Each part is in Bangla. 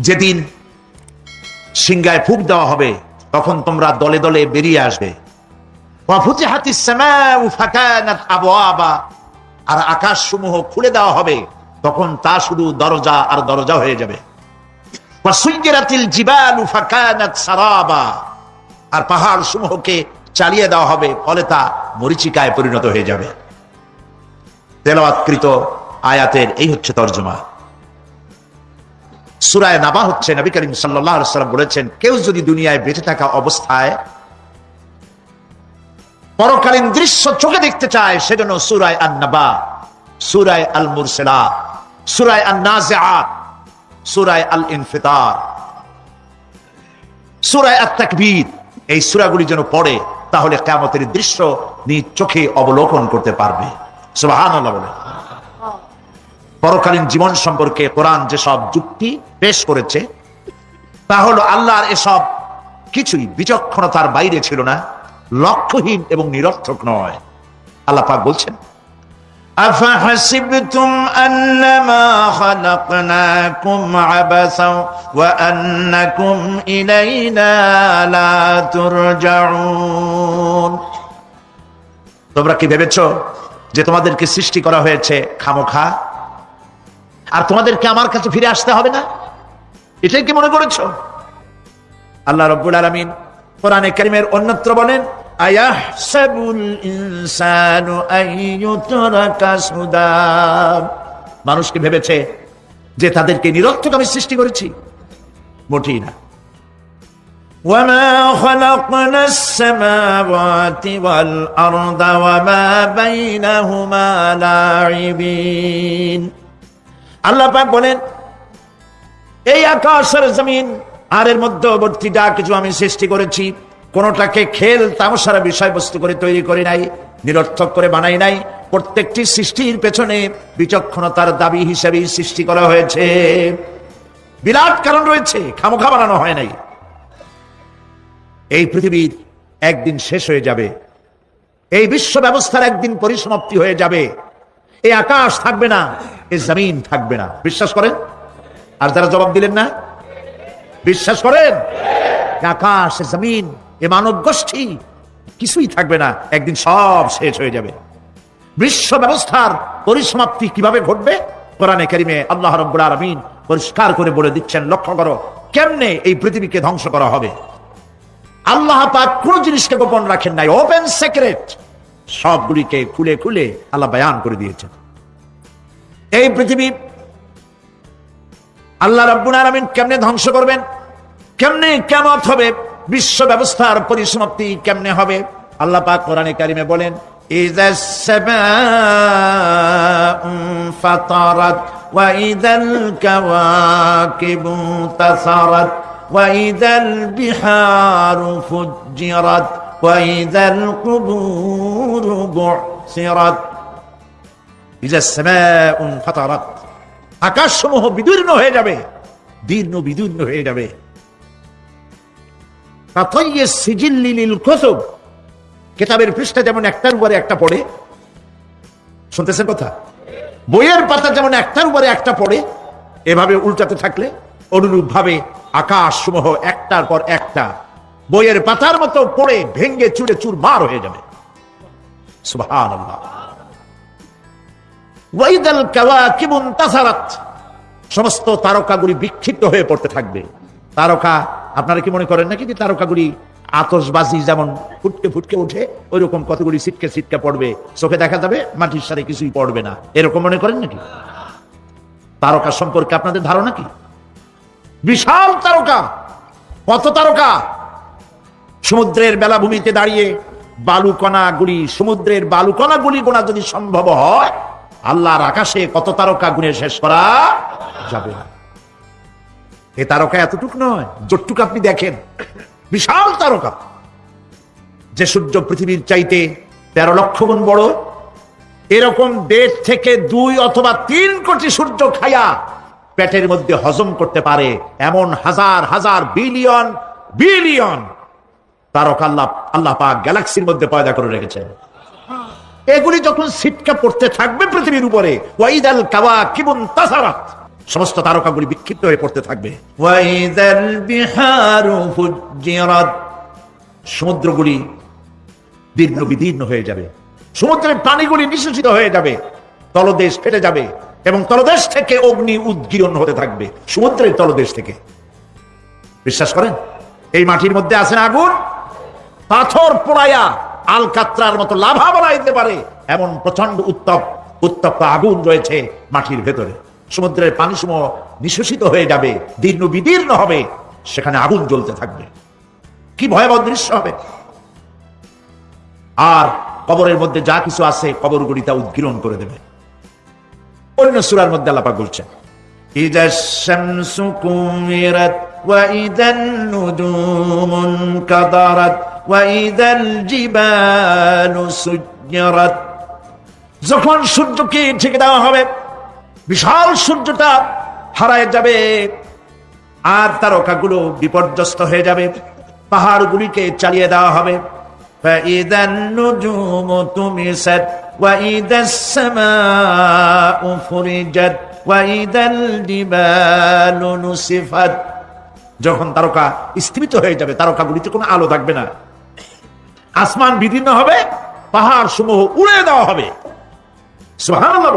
যেদিন সিংহায় ফুঁক দেওয়া হবে তখন তোমরা দলে দলে বেরিয়ে আসবে। আর আকাশ সমূহ খুলে দেওয়া হবে, তখন তা শুধু দরজা আর দরজা হয়ে যাবে। আর পাহাড় সমূহকে চালিয়ে দেওয়া হবে, ফলে তা মরীচিকায় পরিণত হয়ে যাবে। তেলাওয়াতকৃত আয়াতের এই হচ্ছে তরজমা। সূরা নাবা হচ্ছে, নবী করিম সাল্লাল্লাহু আলাইহি ওয়াসাল্লাম বলেছেন, কেউ যদি দুনিয়ায় বেঁচে থাকা অবস্থায় পরকালীন দৃশ্য চোখে দেখতে চায়, সেজন্য সূরা আন-নাবা, সূরা আল-মুরসালাত, সূরা আন-নাজিআত, সূরা আল-ইনফিতার, সূরা আত-তাকবীর, এই সূরাগুলি যেন পড়ে, তাহলে কিয়ামতের দৃশ্য নিজ চোখে অবলোকন করতে পারবে। সুবহানাল্লাহ বলে। পরকালীন জীবন সম্পর্কে কোরআন যেসব যুক্তি পেশ করেছে, তা হলো আল্লাহর এসব কিছুই বিচক্ষণতার বাইরে ছিল না, লক্ষ্যহীন এবং নিরর্থক নয়। আল্লাহ পাক বলছেন, আফাহাসিবতুম আন্নামা খালাকনাকুম আবাসা ওয়া আন্নাকুম ইলাইনা লা তুরজাউন। তোমরা কি ভেবেছো যে তোমাদেরকে সৃষ্টি করা হয়েছে খামোখা, আর তোমাদেরকে আমার কাছে ফিরে আসতে হবে না? এটাই কি মনে করেছো? আল্লাহ রাব্বুল আলামিন কোরআনে কারীমের অন্যত্র বলেন, আয়াহসাবুল ইনসানু আইয়ুতরাকা সুদা। মানুষ কি ভেবেছে যে তাদেরকে নিরর্থক আমি সৃষ্টি করেছি? মোটেই না। وما خلقنا السماوات والأرض وما بينهما لاعبين। আল্লাহ পাক বলেন, এই আকাশ আর জমিন আর এর মধ্যবর্তী যা কিছু আমি সৃষ্টি করেছি, কোনটাকে খেল তামাশার বিষয়বস্তু করে তৈরি করি নাই, নিরর্থক করে বানাই নাই। প্রত্যেকটি সৃষ্টির পেছনে বিচক্ষণতার দাবি হিসেবে সৃষ্টি করা হয়েছে। বিরাট কারণ রয়েছে, খামোখা বানানো হয় নাই। এই পৃথিবীর একদিন শেষ হয়ে যাবে, এই বিশ্ব ব্যবস্থার একদিন পরিসমাপ্তি হয়ে যাবে। এই আকাশ থাকবে না, এই জমিন থাকবে না। বিশ্বাস করেন? আর যারা জবাব দিলেন না, বিশ্বাস করেন? আকাশ, জমিন, এ মানব গোষ্ঠী কিছুই থাকবে না, একদিন সব শেষ হয়ে যাবে। বিশ্ব ব্যবস্থার পরিসমাপ্তি কিভাবে ঘটবে? কোরআনে কারীমে আল্লাহ রাব্বুল আলামিন পরিষ্কার করে বলে দিচ্ছেন। লক্ষ্য করো কেমনে এই পৃথিবীকে ধ্বংস করা হবে। আল্লাহ পাক কোন জিনিসকে গোপন রাখেন নাই, ওপেন সিক্রেট, সবগুলিকে খুলে খুলে আল্লাহ বয়ান করে দিয়েছেন। এই পৃথিবী আল্লাহ রাব্বুল আলামিন কেমনে ধ্বংস করবেন, কেমনে কিয়ামত হবে, বিশ্ব ব্যবস্থার পরিসমাপ্তি কেমনে হবে, আল্লাহ পাক কোরআনে কারীমে বলেন, ইযাস সামাউ ফাতারাত ওয়া ইযাল কাওয়াকিবু তাসারাত ওয়া ইযাল বিহারু ফুজ্জিরাত ওয়া ইযাল কুবুরু বুসিরাত। ইযাস সামাউ ফাতারাত, আকাশসমূহ বিদীর্ণ হয়ে যাবে, দীর্ণ বিদীর্ণ হয়ে যাবে। কাতাইয়িস সিজিল্লি লিল কুতুব, কিতাবের পৃষ্ঠা যেমন একটার উপরে একটা পড়ে, শুনতেছেন কথা? বইয়ের পাতা যেমন একটার উপরে একটা পড়ে, এভাবে উল্টাতে থাকলে অনুরূপ ভাবে আকাশ সমূহ একটার পর একটা বইয়ের পাতার মতো পড়ে ভেঙ্গে চুরে চুরমার হয়ে যাবে। সুবহানাল্লাহ। ওয়াইদাল কাওয়াকিবু ইনতাসারাত, সমস্ত তারকাগুলি বিক্ষিপ্ত হয়ে পড়তে থাকবে। তারকা, আপনারা কি মনে করেন নাকি যে তারকাগুলি আতশবাজি যেমন ফুটকে ফুটকে উঠে, ওই রকম কতগুলি ছিটকে ছিটকে পড়বে, চোখে দেখা যাবে, মাটির সাথে কিছুই পড়বে না, এরকম মনে করেন নাকি? তারকা সম্পর্কে আপনাদের ধারণা কি? বিশাল তারকা। কত তারকা! সমুদ্রের বেলাভূমিতে দাঁড়িয়ে বালুকণাগুলি, সমুদ্রের বালুকণাগুলি গোনা যদি সম্ভব হয়, আল্লাহর আকাশে কত তারকা গুণে শেষ করা যাবে না। এ তারকা এতটুক নয়, যতটুকু আপনি দেখেন, বিশাল তারকা, যে সূর্য পৃথিবীর চাইতে 13 লক্ষ গুণ বড়। এরকম 1.5 থেকে 2 অথবা 3 কোটি সূর্য খায়া পেটের মধ্যে হজম করতে পারে এমন হাজার হাজার বিলিয়ন বিলিয়ন তারকা আল্লাহ পাক গ্যালাক্সির মধ্যে পয়দা করে রেখেছেন। এগুলি যখন ছিটকা পড়তে থাকবে পৃথিবীর উপরে, ওয়াইদাল কাওয়াকিবু ইনতাসারাত, সমস্ত তারকাগুলি বিক্ষিপ্ত হয়ে পড়তে থাকবে। وإذا البحار فجرت সমুদ্রগুলি দীর্ঘ বিদীর্ণ হয়ে যাবে, সমুদ্রের পানিগুলি নিঃশেষিত হয়ে যাবে, তলদেশ ফেটে যাবে এবং তলদেশ থেকে অগ্নি উদ্গীরণ হতে থাকবে। সমুদ্রের তলদেশ থেকে, বিশ্বাস করেন এই মাটির মধ্যে আছেন আগুন, পাথর পোড়াইয়া আলকাত্রার মতো লাভা বানাইতে পারে এমন প্রচন্ড উত্তপ্ত আগুন রয়েছে মাটির ভেতরে। সমুদ্রের পানি সমূহ নিঃশেষিত হয়ে যাবে, দীর্ণ বিদীর্ণ হবে, সেখানে আগুন জ্বলতে থাকবে। কি ভয়াবহ দৃশ্য হবে। আর কবরের মধ্যে যা কিছু আছে কবরগুলি তা উদ্গীরণ করে দেবে। অন্য সূরার মধ্যে আল্লাহ পাক বলছেন, إذا الشمس كورت وإذا النجوم انكدرت وإذا الجبال سجرت যখন সূর্যকে ঢেকে দেওয়া হবে, বিশাল সূর্যটা হারায় যাবে আর তারকাগুলো বিপর্যস্ত হয়ে যাবে, পাহাড়গুলিকে চালিয়ে দেওয়া হবে। فإذا النجوم طمست وإذا السماء فرجت وإذا الجبال نسفت যখন তারকা স্থিমিত হয়ে যাবে, তারকাগুলিতে কোনো আলো থাকবে না, আসমান বিদীর্ণ হবে, পাহাড় সমূহ উড়ে দেওয়া হবে। সুবহানাল্লাহ,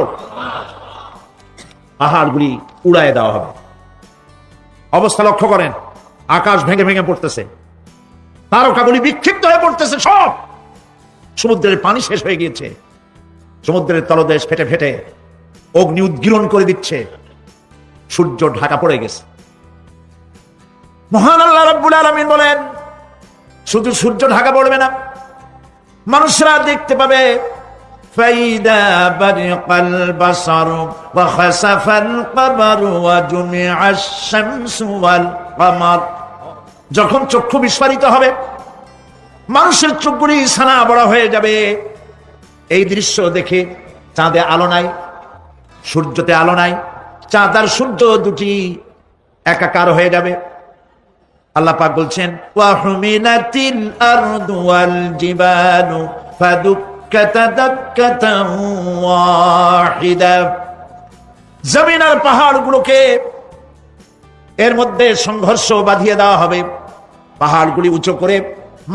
পাহাড়গুলি উড়ায় দেওয়া হবে। অবস্থা লক্ষ্য করেন, আকাশ ভেঙে ভেঙে পড়তেছে, তারকাগুলি বিক্ষিপ্ত হয়ে পড়তেছে, সব সমুদ্রের পানি শেষ হয়ে গিয়েছে, সমুদ্রের তলদেশ ফেটে ফেটে অগ্নি উদ্গীরণ করে দিচ্ছে, সূর্য ঢাকা পড়ে গেছে। মহান আল্লাহ রাব্বুল আলামিন বলেন, শুধু সূর্য ঢাকা পড়বে না, মানুষরা দেখতে পাবে। فإذا برق البصر وخسف القمر وجمع الشمس والقمر যখন চক্ষু বিস্ফারিত হবে, মানুষের চোখগুলি ছানা বড় হয়ে যাবে। এই দৃশ্য দেখে চাঁদে আলো নাই, সূর্যতে আলো নাই, চাঁদ আর সূর্য দুটি একাকার হয়ে যাবে। আল্লাহ পাক বলছেন, وحملت الأرض والجبال فدكتا دكة واحدة জমিন আর পাহাড়গুলোকে এর মধ্যে সংঘর্ষ বাঁধিয়ে দেওয়া হবে, পাহাড়গুলি উঁচু করে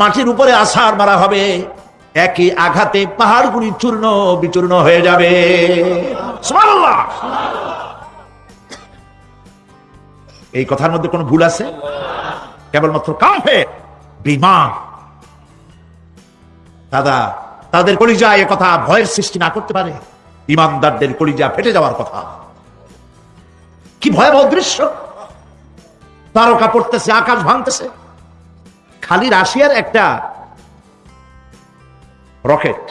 মাটির উপরে আছাড় মারা হবে, একই আঘাতে পাহাড়গুলি চূর্ণ বিচূর্ণ হয়ে যাবে। সুবহানাল্লাহ। এই কথার মধ্যে কোনো ভুল আছে? কেবলমাত্র কাফের বেঈমান তাদের কলিজা এ কথা ভয়ের সৃষ্টি না করতে পারে। ঈমানদারদের কলিজা ফেটে যাওয়ার কথা। কি ভয়াবহ দৃশ্য, তারকা পড়তেছে, আকাশ ভাঙতেছে। খালি রাশিয়ার একটা রকেট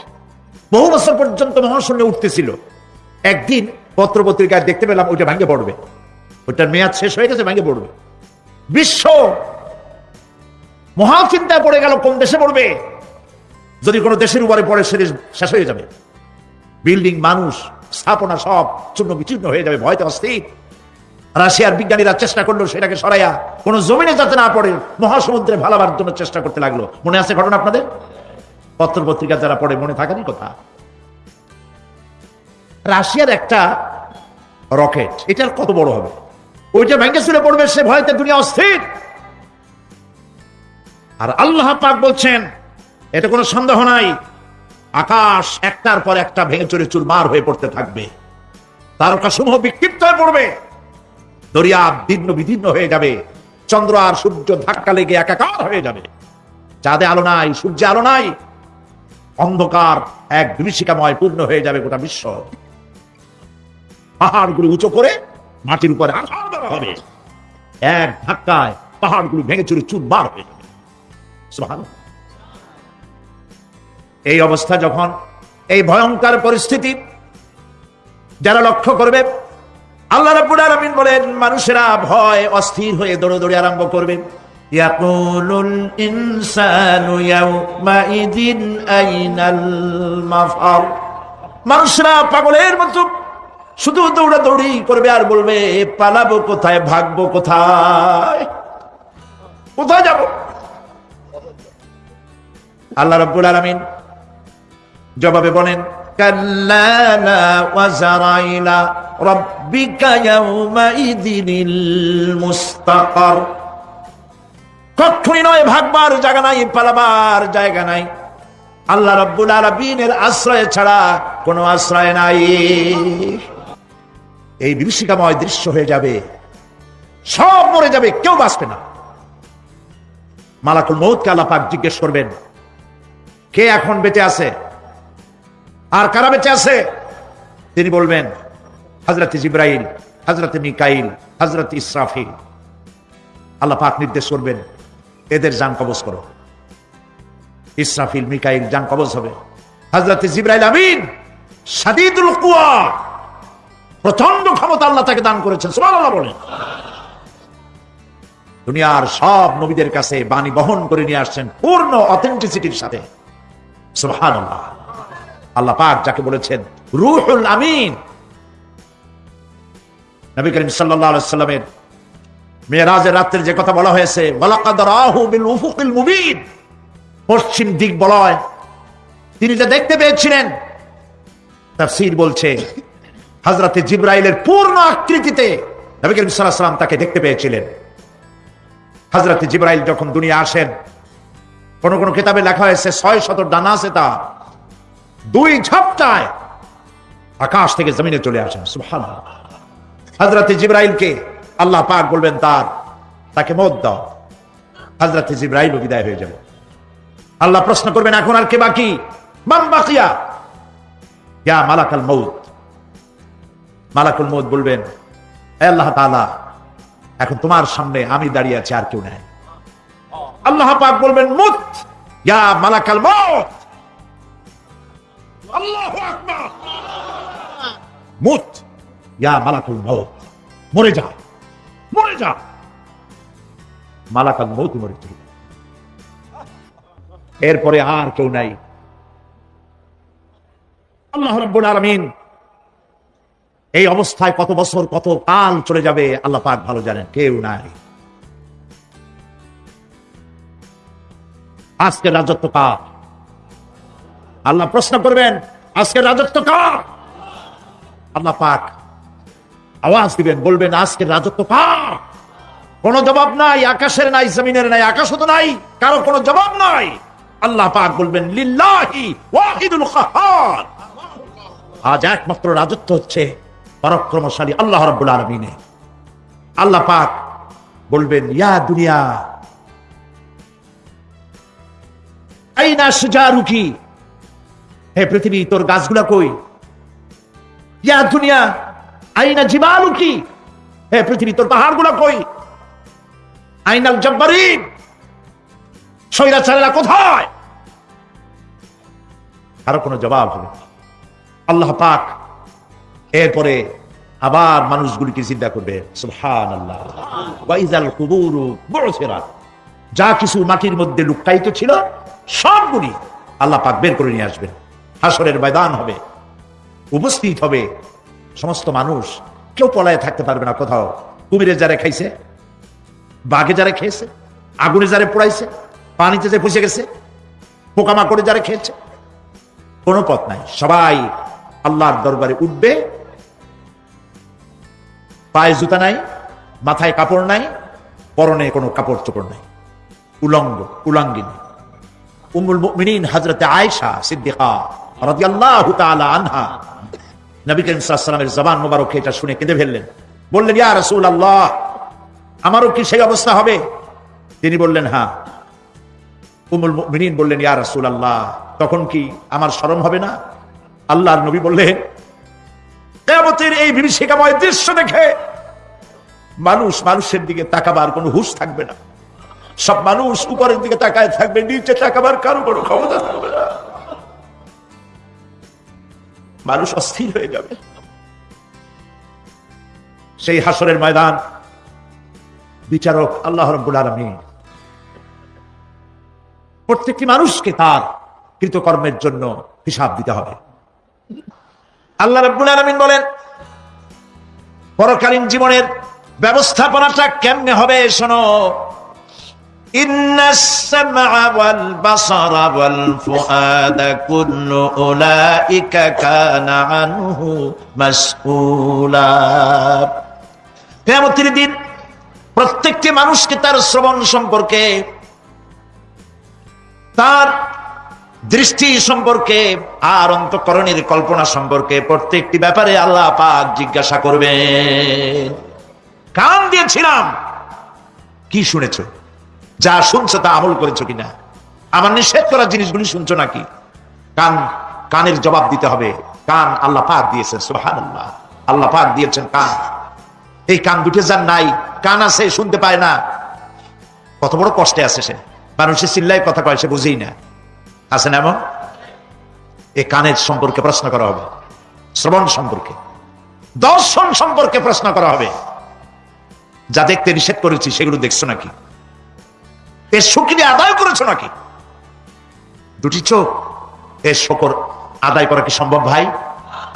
বহু বছর পর্যন্ত মহাশূন্যে উঠতেছিল, একদিন পত্র পত্রিকায় দেখতে পেলাম ওইটা ভেঙে পড়বে, ওইটার মেয়াদ শেষ হয়ে গেছে, ভেঙে পড়বে। বিশ্ব মহাচিন্তায় পড়ে গেল, কোন দেশে পড়বে? যদি কোনো দেশের উপরে পড়ে সিরিজ শেষ হয়ে যাবে, বিল্ডিং, মানুষ, স্থাপনা সব চূর্ণ বিচূর্ণ হয়ে যাবে, ভয়তে অস্থির। রাশিয়ার বিজ্ঞানীরা চেষ্টা করলো সেটাকে সরাইয়া কোনো জমিনে যাতে না পড়ে মহাসমুদ্রে ভালাবার জন্য চেষ্টা করতে লাগলো। মনে আছে ঘটনা আপনাদের? পত্র পত্রিকা যারা পড়ে মনে থাকারই কথা। রাশিয়ার একটা রকেট, এটার কত বড় হবে, ওইটা ভেঙে চুরে পড়বে, সে ভয়তে দুনিয়া অস্থির। আর আল্লাহ পাক বলছেন, এটা কোনো সন্দেহ নাই, আকাশ একটার পর একটা ভেঙে চুরে চুরমার হয়ে পড়তে থাকবে, তারকাসমূহ বিক্ষিপ্ত হয়ে পড়বে, দরিয়া দীর্ণ বিদীর্ণ হয়ে যাবে, চন্দ্র আর সূর্য ধাক্কা লেগে একাকার হয়ে যাবে, চাঁদে আলো নাই, সূর্যে আলো নাই, অন্ধকার এক বিভীষিকাময় পূর্ণ হয়ে যাবে গোটা বিশ্ব। পাহাড়গুলো উঁচু করে মাটির উপরে আঘাত দেওয়া হবে, এক ধাক্কায় পাহাড়গুলো ভেঙে চুরে চুরমার হয়ে যাবে। সুবহানাল্লাহ। এই অবস্থা যখন, এই ভয়ঙ্কর পরিস্থিতি যারা লক্ষ্য করবে, আল্লাহ রাব্বুল আলামিন বলেন, মানুষেরা ভয় অস্থির হয়ে দৌড়াদৌড়ি আরম্ভ করবে। ইয়াকুলুল ইনসানু ইয়াওমাইদিন আইনাল মাফার মানুষরা পাগলের মতো শুধু দৌড়াদৌড়ি করবে আর বলবে, পালাবো কোথায়, ভাগবো কোথায়, কোথায় যাব? আল্লাহ রাব্বুল আলামিন জবাবে বলেন, كلا لا وزر إلى ربك يومئذ المستقر কখনই নয় ভাগবার জায়গা নাই, পালাবার জায়গা নাই। আল্লাহ রাব্বুল আলামিনের আশ্রয় ছাড়া কোনো আশ্রয় নাই। এই বিভীষিকাময় দৃশ্য হয়ে যাবে, সব মরে যাবে, কেউ বাঁচবে না। মালাকুল মউতকে আল্লাহ পাক জিজ্ঞেস করবেন, কে এখন বেঁচে আছে আর কারা বেঁচে আছে? তিনি বলবেন হযরতে জিবরাইল, হযরতে মিকাইল, হযরতে ইসরাফিল। আল্লাহ পাক নির্দেশ করবেন, এদের জান কবজ করো। ইসরাফিল, মিকাইল জান কবজ হবে। হযরতে জিবরাইল আমিন শাদীদুল কুওয়া, প্রচন্ড ক্ষমতা আল্লাহ তাকে দান করেছেন, সুবহানাল্লাহ বলেন। দুনিয়ার সব নবীদের কাছে বাণী বহন করে নিয়ে আসছেন পূর্ণ অথেন্টিসিটির সাথে, সুবহানাল্লাহ। আল্লাহ পাক যাকে বলেছেন রূহুল আমিন, নবী করিম সাল্লাল্লাহু আলাইহি সাল্লামের মেরাজের রাতের যে কথা বলা হয়েছে, ওয়ালাকাদ রাহু বিল উফুকিল মুবিন, পশ্চিম দিক বলয় তিনি যে দেখতে পেয়েছিলেন। তাফসীর বলছে হযরতে জিবরাইলের পূর্ণ আকৃতিতে নবী করিম সাল্লাল্লাহু আলাইহি সাল্লাম তাকে দেখতে পেয়েছিলেন। হযরতে জিবরাইল যখন দুনিয়া আসেন, কোন কোন কিতাবে লেখা হয়েছে 600 ডানা আছে, তা 2 ঝাপটায় আকাশ থেকে জমিনে চলে আসেন, সুবহানাল্লাহ। হযরতে জিবরাইলকে আল্লাহ পাক বলবেন তাকে মওত দাও, হযরতে জিবরাইলও বিদায় হয়ে যাবে। আল্লাহ প্রশ্ন করবেন, এখন আর কে বাকি? মান বাকিয়া ইয়া মালাকাল মউত। মালাকুল মউত বলবেন, হে আল্লাহ তাআলা, এখন তোমার সামনে আমি দাঁড়িয়ে আছি, আর কেউ নাই। আল্লাহ পাক বলবেন, মুত ইয়া মালাকাল মউত। আল্লাহু আকবার, মুত ইয়া মালাকুল মউত, মরে যা, মরে যা। মালাকাল মউত মরে যাবে, এরপরে আর কেউ নাই। আল্লাহ রাব্বুল আলামিন এই অবস্থায় কত বছর কত কাল চলে যাবে আল্লাহ পাক ভালো জানেন, কেউ নাই। আজকের রাজত্ব কার? আল্লাহ প্রশ্ন করবেন, আজকের রাজত্ব কার? আল্লাহ পাক আওয়াজ দিবেন, বলবেন, আজকের রাজত্ব কার? কোনো জবাব নাই, আকাশের নাই, জমিনের নাই, আকাশও তো নাই, কারো কোনো জবাব নাই। আল্লাহ পাক বলবেন, লিল্লাহি ওয়াহিদুল কাহ্হার, আজ একমাত্র রাজত্ব হচ্ছে পরাক্রমশালী আল্লাহ রাব্বুল আলামিনের। আল্লাহ পাক বলবেন, ইয়া দুনিয়া আইনা শুজারুকি, হে পৃথিবী তোর গাছগুলা কই? ইয়া দুনিয়া আইনা জিবালুকি, হে পৃথিবী তোর পাহাড়গুলা কই? আইনাল জব্বারিন, স্বৈরাচারেরা কোথায়? কারো কোনো জবাব হবে না। আল্লাহ পাক এরপরে আবার মানুষগুলিকে জিন্দা করবে, সুবহানাল্লাহ। ওয়া ইযাল কুবুরু বু'সিরাত, যা কিছু মাটির মধ্যে লুকায়িত ছিল সবগুলি আল্লাহ পাক বের করে নিয়ে আসবেন। হাসরের ময়দান হবে, উপস্থিত হবে সমস্ত মানুষ, কেউ পলায়ে থাকতে পারবে না কোথাও। কুমিরে যারা খাইছে, বাঘে যারা খেয়েছে, আগুনে যারা পোড়াইছে, পানিতে যে পচে গেছে, পোকামাকড়ে যারা খেয়েছে, কোনো পথ নাই। সবাই আল্লাহর দরবারে উঠবে, পায়ে জুতা নাই, মাথায় কাপড় নাই, পরনে কোনো কাপড় চোপড় নাই, উলঙ্গ, উলাঙ্গিনী। উম্মুল মুমিনিন হযরতে আয়েশা সিদ্দিকা রাদিয়াল্লাহু তাআলা আনহা, নবী করিম সাল্লাল্লাহু আলাইহি ওয়াসাল্লামের জবান মোবারক এটা শুনে কেঁদে ফেললেন। বললেন, ইয়া রাসূলুল্লাহ, আমারও কি সেই অবস্থা হবে? তিনি বললেন, হ্যাঁ। উম্মুল মুমিনিন বললেন, ইয়া রাসূলুল্লাহ, তখন কি আমার শরম হবে না? আল্লাহর নবী বললেন, কিয়ামতের এই বিভীষিকাময় দৃশ্য দেখে মানুষ মানুষের দিকে তাকাবার কোনো হুঁশ থাকবে না। সব মানুষ উপরের দিকে তাকায় থাকবে, নিচে তাকাবার কারো কোনো ক্ষমতা থাকবে না। মানুষ অস্থির হয়ে যাবে। সেই হাসরের ময়দান, বিচারক আল্লাহ রাব্বুল আলামিন প্রত্যেকটি মানুষকে তার কৃতকর্মের জন্য হিসাব দিতে হবে। আল্লাহ রাব্বুল আলামিন বলেন, পরকালীন জীবনের ব্যবস্থাপনাটা কেমনে হবে শোনো। ইন্নাস সামআ ওয়াল বাসারা ওয়াল ফুআদা কুল্লু উলাইকা কানা আনহু মাসউলা। কিয়ামতের দিন প্রত্যেকটি মানুষকে তার শ্রবণ সম্পর্কে, তার দৃষ্টি সম্পর্কে, আর অন্তঃকরণের কল্পনা সম্পর্কে প্রত্যেকটি ব্যাপারে আল্লাহ পাক জিজ্ঞাসা করবেন। কান দিয়েছিলাম, কি শুনেছ? যা শুনছো তা আমল করেছো কিনা? আমার নিষেধ করা জিনিসগুলি শুনছো নাকি? কানের জবাব দিতে হবে। কান আল্লাহ পাক দিয়েছেন, সুবহানাল্লাহ। আল্লাহ পাক দিয়েছেন কান। এই কান দুটো যার নাই, কান আছে শুনতে পায় না, কত বড় কষ্টে আছে সে। মানুষের চিল্লায় কথা কয়, সে বুঝেই না। আছে না এমন? এই কানের সম্পর্কে প্রশ্ন করা হবে, শ্রবণ সম্পর্কে, দর্শন সম্পর্কে প্রশ্ন করা হবে। যা দেখতে নিষেধ করেছি সেগুলো দেখছো নাকি? এর শুকরিয়া আদায় করেছো নাকি? দুটি চোখ, এর শকর আদায় করা কি সম্ভব ভাই?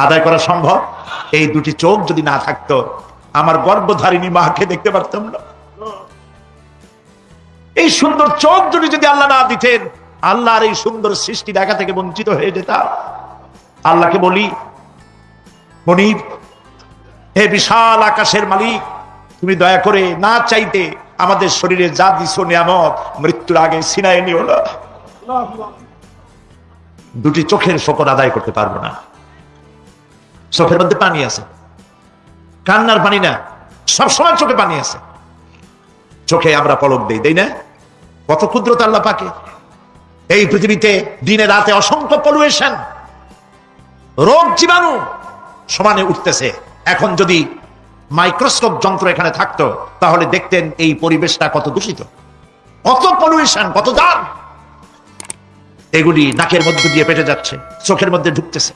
আদায় করা সম্ভব? এই দুটি চোখ যদি না থাকতো, আমার গর্ভধারিণী মাকে দেখতে পারতাম না। এই সুন্দর চোখ যদি আল্লাহ না দিতেন, আল্লাহর এই সুন্দর সৃষ্টি দেখা থেকে বঞ্চিত হয়ে যেতাম। আল্লাহকে বলি, মনিব, হে বিশাল আকাশের মালিক, তুমি দয়া করে না চাইতে আমাদের শরীরে যা দিছো নিয়ামত, মৃত্যুর আগে ছিনায় নিও না। দুটি চোখের শকর আদায় করতে পারবো না। চোখের মধ্যে পানি আছে, কান্নার পানি না, সবসময় চোখে পানি আছে। চোখে আমরা পলক দেই না? কত ক্ষুদ্রতা আল্লাহ পাকে। এই পৃথিবীতে দিনে রাতে অসংখ্য পলুয়েশন, রোগ জীবাণু সমানে উঠতেছে। এখন যদি মাইক্রোস্কোপ যন্ত্র এখানে থাকতো, তাহলে দেখতেন এই পরিবেশটা কত দূষিত, কত পলুয়েশন, কত দাম। এগুলি নাকের মধ্যে দিয়ে পেটে যাচ্ছে, চোখের মধ্যে ঢুকতেছে।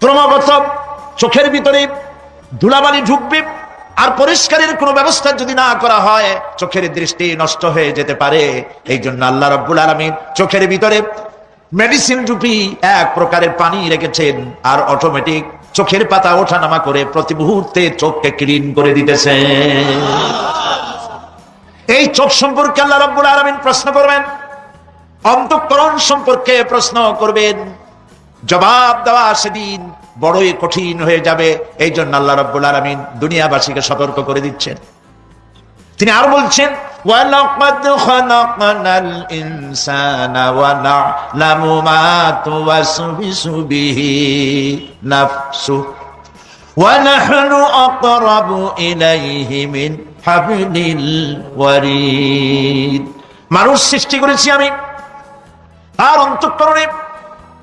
ক্রমাগত চোখের ভিতরে ধুলাবালি ঢুকবে, আর পরিষ্কারের কোনো ব্যবস্থা যদি না করা হয়, চোখের দৃষ্টি নষ্ট হয়ে যেতে পারে। এই জন্য আল্লাহ রাব্বুল আলামিন চোখের ভিতরে মেডিসিন রূপী এক প্রকারের পানি রেখেছেন, আর অটোমেটিক চোখের পাতা ওঠানামা করে প্রতি মুহূর্তে চোখকে ক্লিন করে দিতেছে। এই চোখ সম্পর্কে আল্লাহ রাব্বুল আলামিন প্রশ্ন করবেন, অন্তঃকরণ সম্পর্কে প্রশ্ন করবেন। জবাব দেওয়া সেদিন বড়ই কঠিন হয়ে যাবে। এই জন্য আল্লাহ রাব্বুল আলামিন দুনিয়াবাসীকে সতর্ক করে দিচ্ছেন। তিনি আরো বলছেন, ওয়ালাকাদ খালাকনাল ইনসানা ওয়া না'লামু মা তুওয়াসবিসু বিহি নাফসু ওয়া নাহনু আকরাবু ইলাইহি মিন হাবলিল ওয়ারিদ। মানুষ সৃষ্টি করেছি আমি, আর অন্তঃকরণে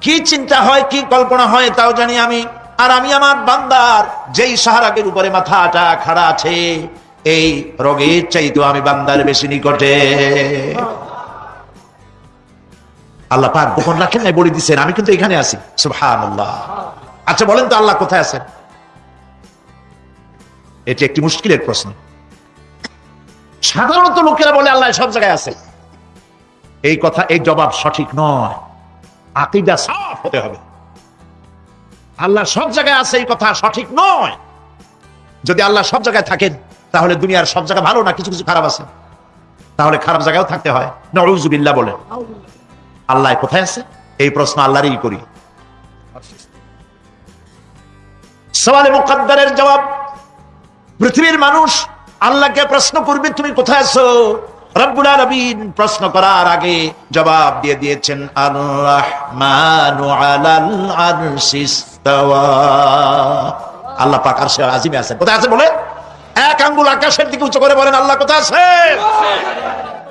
কি চিন্তা হয়, কি কল্পনা হয় তাও জানি আমি। আর আমি আমার বান্দার যেই সাহারাগের উপরে মাথাটা খাড়া আছে, এই রোগের চাইতেও আমি বান্দার বেশি নিকটে। আল্লাহ পাক গোপন রাখেন নাই, বলে দিচ্ছেন আমি কিন্তু এখানে আছি। সুবহানাল্লাহ। আচ্ছা বলেন তো আল্লাহ কোথায় আছেন? এটি একটি মুশকিলের প্রশ্ন। সাধারণত লোকেরা বলে আল্লাহ সব জায়গায় আছে। এই কথা, এই জবাব সঠিক নয়। আকীদা সাফ হতে হবে। আল্লাহ সব জায়গায় আছে এই কথা সঠিক নয়। যদি আল্লাহ সব জায়গায় থাকেন, তাহলে দুনিয়ার সব জায়গা ভালো না, কিছু কিছু খারাপ আছে। তাহলে খারাপ জায়গায়ও থাকতে হয়। নাউযুবিল্লাহ বলেন। আল্লাহ কোথায় আছে এই প্রশ্ন আল্লাহরই করি। সওয়ালে মুকদ্দারের জবাব, পৃথিবীর মানুষ আল্লাহকে প্রশ্ন করবে তুমি কোথায় আছো। রব্বুল আলামিন প্রশ্ন করার আগে জবাব দিয়ে দিয়েছেন, আর রাহমানু আলাল আরশিস তাওয়া। আল্লাহ পাক আরশে আজিমে আছেন। কোথায় আছে বলে? এক আঙ্গুল আকাশের দিকে উঁচু করে বলেন আল্লাহ কোথায় আছেন?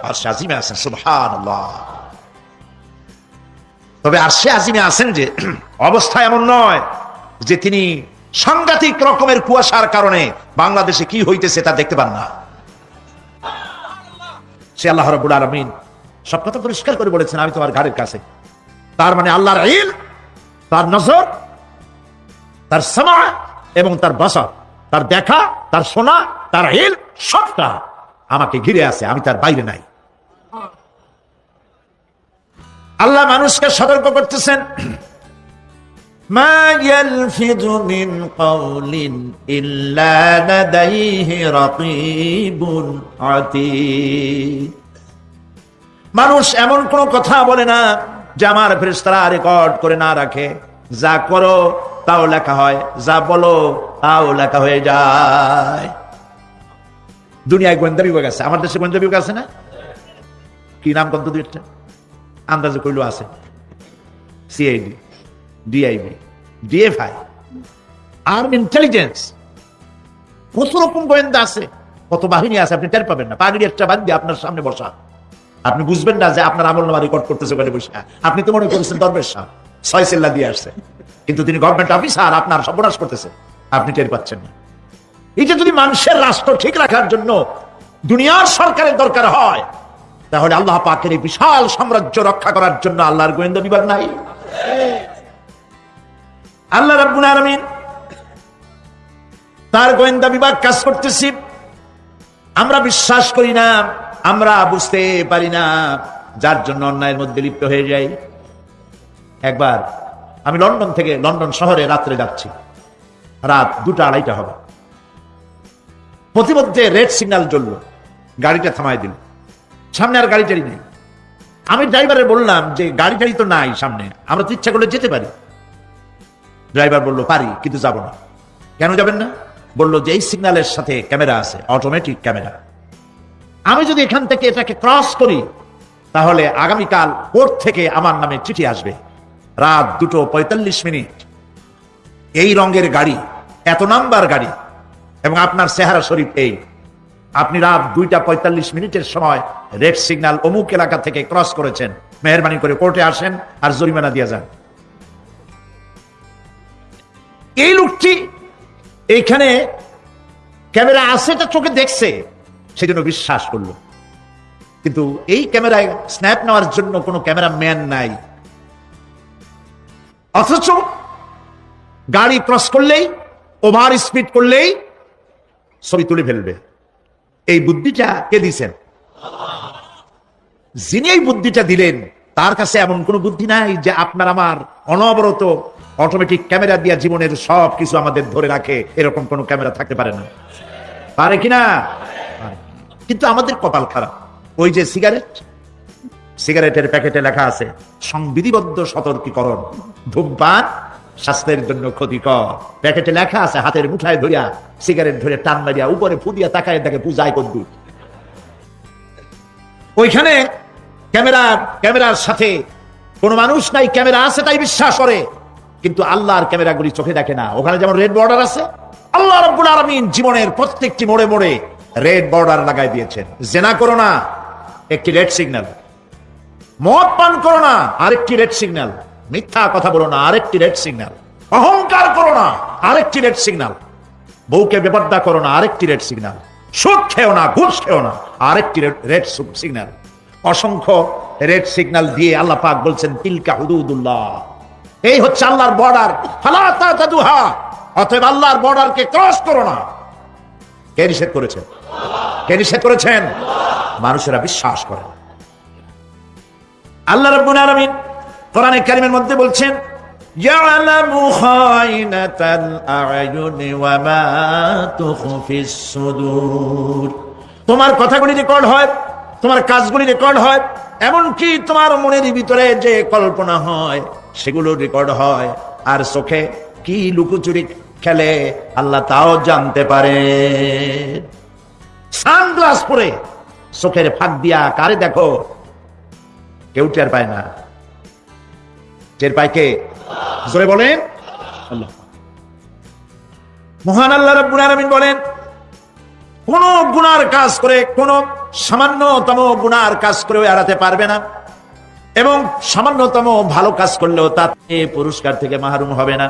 আরশে আজিমে আছেন। সুবহানাল্লাহ। তবে আরশে আজিমে আছেন যে অবস্থা এমন নয় যে তিনি সাংঘাতিক রকমের কুয়াশার কারণে বাংলাদেশে কি হইতেছে তা দেখতে পান না। সে আল্লাহ রাব্বুল আলামিন সব কথা পরিষ্কার করে বলেছেন, আমি তোমার ঘাড়ের কাছে। তার মানে আল্লাহর ইলম, তার নজর, তার সামা এবং তার বাসার, তার দেখা, তার শোনা, তার ইলম সবটা আমাকে ঘিরে আছে, আমি তার বাইরে নাই। আল্লাহ মানুষকে সতর্ক করতেছেন, মা ইয়ালফিযু মিন কাওলিন ইল্লা লাদাইহি রাকীবুন আতীদ। মানুষ এমন কোন কথা বলে না যে আমার ফেরেশতারা রেকর্ড করে না রাখে। যা করো তাও লেখা হয়, যা বলো তাও লেখা হয়ে যায়। দুনিয়ায় গোয়েন্দা বিভাগ আছে, আমার দেশে গোয়েন্দা বিভাগ আছে না? কি নাম কত দুইটা আন্দাজে কইলো আছে? CID, DIB, DFI, arm intelligence, কত রকম গোয়েন্দা আছে, কত বাহিনী আছে আপনি টের পাবেন না। পাগড়ি একটা বাদ দিয়ে আপনার সামনে বসা, আপনি বুঝবেন না যে আপনার আমলনামা রেকর্ড করতেছে ওখানে বসে। আপনি তো মনে করেছেন দরবেশ সাহেব 6 চিল্লা দিয়ে আসছে, কিন্তু তিনি গভর্নমেন্ট অফিসার, আপনার সর্বনাশ করতেছে, আপনি টের পাচ্ছেন না। এটা যদি মানুষের রাষ্ট্র ঠিক রাখার জন্য দুনিয়ার সরকারের দরকার হয়, তাহলে আল্লাহ পাকের এই বিশাল সাম্রাজ্য রক্ষা করার জন্য আল্লাহর গোয়েন্দা বিভাগ নাই? আল্লাহ রাব্বুল আলামিন তার গোয়েন্দা বিভাগ কাজ করতেছি, আমরা বিশ্বাস করি না, আমরা বুঝতে পারি না, যার জন্য অন্যায়ের মধ্যে লিপ্ত হয়ে যাই। একবার আমি লন্ডন থেকে লন্ডন শহরে রাত্রে যাচ্ছি, রাত 2টা-2:30 হবে। প্রতিমধ্যে রেড সিগন্যাল জ্বললো, গাড়িটা থামায় দিল, সামনে আর গাড়ি টাড়ি নেই। আমি ড্রাইভারে বললাম যে গাড়ি টাড়ি তো নাই সামনে, আমরা তো ইচ্ছা করলে যেতে পারি। ড্রাইভার বলল পারি, কিন্তু যাব না। কেন যাবেন না? বলল যে এই সিগন্যালের সাথে ক্যামেরা আছে, অটোমেটিক ক্যামেরা। আমি যদি এখান থেকে এটাকে ক্রস করি, তাহলে আগামীকাল কোর্ট থেকে আমার নামে চিঠি আসবে। রাত 2:45, এই রঙের গাড়ি, এত নাম্বার গাড়ি, এবং আপনার চেহারা শরীফ এই, আপনি রাত 2:45 সময় রেড সিগন্যাল অমুক এলাকা থেকে ক্রস করেছেন, মেহেরবানি করে কোর্টে আসেন আর জরিমানা দিয়ে যান। এই লোকটি এইখানে ক্যামেরা আছে, এটা চোখে দেখছে, সেই জন্য বিশ্বাস করলো। কিন্তু এই ক্যামেরায় স্ন্যাপ নেওয়ার জন্য কোনো ক্যামেরাম্যান নাই, অথচ গাড়ি ক্রস করলেই, ওভার স্পিড করলেই ছবি তুলে ফেলবে। এই বুদ্ধিটা কে দিয়েছেন? যিনি এই বুদ্ধিটা দিলেন, তার কাছে এমন কোন বুদ্ধি নাই যে আপনার আমার অনবরত অটোমেটিক ক্যামেরা দিয়ে জীবনের সব কিছু আমাদের ধরে রাখে, এরকম কোন ক্যামেরা থাকতে পারে না। পারে কিনা? কিন্তু আমাদের কপাল খারাপ। ওই যে সিগারেটের প্যাকেটে লেখা আছে সংবিধিবদ্ধ সতর্কীকরণ, ধূমপান স্বাস্থ্যের জন্য ক্ষতিকর। প্যাকেটে লেখা আছে, হাতের মুঠায় ধরিয়া সিগারেট ধরে টান মারিয়া উপরে ফুদিয়া তাকায় দেখে পূজায় কদ্দুর। ওইখানে ক্যামেরার সাথে কোন মানুষ নাই, ক্যামেরা আছে তাই বিশ্বাস করে, কিন্তু আল্লাহর ক্যামেরাগুলি চোখে দেখে না। ওখানে যেমন রেড বর্ডার আছে, আল্লাহ রাব্বুল আলামিন জীবনের প্রত্যেকটি মোড়ে মোড়ে রেড বর্ডার লাগাই দিয়েছেন। জেনা করো না, একটি রেড সিগন্যাল। মদ পান করো না, আরেকটি রেড সিগন্যাল। মিথ্যা কথা বলো না, আরেকটি রেড সিগন্যাল। অহংকার করো না, আরেকটি রেড সিগন্যাল। বউকে বেপর্দা করো না, আরেকটি রেড সিগন্যাল। সুদ খেও না, ঘুষ খেও না, আরেকটি রেড সিগন্যাল। অসংখ্য রেড সিগন্যাল দিয়ে আল্লাহ পাক বলছেন তিলকা হুদুদুল্লাহ, এই হচ্ছে আল্লাহর বর্ডার, ফালা তাতাদুহা, অতএব আল্লাহর বর্ডারকে ক্রস করো না। কে নিষেধ করেছেন? কে নিষেধ করেছেন? মানুষেরা বিশ্বাস করে না। আল্লাহ রাব্বুল আলামিন কোরআনে কারীমের মধ্যে বলছেন ইয়ালামু খায়নাতাল আ'য়ুনি ওয়া মা তুখফিস সুদূর। তোমার কথাগুলি রেকর্ড হয়, তোমার কাজগুলি রেকর্ড হয়, এমনকি তোমার মনের ভিতরে যে কল্পনা হয় সেগুলো রেকর্ড হয়। আর চোখে কি লুকোচুরি খেলে আল্লাহ তাও জানতে পারে। সানগ্লাস পরে চোখের ফাঁক দিয়া কারে দেখো, কেউ টের পায় না। টের পায় কে? জোরে বলেন আল্লাহ। মহান আল্লাহ রাব্বুল আলামিন বলেন, কোন গুনার কাজ করে, কোন সামান্যতম গুনার কাজ করেও এড়াতে পারবে না, এবং সামান্যতম ভালো কাজ করলেও তাতে পুরস্কার থেকে মাহরুম হবে না।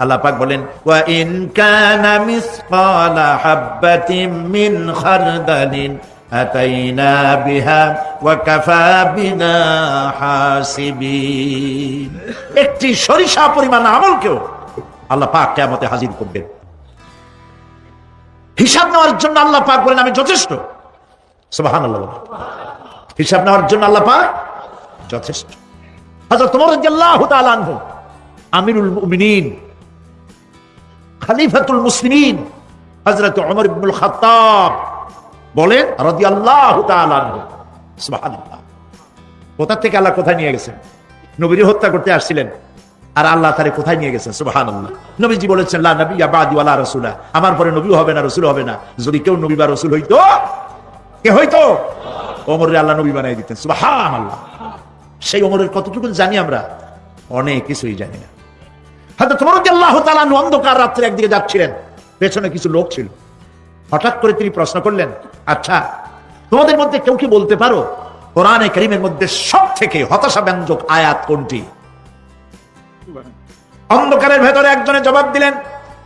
আল্লাহ পাক বলেন ওয়া ইন কানা মিসকালা হাববাতিন মিন খারদালিন আতাইনা বিহা ওয়া কাফা বিনা হাসিবিন। একটি সরিষা পরিমাণ আমলকেও আল্লাহ পাক কিয়ামতে হাজির করবেন। হিসাব নেওয়ার জন্য আল্লাহ পাক বলেন আমি যথেষ্ট। সুবহানাল্লাহ। হিসাব নেওয়ার জন্য আল্লাহ পাক যথেষ্ট। হযরত ওমর রাদিয়াল্লাহু তাআলা আনহু আমিরুল মুমিনিন খলিফাতুল মুসলিমিন হযরত ওমর ইবনুল খাত্তাব বলেন রাদিয়াল্লাহু তাআলা আনহু, সুবহানাল্লাহ। কোথা থেকে আল্লাহ কোথায় নিয়ে গেছেন? নবীকে হত্যা করতে আসছিলেন, আর আল্লাহ তারে কোথায় নিয়ে গেছেন? সুবহানাল্লাহ। নবীজি বলেছেন লা নবিয়্যা বা'দি ওয়ালা রাসূলা, আমার পরে নবী হবে না, রাসূল হবে না। যদি কেউ নবী বা রাসূল হইতো, কে হইতো? ওমরের আল্লাহ নবী বানাই দিতেন। সুবহানাল্লাহ। সেই ওমরের কতটুকু জানি আমরা? অনেক কিছুই জানি না। হযরত ওমর রাদিয়াল্লাহু তাআলা অন্ধকার রাত্রে একদিকে যাচ্ছিলেন, পেছনে কিছু লোক ছিল। হঠাৎ করে তিনি প্রশ্ন করলেন, আচ্ছা তোমাদের মধ্যে কেউ কি বলতে পারো কোরআনে কারীমের মধ্যে সবথেকে হতাশাব্যঞ্জক আয়াত কোনটি? অন্ধকারের ভেতরে একজনে জবাব দিলেন,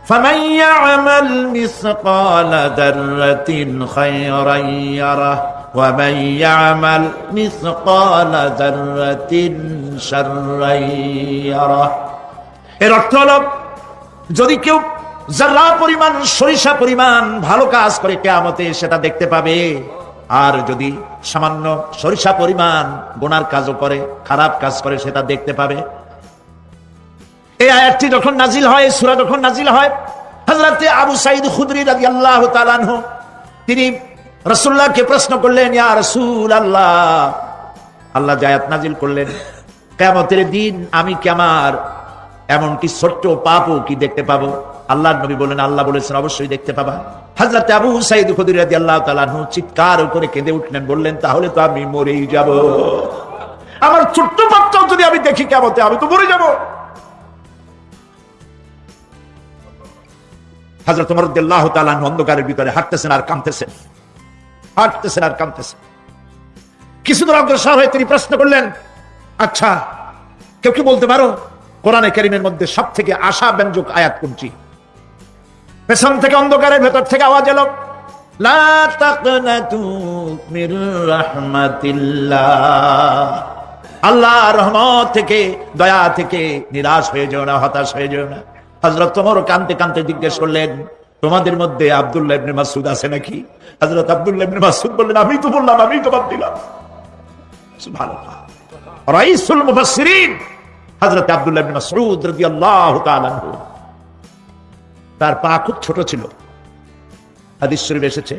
ফামান ইয়া'মাল মিসকালা যাররাতিন খায়রান ইয়ারাহ ওয়া মান ইয়া'মাল মিসকালা যাররাতিন শাররান ইয়ারাহ। এর অর্থ হলো, যদি কেউ যারা পরিমাণ সরিষা পরিমাণ ভালো কাজ করে কিয়ামতে সেটা দেখতে পাবে, আর যদি সামান্য সরিষা পরিমাণ গুনার কাজও করে, খারাপ কাজ করে, সেটা দেখতে পাবে। এই আয়াতটি যখন নাজিল হয়, সূরা যখন নাজিল হয়, হযরত আবু সাঈদ খুদরি রাদিয়াল্লাহু তাআলা আনহু তিনি রাসূলুল্লাহকে প্রশ্ন করলেন, ইয়া রাসূলুল্লাহ, আল্লাহ যে আয়াত নাজিল করলেন, কিয়ামতের দিন আমি কি আমার এমনকি ছোট্ট পাপও কি দেখতে পাবো? আল্লাহর নবী বলেন, আল্লাহ বলেছেন অবশ্যই দেখতে পাবা। হযরত আবু সাঈদ খুদরি রাদিয়াল্লাহু তাআলা আনহু চিৎকার করে কেঁদে উঠলেন, বললেন, তাহলে তো আমি মরেই যাব। আমার ছোট্ট পাপটাও যদি আমি দেখি কিয়ামতে, আমি তো মরে যাব। হযরত ওমর রাদিয়াল্লাহু তাআলা আনহু অন্ধকারের ভিতরে হাঁটতেছেন আর কাঁদতেছেন, হাঁটতেছেন আর কাঁদতেছেন। কিছুদূর অগ্রসর হয়ে তিনি প্রশ্ন করলেন, আচ্ছা কেউ কি বলতে পারো কোরআনে কারীমের মধ্যে সবথেকে আশাব্যঞ্জক আয়াত কোনটি? পেছন থেকে অন্ধকারের ভেতর থেকে আওয়াজ এলো, লা তাকনাতু মির রাহমাতিল্লাহ, আল্লাহর রহমত থেকে, দয়া থেকে নিরাশ হয়ে যেও না, হতাশ হয়ে যেও না। হযরত ওমর কাঁদতে কাঁদতে জিজ্ঞেস করলেন, তোমাদের মধ্যে আব্দুল্লাহ ইবনে মাসউদ আছে নাকি? হযরত আব্দুল্লাহ ইবনে মাসউদ বললেন, আমি তো বললাম, আমি জবাব দিলাম। সুবহানাল্লাহ। রাইসুল মুফাসসিরিন হযরত আব্দুল্লাহ ইবনে মাসউদ রাদিয়াল্লাহু তাআলা আনহু, তার পা খুব ছোট ছিল। হাদিস শরীফে এসেছে,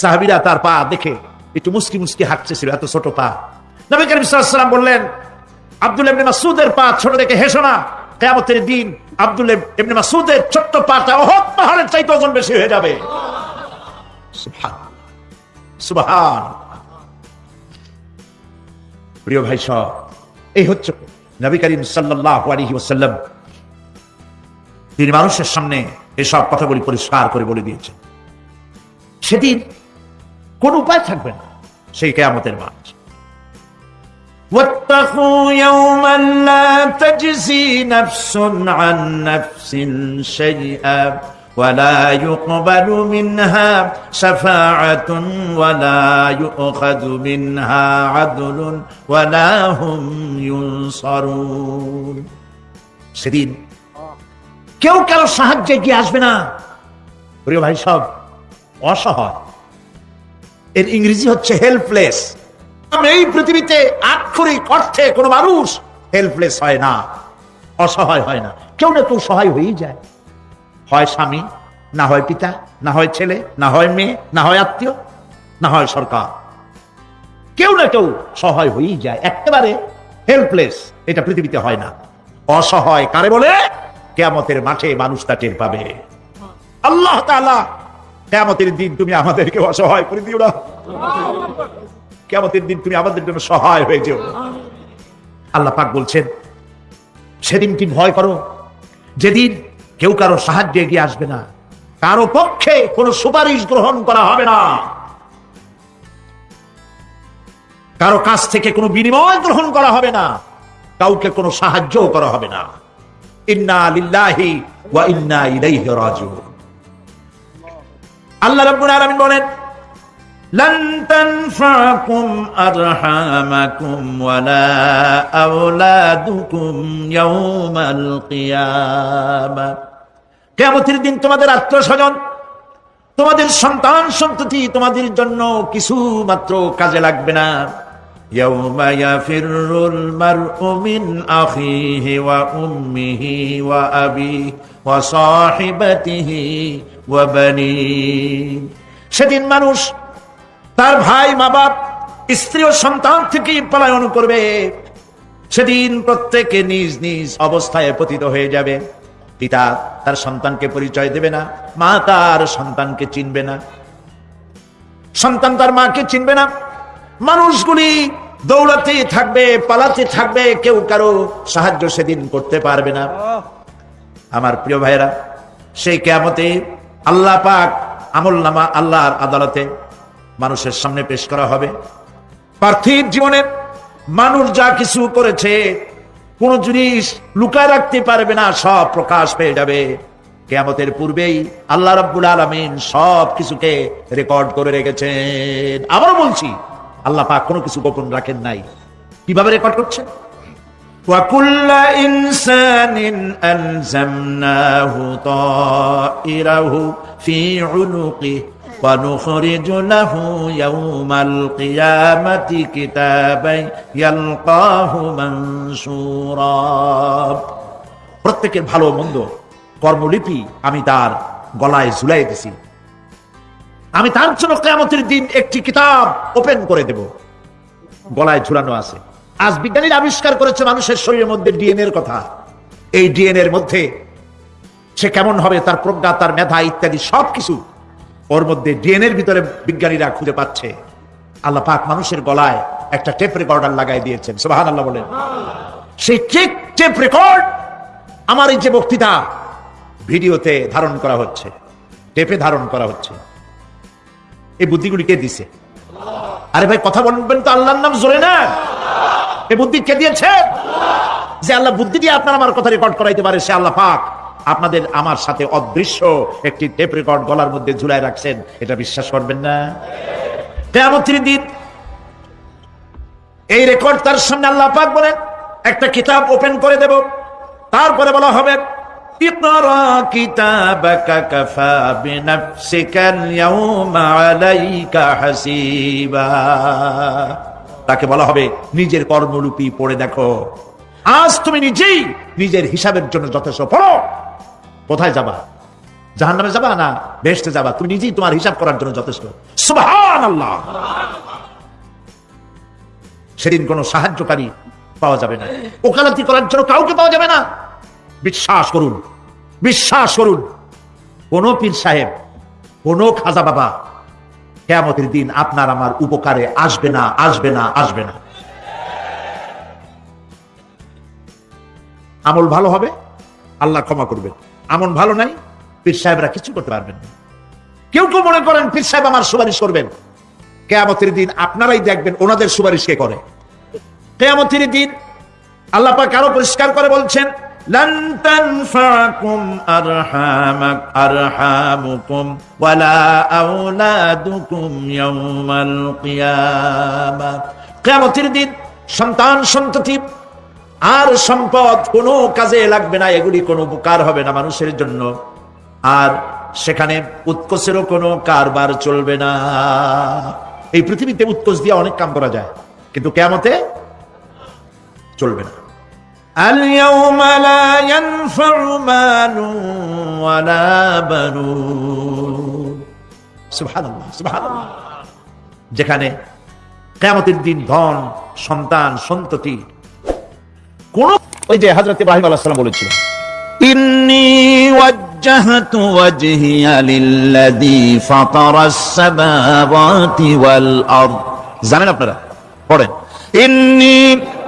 সাহাবীরা তার পা দেখে একটু মুস্কি মুস্কি হাঁটতেছিল, এত ছোট পা। নবী করিম সাল্লাল্লাহু আলাইহি ওয়াসাল্লাম বললেন, আব্দুল্লাহ ইবনে মাসউদের পা ছোট দেখে হেসো না, কিয়ামতের দিন আব্দুল্লাহ ইবনে মাসউদের ছোট্ট পাটা উহুদ পাহাড়ের চাইতে ওজন বেশি হয়ে যাবে। সুবহানাল্লাহ, সুবহানাল্লাহ। প্রিয় ভাই সব, এই হচ্ছে নবী করিম সাল্লাল্লাহু আলাইহি ওয়াসাল্লাম, তিনি মানুষের সামনে এসব কথাগুলি পরিষ্কার করে বলে দিয়েছেন। সেদিন কোন উপায় থাকবে না, সেই কিয়ামতের মাঠ। واتقوا يوما لا تجزي نفس عن نفس شيئا ولا يقبل منها شفاعة ولا يؤخذ منها عدل ولا هم ينصرون। সেদিন কেউ কারো সাহায্যে গিয়ে আসবে না। প্রিয় ভাই সব, অসহায়, এর ইংরেজি হচ্ছে হেল্পলেস। এই পৃথিবীতে আক্ষরিক অর্থে কোন মানুষ হেল্পলেস হয় না, অসহায় হয় না। কেউ না কেউ সহায় হয়েই যায়, হয় স্বামী, না হয় পিতা, না হয় ছেলে, না হয় মেয়ে, না হয় আত্মীয়, না হয় সরকার। কেউ না কেউ সহায় হয়েই যায়। একেবারে হেল্পলেস এটা পৃথিবীতে হয় না। অসহায় কারে বলে? কিয়ামতের মাঠে মানুষ তা টের পাবে। আল্লাহ তাআলা কিয়ামতের দিন তুমি আমাদেরকে অসহায় করে দিও না, কিয়ামতের দিন তুমি আমাদের জন্য সহায় হয়ে যেও। আল্লাহ পাক বলছেন, সেদিন কি ভয় করো, যেদিন কেউ কারো সাহায্যে এগিয়ে আসবে না, কারো পক্ষে কোনো সুপারিশ গ্রহণ করা হবে না, কারো কাছ থেকে কোনো বিনিময় গ্রহণ করা হবে না, কাউকে কোনো সাহায্য করা হবে না। ইন্না লিল্লাহি ওয়া ইন্না ইলাইহি রাজিউন। আল্লাহ রাব্বুল আলামিন বলেন, لن تنفعكم أرحامكم ولا أولادكم يوم القيامة। কিয়ামতের দিন তোমাদের আত্মীয়স্বজন, তোমাদের সন্তান সন্ততি তোমাদের জন্য কিছু মাত্র কাজে লাগবে না। ইয়াউমা ইয়াফিরুল মারউ মিন আখিহি ওয়া উম্মিহি ওয়া আবিহি ওয়া সাহিবাতিহি ওয়া বানিহি। সেদিন মানুষ তার ভাই, মা বাপ, স্ত্রী ও সন্তান থেকে পলায়ন করবে। সেদিন প্রত্যেকে নিজ নিজ অবস্থায় পতিত হয়ে যাবে। পিতা তার সন্তানকে পরিচয় দেবে না, মা তার সন্তানকে চিনবে না, সন্তান তার মাকে চিনবে না। মানুষগুলি দৌড়াতে থাকবে, পালাতে থাকবে, কেউ কারো সাহায্য সেদিন করতে পারবে না। আমার প্রিয় ভাইরা, সেই কিয়ামতে আল্লাহ পাক আমলনামা আল্লাহর আদালতে মানুষের সামনে পেশ করা হবে। পার্থিব জীবনে মানুষ যা কিছু করেছে কোন জিনিস লুকায় রাখতে পারবে না, সব প্রকাশ পেয়ে যাবে। কিয়ামতের পূর্বেই আল্লাহ রাব্বুল আলামিন সব কিছুকে রেকর্ড করে রেখেছেন। আবারও বলছি, আল্লাহ পাক কোনো কিছু গোপন রাখেন নাই। কিভাবে রেকর্ড করছেন? وَكُلَّ إِنسَانٍ أَلْزَمْنَاهُ طَائِرَهُ فِي عُنُقِهِ وَنُخْرِجُ لَهُ يَوْمَ الْقِيَامَةِ كِتَابًا يَلْقَاهُ مَنشُورًا। প্রত্যেকের ভালো মন্দ কর্মলিপি আমি তার গলায় ঝুলাই দিছি। আমি তার জন্য কিয়ামতের দিন একটি কিতাব ওপেন করে দেব, গলায় ঝুলানো আছে। আজ বিজ্ঞানীরা আবিষ্কার করেছে মানুষের শরীরের মধ্যে ডিএনএ এর কথা। এই ডিএনএ এর মধ্যে সে কেমন হবে, তার প্রজ্ঞা, তার মেধা ইত্যাদি সবকিছু ওর মধ্যে ডিএনএ এর ভিতরে বিজ্ঞানীরা খুঁজে পাচ্ছে। আল্লাহ পাক মানুষের গলায় একটা টেপ রেকর্ডার লাগাই দিয়েছেন। সুবহানাল্লাহ বলেন। সেই টেপ রেকর্ড আমার এই যে বক্তৃতা ভিডিওতে ধারণ করা হচ্ছে, টেপে ধারণ করা হচ্ছে, এই বুদ্ধিগুলি কে দিছে? আরে ভাই কথা বলবেন তো আল্লাহর নাম জোরে না। এই বুদ্ধি কে দিয়েছে? যে আল্লাহ বুদ্ধি দিয়ে আপনার আমার কথা রেকর্ড করাইতে পারে, সে আল্লাহ পাক আপনাদের আমার সাথে অদৃশ্য একটি টেপ রেকর্ড গলার মধ্যে ঝুলাই রাখছেন। এটা বিশ্বাস করবেন না? কিয়ামতের দিন এই রেকর্ড তার সামনে আল্লাহ পাক বলেন একটা কিতাব ওপেন করে দেব। তারপরে বলা হবে ইকরা কিতাবাকা কাফা বিনাফসিকাল ইয়াউমা আলাইকা হাসিবা। তাকে বলা হবে নিজের কর্মরূপী পড়ে দেখো, আজ তুমি নিজেই নিজের হিসাবের জন্য যথেষ্ট। পড়ো, কোথায় যাবা? জাহান্নামে যাবা না বেহেশতে যাবা? তুমি নিজেই তোমার হিসাব করার জন্য যথেষ্ট। সুবহানাল্লাহ। সেদিন কোনো সাহায্যকারী পাওয়া যাবে না, ওকালতি করার জন্য কাউকে পাওয়া যাবে না। বিশ্বাস করুন, বিশ্বাস করুন, কোন পীর সাহেব, কোন খাজা বাবা কিয়ামতের দিন আপনার আমার উপকারে আসবে না, আসবে না, আসবে না। আমল ভালো হবে, আল্লাহ ক্ষমা করবেন। আমল ভালো নাই, পীর সাহেবরা কিছু করতে পারবেন না। কেউ কেউ মনে করেন পীর সাহেব আমার সুপারিশ করবেন। কিয়ামতের দিন আপনারাই দেখবেন ওনাদের সুপারিশ কে করে। কিয়ামতের দিন আল্লাহ পাক আরো পরিষ্কার করে বলছেন লান তানফাকুম আরহামুকুম ওয়ালা আওলাদুকুম ইয়াউমাল কিয়ামা। কিয়ামতের দিন সন্তান সন্ততি আর সম্পদ কোনো কাজে লাগবে না, এগুলি কোনো উপকার হবে না মানুষের জন্য। আর সেখানে উৎকোচেরও কোনো কারবার চলবে না। এই পৃথিবীতে উৎকোচ দিয়ে অনেক কাম করা যায়, কিন্তু কিয়ামতে চলবে না। اليوم لا ينفع مال ولا بنون। সুবহানাল্লাহ, সুবহানাল্লাহ। যেখানে কিয়ামতের দিন ধন, সন্তান, সন্ততি কোন, ওই যে হযরত ইব্রাহিম আলাইহিস সালাম বলেছিলেন ইন্নী ওয়াজ্জাহতু ওয়াজহিয়া লিল্লাযী ফাতারাস সামাওয়াতি ওয়াল আরদ। জানেন আপনারা? পড়েন إني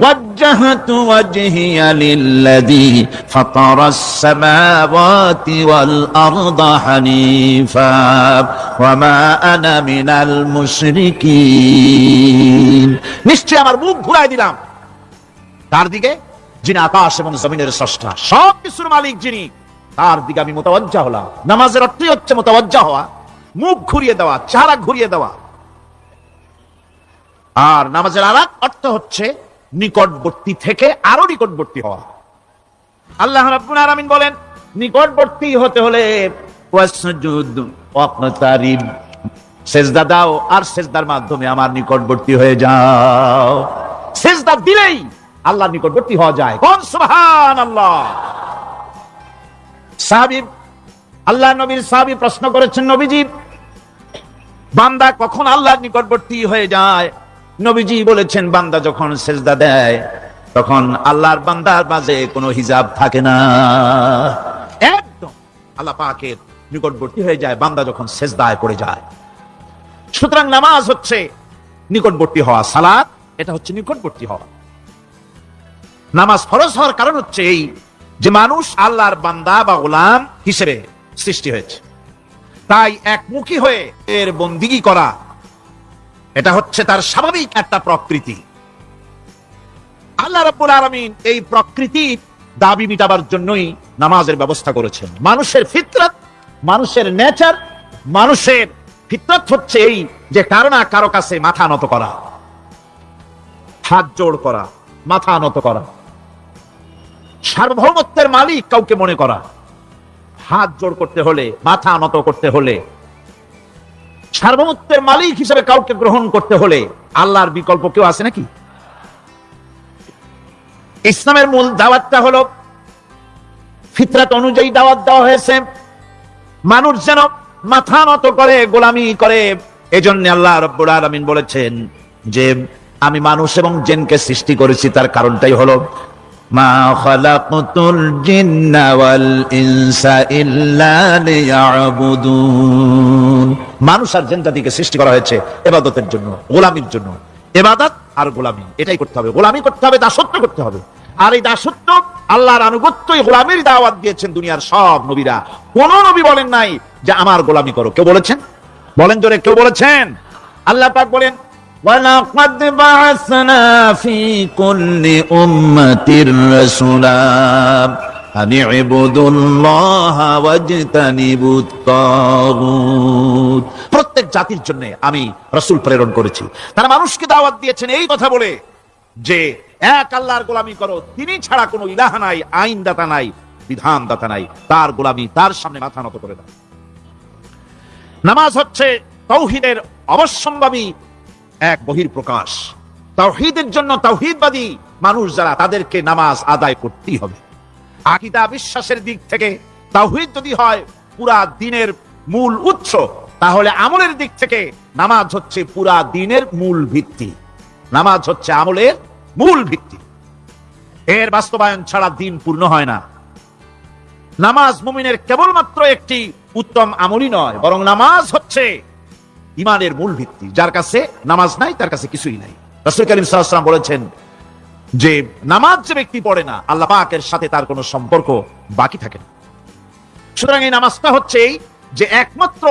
وجهت وجهي للذي فطر السماوات والأرض حنيفا وما أنا من المشركين। নিশ্চয় আমার মুখ ঘুরাই দিলাম তার দিকে যিনি আকাশ এবং জমিনের স্রষ্টা, সব কিছুর মালিক যিনি, তার দিকে আমি মুতাওয়াজ্জা হলাম। নামাজের অর্থই হচ্ছে মুতাওয়াজ্জা হওয়া, মুখ ঘুরিয়ে দেওয়া, চেহারা ঘুরিয়ে দেওয়া। আর নামাজের আরেক অর্থ হচ্ছে নিকটবর্তী থেকে আরো নিকটবর্তী হওয়া। আল্লাহ রাব্বুল আলামিন বলেন নিকটবর্তী হতে হলে ওয়াসজুদ ওয়াকতারিব, সেজদা দাও আর সেজদার মাধ্যমে আমার নিকটবর্তী হয়ে যাও। সেজদা দিলেই আল্লাহর নিকটবর্তী হওয়া যায়। কোন সুবহানাল্লাহ। সাহাবী, আল্লাহ নবীর সাহাবী প্রশ্ন করেছেন, নবীজি বান্দা কখন আল্লাহর নিকটবর্তী হয়ে যায়? নবীজি বলেছেন, বান্দা যখন সেজদা দেয় তখন আল্লাহর বান্দার মাঝে কোনো হিজাব থাকে না, একদম আল্লাহ পাকের নিকটবর্তী হয়ে যায় বান্দা যখন সেজদায় পড়ে যায়। সুতরাং নামাজ হচ্ছে নিকটবর্তী হওয়া, সালাত এটা হচ্ছে নিকটবর্তী হওয়া। নামাজ ফরজ হওয়ার কারণ হচ্ছে এই যে মানুষ আল্লাহর বান্দা বা গোলাম হিসেবে সৃষ্টি হয়েছে, তাই একমুখী হয়ে এর বন্দিগি করা এটা হচ্ছে তার স্বাভাবিক একটা প্রকৃতি। আল্লাহ রাব্বুল আলামিন এই প্রকৃতির দাবি মিটাবার জন্যই নামাজের ব্যবস্থা করেছেন। মানুষের ফিতরত, মানুষের নেচার, মানুষের ফিতরত হচ্ছে এই যে কারো না কারো কাছে মাথা নত করা, হাত জোড় করা, মাথা নত করা, সার্বভৌমত্বের মালিক কাউকে মনে করা। হাত জোড় করতে হলে, মাথা নত করতে হলে, সার্বভৌমত্বের মালিক হিসেবে কাউকে গ্রহণ করতে হলে আল্লাহর বিকল্প কেউ আছে নাকি? ইসলামের মূল দাওয়াতটা হলো ফিতরাত অনুযায়ী দাওয়াত দেওয়া হয়েছে, মানুষ যেন মাথা নত করে, গোলামি করে। এজন্য আল্লাহ রাব্বুল আলামিন বলেছেন যে আমি মানুষ এবং জিনকে সৃষ্টি করেছি, তার কারণটাই হলো মা খালাকতুল জিন্না ওয়াল ইনসা ইল্লা লিয়াবুদুন। মানুষ আর জিন জাতিকে সৃষ্টি করা হয়েছে ইবাদতের জন্য, গোলামির জন্য। ইবাদত আর গোলামি এটাই করতে হবে, গোলামি করতে হবে, দাসত্ব করতে হবে। আর এই দাসত্ব, আল্লাহর আনুগত্যই গোলামির দাওয়াত দিয়েছেন দুনিয়ার সব নবীরা। কোন নবী বলেন নাই যে আমার গোলামি করো, কেউ বলেছেন? বলেন জোরে, কেউ বলেছেন? আল্লাহ পাক বলেন وَلَقَدْ بَعَثْنَا فِي كُلِّ أُمَّةٍ رَسُولًا أَنِ اعْبُدُوا اللَّهَ وَاجْتَنِبُوا الطَّاغُوتَ। প্রত্যেক জাতির জন্য আমি রাসূল প্রেরণ করেছি, তারা মানুষকে দাওয়াত দিয়েছেন এই কথা বলে যে এক আল্লাহর গোলামি করো, তিনি ছাড়া কোনো ইলাহ নাই, আইনদাতা নাই, বিধানদাতা নাই, তার গোলামি, তার সামনে মাথা নত করে দাও। নামাজ হচ্ছে তাওহীদের অবশ্যম্ভাবী এক বহির্প্রকাশ। তাওহীদের জন্য তাওহীদবাদী মানুষ যারা, তাদেরকে নামাজ আদায় করতেই হবে। আকীদা বিশ্বাসের দিক থেকে তাওহীদ যদি হয় পুরা দ্বীনের মূল উৎস, তাহলে আমলের দিক থেকে নামাজ হচ্ছে পুরা দ্বীনের মূল ভিত্তি। নামাজ হচ্ছে আমলের মূল ভিত্তি, এর বাস্তবায়ন ছাড়া দ্বীন পূর্ণ হয় না। নামাজ মুমিনের কেবলমাত্র একটি উত্তম আমলই নয়, বরং নামাজ হচ্ছে ইমানের মূল ভিত্তি। যার কাছে নামাজ নাই তার কাছে কিছুই নাই। রাসূল কারীম সাল্লাল্লাহু আলাইহি ওয়াসাল্লাম বলেছেন যে নামাজ যে ব্যক্তি পড়ে না, আল্লাহ পাকের সাথে তার কোনো সম্পর্ক বাকি থাকে না। সুতরাং এই নামাজটা হচ্ছে এই যে একমাত্র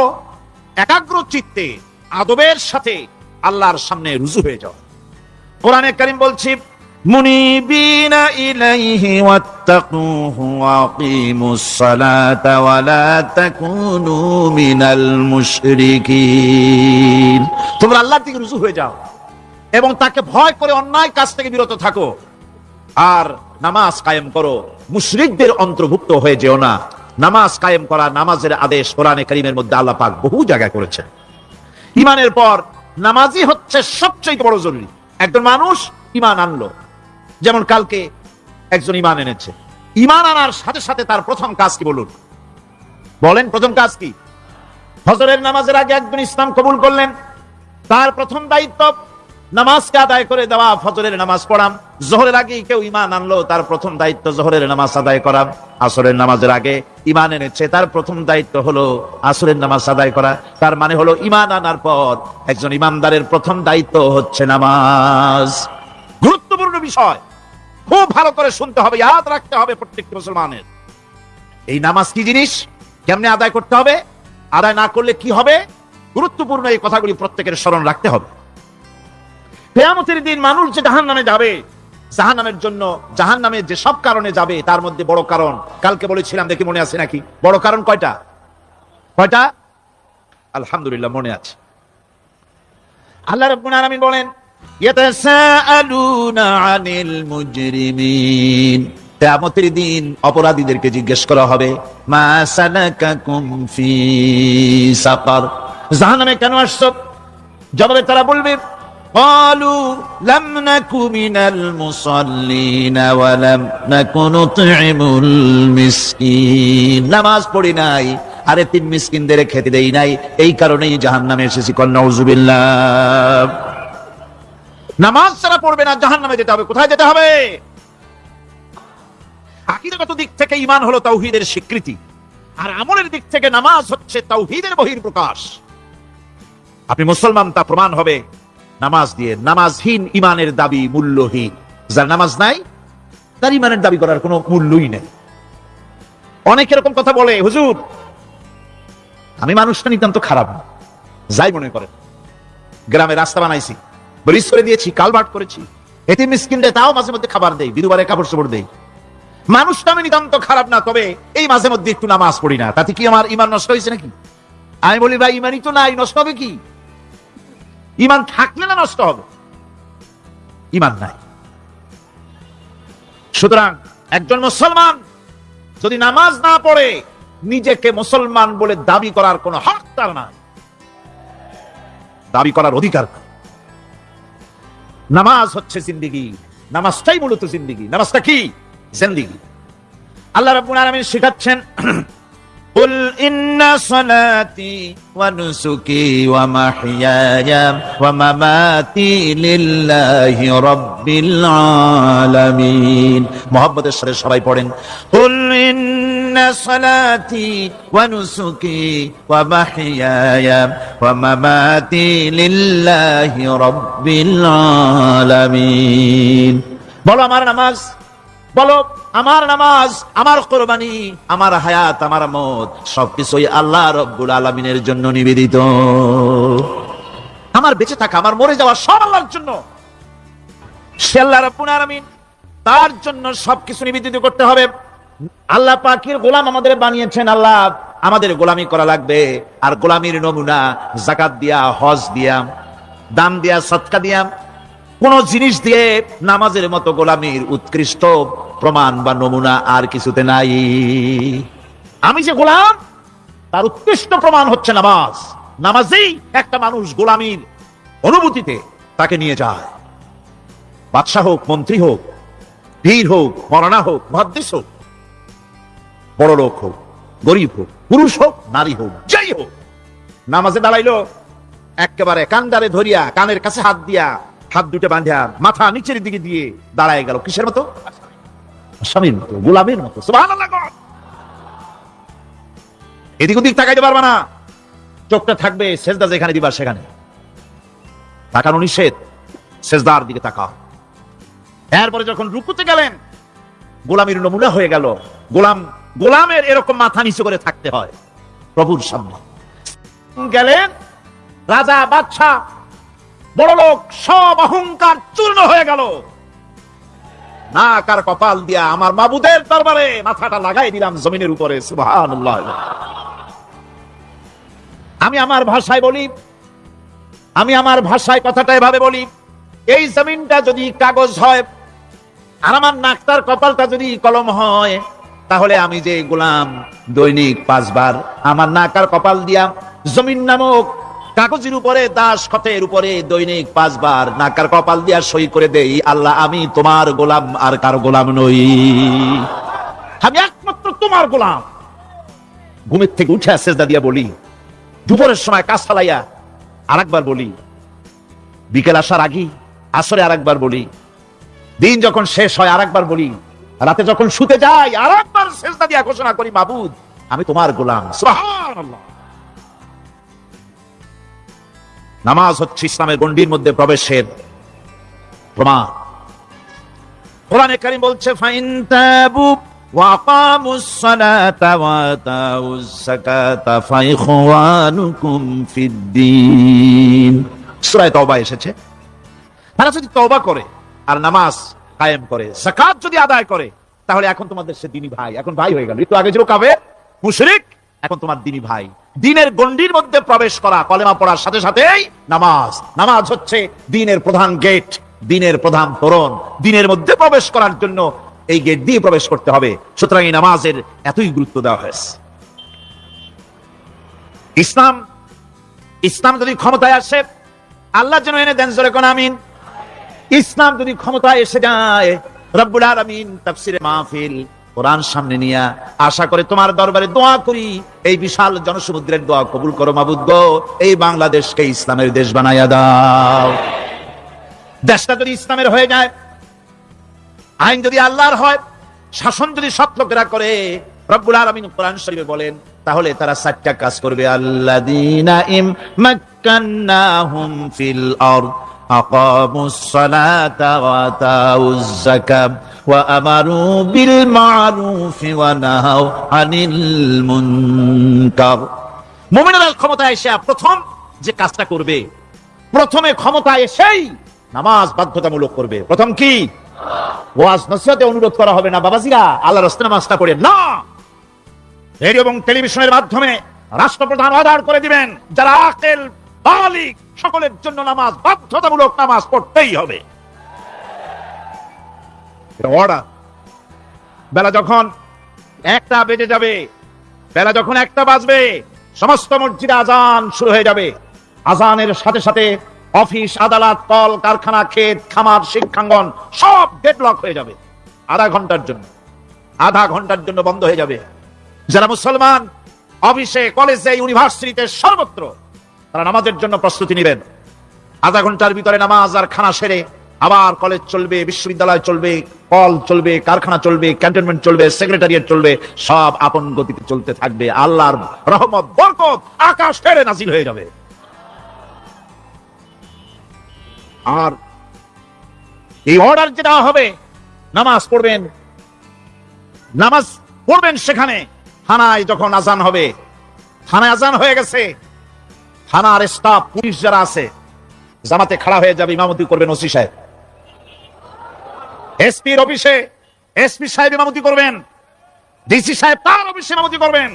একাগ্র চিত্তে আদবের সাথে আল্লাহর সামনে রুজু হয়ে যাওয়া। কোরআনে কারীম বলছে মুনিবিনা ইলাইহি ওয়াত্তাকুহু ওয়া আকিমুস সালাতা ওয়া লা তাকুনু মিনাল মুশরিকিন। তোমরা আল্লাহর দিকে রুজু হয়ে যাও এবং তাকে ভয় করে অন্যায় কাজ থেকে বিরত থাকো, আর নামাজ কায়েম করো, মুশরিকদের অন্তর্ভুক্ত হয়ে যেও না। নামাজ কায়েম করা, নামাজের আদেশ কোরআনে কারীমের মধ্যে আল্লাহ পাক বহু জায়গায় করেছেন। ঈমানের পর নামাজই হচ্ছে সবচেয়ে বড় জরুরি। একজন মানুষ ঈমান আনলো, যেমন কালকে একজন ঈমান এনেছে, ঈমান আনার সাথে সাথে তার প্রথম কাজ কি বলুন? বলেন প্রথম কাজ কি? ফজরের নামাজের আগে একজন ইসলাম কবুল করলেন, তার প্রথম দায়িত্ব নামাজকে আদায় করে দেওয়া, ফজরের নামাজ পড়াম। জোহরের আগে কেউ ঈমান আনলো, তার প্রথম দায়িত্ব জোহরের নামাজ আদায় করা। আসরের নামাজের আগে ঈমান এনেছে, তার প্রথম দায়িত্ব হলো আসরের নামাজ আদায় করা। তার মানে হলো ঈমান আনার পর একজন ঈমানদারের প্রথম দায়িত্ব হচ্ছে নামাজ। গুরুত্বপূর্ণ বিষয়, খুব ভালো করে শুনতে হবে, ইয়াদ রাখতে হবে প্রত্যেকটি মুসলমানের। এই নামাজ কি জিনিস, কেমনে আদায় করতে হবে, আদায় না করলে কি হবে, গুরুত্বপূর্ণ এই কথাগুলি প্রত্যেকের স্মরণ রাখতে হবে। কিয়ামতের দিন মানুষ যে জাহান্নামে যাবে, জাহান্নামের জন্য, জাহান্নামে যে সব কারণে যাবে তার মধ্যে বড় কারণ কালকে বলেছিলাম, দেখি মনে আছে নাকি? বড় কারণ কয়টা? কয়টা? আলহামদুলিল্লাহ মনে আছে। আল্লাহ রাব্বুল আলামিন বলেন ইয়াতাসাআলুনা আনিল মুজরিমিন। কিয়ামতের দিন অপরাধীদেরকে জিজ্ঞেস করা হবে মা সালাকাকুম ফি সাকার, জাহান্নামে কেন আসছো? জবাবে তারা বলবে, قالوا لم نك من المصلين ولم نك نطعم المسكين। নামাজ পড়ি নাই, আর এতিম মিসকিনদের খেতে দেই নাই, এই কারণেই জাহান্নামে এসেছি। কল নাউযুবিল্লাহ। নামাজ যারা পড়বে না, জাহান্নামে যেতে হবে। কোথায় যেতে হবে? আকীদাগত দিক থেকে ঈমান হলো তাওহীদের স্বীকৃতি, আর আমলের দিক থেকে নামাজ হচ্ছে তাওহীদের বহিঃপ্রকাশ। আপনি মুসলমান তা প্রমাণ হবে নামাজ দিয়ে। নামাজহীন ঈমানের দাবি মূল্যহীন। যার নামাজ নাই তার ঈমানের দাবি করার কোনো মূল্যই নেই। অনেক এরকম কথা বলে, হুজুর আমি মানুষটা নিতান্ত খারাপ না, যাই মনে করেন, গ্রামে রাস্তা বানাইছি, ব্রিজ করে দিয়েছি, কালভার্ট করেছি, এতিম মিসকিনদের তাও মাঝে মধ্যে খাবার দেই, বিধবারে কাপড় চোপড় দেই, মানুষটা আমি নিতান্ত খারাপ না, তবে এই মাঝে মধ্যে একটু নামাজ পড়ি না, তাতে কি আমার ঈমান নষ্ট হয়েছে নাকি? আমি বলি, ভাই ঈমানই তো নাই, নষ্ট হবে কি? ঈমান থাকলে না নষ্ট হবে? ঈমান নাই। সুতরাং একজন মুসলমান যদি নামাজ না পড়ে, নিজেকে মুসলমান বলে দাবি করার কোন হক তার নাই, দাবি করার অধিকার নাই। নামাজ হচ্ছে জিন্দেগি, নামাজটাই মূলত জিন্দেগি। নামাজটা কি? জিন্দেগি। আল্লাহ রাব্বুল আলামিন শিখাচ্ছেন, قل إن صلاتي ونسكي ومحياي ومماتي لله رب العالمين। মোহাম্মদের সাথে সবাই পড়েন, قل إن صلاتي ونسكي ومحياي ومماتي لله رب العالمين। বলো আমার নামাজ, বলো আমার নামাজ, আমার কোরবানি, আমার হায়াত, আমার মত সবকিছুই আল্লাহ রব্বুল আলামিনের জন্য নিবেদিত। আমার বেঁচে থাকা, আমার মরে যাওয়া সব আল্লাহর জন্য। সে আল্লাহ রব্বুল আলামিন, তার জন্য সবকিছু নিবেদিত করতে হবে। আল্লাহ পাকের গোলাম আমাদের বানিয়েছেন, আল্লাহ আমাদের গোলামি করা লাগবে। আর গোলামির নমুনা যাকাত দিয়া, হজ দিয়া, দান দিয়া, সদকা দিয়া, কোন জিনিস দিয়ে নামাজের মতো গোলামির উৎকৃষ্ট প্রমাণ বা নমুনা আর কিছুতে নাই। আমি যে গোলাম, তার উৎকৃষ্ট প্রমাণ হচ্ছে নামাজ। নামাজেই একটা মানুষ গোলামির অনুভূতিতে তাকে নিয়ে যায়। বাদশাহ হোক, মন্ত্রী হোক, পীর হোক, মরানা হোক, মুহাদ্দিস হোক, বড় লোক হোক, গরিব হোক, পুরুষ হোক, নারী হোক, যাই হোক, নামাজে দাঁড়াইলো, একেবারে কান্দারে ধরিয়া, কানের কাছে হাত দিয়া, হাত দুটো বাঁধিয়া, মাথা নিচের দিকে দিয়ে দাঁড়ায় গেল। কিসের মতো? স্বামীর মতো, গোলামের মতো। সুবহানাল্লাহ। এদিক ওদিক তাকাইতে পারবা না, চোখটা থাকবে সেজদা যেখানে দিবা সেখানে। তাকানো নিষেধ, সেজদার দিকে তাকাও। এরপরে যখন রুকুতে গেলেন, গোলামির নমুনা হয়ে গেল। গোলামের এরকম মাথা নিচু করে থাকতে হয় প্রভুর সামনে। গেলেন, রাজা, বাদশা, বড় লোক, সব অহংকার চূর্ণ হয়ে গেল। নাক আর কপাল দিয়া আমার মাবুদের দরবারে মাথাটা লাগাই দিলাম জমিনের উপরে। সুবহানাল্লাহ। আমি আমার ভাষায় বলি, আমি আমার ভাষায় কথাটা এভাবে বলি, এই জমিনটা যদি কাগজ হয় আর আমার নাকটার কপালটা যদি কলম হয়, তাহলে আমি যে গোলাম দৈনিক 5 বার আমার নাক আর কপাল দিয়া জমিন নামক কাগজের উপরে, দাস খতের উপরে দৈনিক 5 বার নাকার কপাল দিয়া সই করে দেই, আল্লাহ আমি তোমার গোলাম, আর কারো গোলাম নই, আমি একমাত্র তোমার গোলাম। ঘুমের থেকে উঠে সেজদা দিয়া বলি, দুপুরের সময় কাজ চালাইয়া আরেকবার বলি, বিকেল আসার আগে আসরে আরেকবার বলি, দিন যখন শেষ হয় আরেকবার বলি, রাতে যখন শুতে যাই আরেকবার সেজদা দিয়া ঘোষণা করি, মাবুদ আমি তোমার গোলাম। সুবহানাল্লাহ। নামাজ হচ্ছে ইসলামের গণ্ডির মধ্যে প্রবেশের প্রমাণ। কোরআনে কারীম বলছে, ফাইন তাবু ওয়া আকামুস সালাতা ওয়া আতাউজ যাকাতা ফাইখওয়ানুকুম ফিদ্দীন। সূরা তাওবা এসেছে। তারা যদি তওবা করে আর নামাজ কায়েম করে, যাকাত যদি আদায় করে, তাহলে এখন তোমাদের সে দ্বীনি ভাই, এখন ভাই হয়ে গেল। একটু আগে ছিল কাফের, মুশরিক, এখন তোমার দ্বীনি ভাই। দ্বীনের গণ্ডির মধ্যে প্রবেশ করা, কলেমা পড়ার সাথে সাথেই নামাজ। নামাজ হচ্ছে দ্বীনের প্রধান গেট, দ্বীনের প্রধান তোরণ। দ্বীনের মধ্যে প্রবেশ করার জন্য এই গেট দিয়ে প্রবেশ করতে হবে। সুতরাং এই নামাজের এতই গুরুত্ব দেওয়া হয়েছে। ইসলাম ইসলাম যদি ক্ষমতায় আসে, আল্লাহ যেন এনে দেন, জোরে কোন আমিন। ইসলাম যদি ক্ষমতায় এসে যায়, রব্বুল আলামিন তাফসিরে মাহফিল কোরআন সামনে নিয়ে আশা করে তোমার দরবারে দোয়া করি, এই বিশাল জনসমুদ্রের দোয়া কবুল করো মাবুদ গো, এই বাংলাদেশকে ইসলামের দেশ বানাইয়া দাও। দেশটা যদি ইসলামের হয়ে যায়, আইন যদি আল্লাহর হয়, শাসন যদি সৎ লোকেরা করে, রব্বুল আলামিন কোরআন শরীফে বলেন, তাহলে তারা 4টা কাজ করবে। আল্লাযীনা ইমাক্কান্নাহুম ফিল আরদ আকামুস সালাতা ওয়া আতাউজ যাকাত ওয়া আমারু বিল মা'রুফি ওয়া নাহাউ আনিল মুনকার। মুমিনরা ক্ষমতায় এসে প্রথম যে কাজটা করবে, প্রথমে ক্ষমতায় এসেই নামাজ বাধ্যতামূলক করবে। প্রথম কি? ওয়াজ নসিহতে অনুরোধ করা হবে না, বাবাজিরা আল্লাহর রাস্তায় নামাজটা পড়েন না। রেডিও এবং টেলিভিশনের মাধ্যমে রাষ্ট্রপ্রধান অর্ডার করে দিবেন, যারা আকেল বালিগ সকলের জন্য নামাজ বাধ্যতামূলক, নামাজ পড়তেই হবে। এটা অর্ডার। বেলা যখন 1টা বেজে যাবে, বেলা যখন 1টা বাজবে, সমস্ত মসজিদে আজান শুরু হয়ে যাবে। আজানের সাথে সাথে অফিস, আদালত, কল কারখানা, ক্ষেত খামার, শিক্ষাঙ্গন সব ডেডলক হয়ে যাবে। আধা ঘন্টার জন্য বন্ধ হয়ে যাবে। যারা মুসলমান অফিসে, কলেজে, ইউনিভার্সিটিতে, সর্বত্র তারা নামাজের জন্য প্রস্তুতি নেবেন। আধা ঘন্টার ভিতরে নামাজ আর খানা সেরে আবার কলেজ চলবে, বিশ্ববিদ্যালয় চলবে, কল চলবে, কারখানা চলবে, ক্যান্টনমেন্ট চলবে, সেক্রেটারিয়েট চলবে, সব আপন গতিতে চলতে থাকবে। আল্লাহর রহমত, বরকত আকাশ ছেড়ে নাজিল হয়ে যাবে। আর এই অর্ডার যেটা হবে, নামাজ পড়বেন, সেখানে থানায় যখন আজান হবে, থানায় আজান হয়ে গেছে, থানার স্টাফ, পুলিশ যারা আছে, জামাতে খাড়া হয়ে যাবে, ইমামতি করবেন ওসি সাহেব। এসপির অফিসে এসপি সাহেব ইমামতি করবেন, ডিসি সাহেব তার অফিসে ইমামতি করবেন,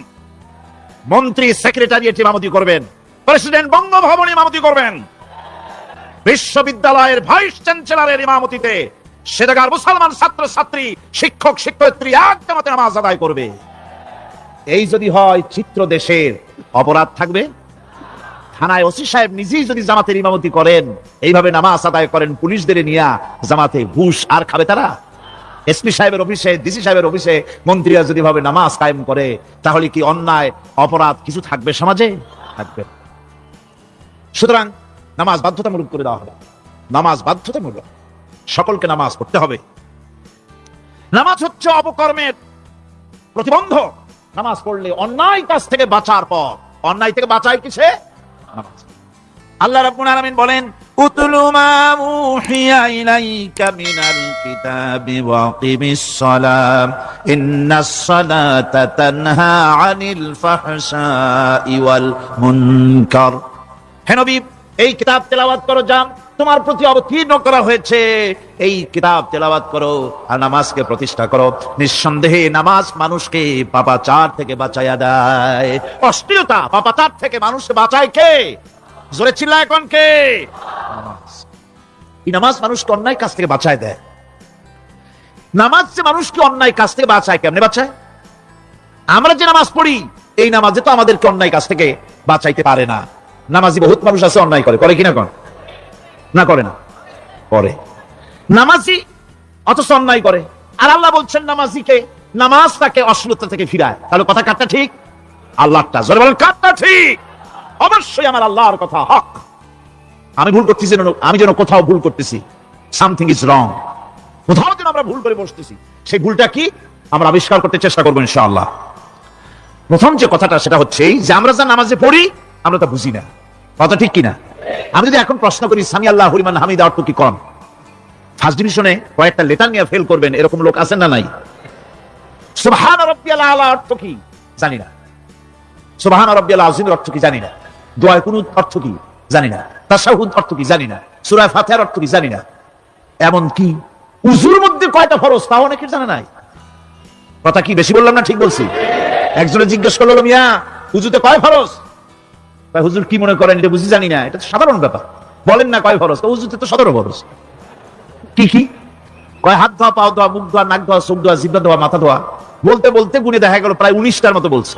মন্ত্রী সেক্রেটারিয়েট ইমামতি করবেন, প্রেসিডেন্ট বঙ্গভবনে ইমামতি করবেন, বিশ্ববিদ্যালয়ের ভাইস চ্যান্সেলরের ইমামতিতে সেটাকার মুসলমান ছাত্র ছাত্রী, শিক্ষক শিক্ষয়িত্রী এক জামাতে নামাজ আদায় করবে। এই যদি হয়, চিত্র দেশের অপরাধ থাকবে। থানায় ওসি সাহেব নিজেই যদি জামাতের ইমামতি করেন, এইভাবে নামাজ আদায় করেন, পুলিশদের নিয়ে জামাতে ঘুষ আর খাবে তারা? এসপি সাহেবের অফিসে, ডিসি সাহেবের অফিসে মন্ত্রীরা যদি ভাবে নামাজ কায়েম করে, তাহলে কি অন্যায় অপরাধ কিছু থাকবে সমাজে? থাকবে। সুতরাং নামাজ বাধ্যতামূলক করে দেওয়া হবে। নামাজ বাধ্যতামূলক, সকলকে নামাজ পড়তে হবে। নামাজ হচ্ছে অপকর্মের প্রতিবন্ধক। নামাজ পড়লে অন্যায় কাজ থেকে বাঁচার পর, অন্যায় থেকে বাঁচায় কিসে? নামাজ। আল্লাহ রাব্বুল আলামিন বলেন, উতলু মা উহিয়া ইলাইকা মিনাল কিতাবি ওয়া আকিমিস সালাম ইন্নাস সালাতা তানহা আনিল ফাহশাই ওয়াল মুনকার। হে নবী, এই কিতাব তেলাওয়াত করো, যা তোমার প্রতি অবতীর্ণ করা হয়েছে, এই কিতাব তেলাওয়াত করো আর নামাজকে প্রতিষ্ঠা করো। নিঃসন্দেহে নামাজ মানুষকে পাপাচার থেকে বাঁচাইয়া দেয়। অশ্লীলতা, পাপাচার থেকে মানুষকে বাঁচায় কে? জোরে চিল্লা এখন কে? নামাজ। এই নামাজ মানুষকে অন্যায় কাজ থেকে বাঁচায় দেয়। নামাজ যে মানুষকে অন্যায় কাজ থেকে বাঁচায়, কেমনে বাঁচায়? আমরা যে নামাজ পড়ি, এই নামাজে তো আমাদেরকে অন্যায় কাজ থেকে বাঁচাইতে পারে না। নামাজি বহুত মানুষ আছে অন্যায় করে, করে কিনা? কোন না করে না? করে। নামাজি অথচ অন্যায় করে। আর আল্লাহ বলছেন নামাজিকে, নামাজ তাকে অশ্লীলতা থেকে ফিরায়। তাহলে কথা কাটটা ঠিক? আল্লাহটা জোরে বলেন, কাটটা ঠিক? অবশ্যই আমার আল্লাহর কথা হক। আমি ভুল করতেছি, আমি যেন কোথাও ভুল করতেছি, সামথিং ইজ রং, কোথাও যেন আমরা ভুল করে বসতেছি, সেই ভুলটা কি আমরা আবিষ্কার করতে চেষ্টা করবো ইনশাআল্লাহ। প্রথম যে কথাটা সেটা হচ্ছে যে আমরা যা নামাজে পড়ি আমরা তা বুঝি না। কথা ঠিক কিনা? আমি যদি এখন প্রশ্ন করি সামি আল্লাহু লিমান হামিদা অর্থ কি, কোন ফার্স্ট ডিভিশনে কয়েকটা লেটার নিয়ে ফেল করবেন, এরকম লোক আছেন না নাই? সুবহান রাব্বিয়াল আলা অর্থ কি জানি না, সুবহান রাব্বিয়াল আযীম অর্থ কি জানি না, দোয়া কুনুত অর্থ কি জানি না, তাশাহুদ অর্থ কি জানি না, সূরা ফাতিহার অর্থ কি জানি না। এমন কি উযুর মধ্যে কয়টা ফরজ তাও অনেকে জানে নাই। কথা কি বেশি বললাম না ঠিক বলছি? একজনে জিজ্ঞেস করলো, মিয়া উযুতে কয় ফরজ? হুজুর কি মনে করেন, এটা বুঝি জানি না, এটা তো সাধারণ ব্যাপার, বলেন না কয় ফরজ? উযুতে তো 17 ফরজ। কি কি কয়? হাত ধোয়া, পাও ধোয়া, মুখ ধোয়া, নাক ধোয়া, চোখ ধোয়া, জিহ্বা ধোয়া, মাথা ধোয়া। বলতে বলতে গুণে দেখা গেল প্রায় 19টার মতো বলছে।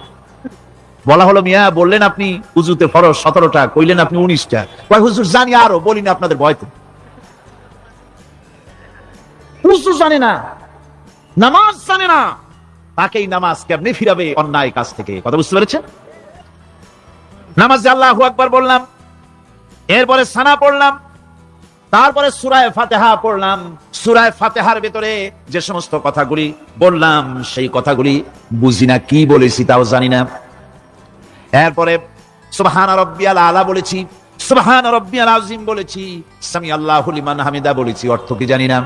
বলা হলো, মিয়া বললেন আপনি উজুতে ফরজ 17টা, কইলেন আপনি 19টা। কয় হুজুর জানি, আরো বলিনি আপনাদের ভয়তে। উজু জানে না, নামাজ জানে না, তাকেই নামাজ কেমনে ফিরাবে অন্যায় কাজ থেকে? কথা বুঝতে পেরেছেন? নামাজে আল্লাহু আকবার বললাম, এরপরে সানা পড়লাম, তারপরে সূরা ফাতিহা পড়লাম। সূরা ফাতিহার ভিতরে যে সমস্ত কথাগুলি বললাম, সেই কথাগুলি বুঝি না, কি বলেছি তাও জানি না। এরপরে সুবহান রাব্বিয়াল আলা বলেছি, সুবহান রাব্বিয়াল আযীম বলেছি, সামি আল্লাহু লিমান হামিদা বলেছি, অর্থ কি জানি না।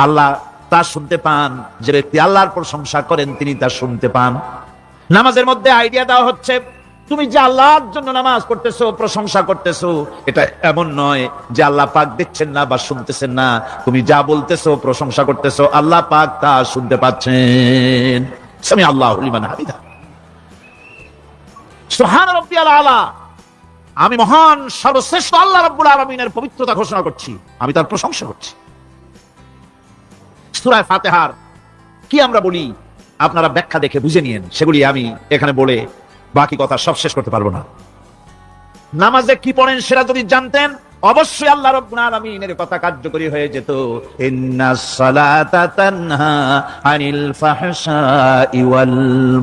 আল্লাহ তা শুনতে পান, যে ব্যক্তি আল্লাহর প্রশংসা করেন তিনি তা শুনতে পান। নামাজের মধ্যে আইডিয়া দেওয়া হচ্ছে, তুমি যে আল্লাহর জন্য নামাজ পড়তেছো, প্রশংসা করতেছো, এটা এমন নয় যে আল্লাহ পাক দেখছেন না বা শুনতেছেন না। তুমি যা বলতেছো, প্রশংসা করতেছো, আল্লাহ পাক তা শুনতে পাচ্ছেন। সামি আল্লাহু লিমান হামিদা, সুবহান রাব্বিয়াল আলা, আমি মহান সর্বশ্রেষ্ঠ আল্লাহ রাব্বুল আলামিনের পবিত্রতা ঘোষণা করছি, আমি তার প্রশংসা করছি। সূরা ফাতিহার কি আমরা বলি, আপনারা ব্যাখ্যা দেখে বুঝে নিয়েন, সেগুলি আমি এখানে বলে বাকি কথা সব শেষ করতে পারবো না। নামাজে কি পড়েন সেটা যদি জানতেন, অবশ্যই আল্লাহ রাব্বুল আলামিনের কথা কার্যকরী হয়ে যেত। ইন্নাস সালাতা তানহা আনিল ফাহশাই ওয়াল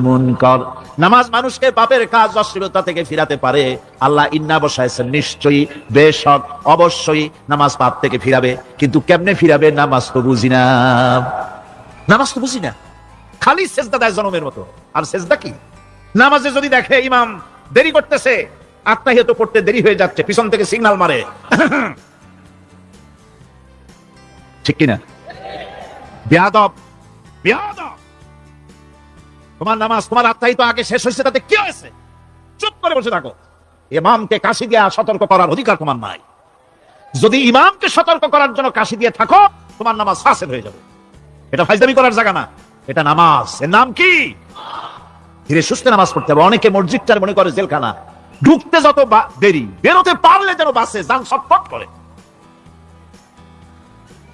মুনকার, নামাজ মানুষকে পাপের কাজ, অশ্লীলতা থেকে ফিরাতে পারে। আল্লাহ ইন্না বসাইছেন, নিশ্চয়ই, বেশক, অবশ্যই নামাজ পাপ থেকে ফিরাবে। কিন্তু কেমনে ফিরাবে? নামাজ তো বুঝি না, নামাজ তো বুঝি না, খালি সেজদা দেয় জনমের মতো। আর সেজদা কি? নামাজে যদি দেখে ইমাম দেরি করতেছে, আত্মাহিয়াত পড়তে দেরি হয়ে যাচ্ছে, পিছন থেকে সিগন্যাল মারে, ঠিক কিনা? বেয়াদব, বেয়াদব, তোমার নামাজ, তোমার আত্মাহিত আগে শেষ হয়েছে, তাতে কি হয়েছে? চুপ করে বসে থাকো। ইমামকে কাশি দিয়ে সতর্ক করার অধিকার তোমার নাই। যদি ইমামকে সতর্ক করার জন্য কাশি দিয়ে থাকো, তোমার নামাজ ফাসেদ হয়ে যাবে। এটা ফাইজলামি করার জায়গা না, এটা নামাজ। এর নাম কি? ধীরে সুস্থে নামাজ পড়তে হবে। অনেকে মসজিদটার মনে করে জেলখানা, ঢুকতে যত দেরি, বেরোতে পারলে যেন বাসে যান ছটফট করে।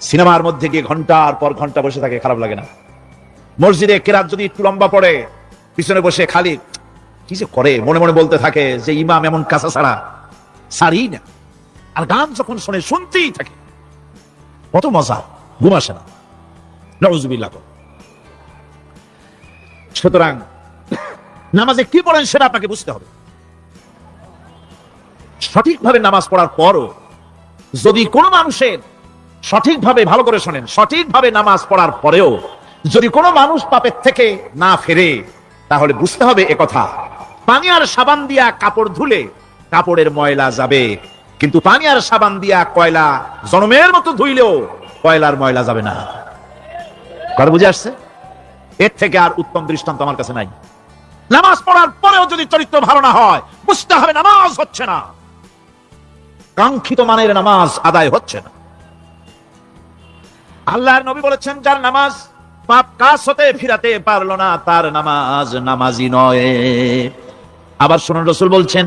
সিনেমার মধ্যে গিয়ে ঘন্টার পর ঘন্টা বসে থাকে, খারাপ লাগে না? মসজিদে কেরাত যদি একটু লম্বা পড়ে, পিছনে বসে খালি কি যে করে, মনে মনে বলতে থাকে যে ইমাম এমন কাঁচা ছাড়া ছাড়ি না। আর গান যখন শুনে শুনতেই থাকে, কত মজা, ঘুম আসে না। নাউযুবিল্লাহ। সুতরাং নামাজে কি পড়েন সেটা আপনাকে বুঝতে হবে। সঠিকভাবে নামাজ পড়ার পরও যদি কোনো মানুষের সঠিকভাবে, ভালো করে শোনেন, সঠিকভাবে নামাজ পড়ার পরেও যদি কোনো মানুষ পাপের থেকে না ফেরে, তাহলে বুঝতে হবে একথা, পানি আর সাবান দিয়া কাপড় ধুলে কাপড়ের ময়লা যাবে, কিন্তু পানি আর সাবান দিয়া কয়লা জনমের মতো ধুইলেও কয়লার ময়লা যাবে না। কথা বুঝে আসছে? এর থেকে আর উত্তম দৃষ্টান্ত আমার কাছে নাই। নামাজ পড়ার পরেও যদি চরিত্র ভালো না হয়, বুঝতে হবে নামাজ হচ্ছে না, কাঙ্ক্ষিত মানের নামাজ আদায় হচ্ছে না। আল্লাহর নবী বলেছেন, যার নামাজ পাপ কাজ হতে ফিরাতে পারলো না, তার নামাজ নামাজি নয়। আবার শুনুন, রাসূল বলছেন,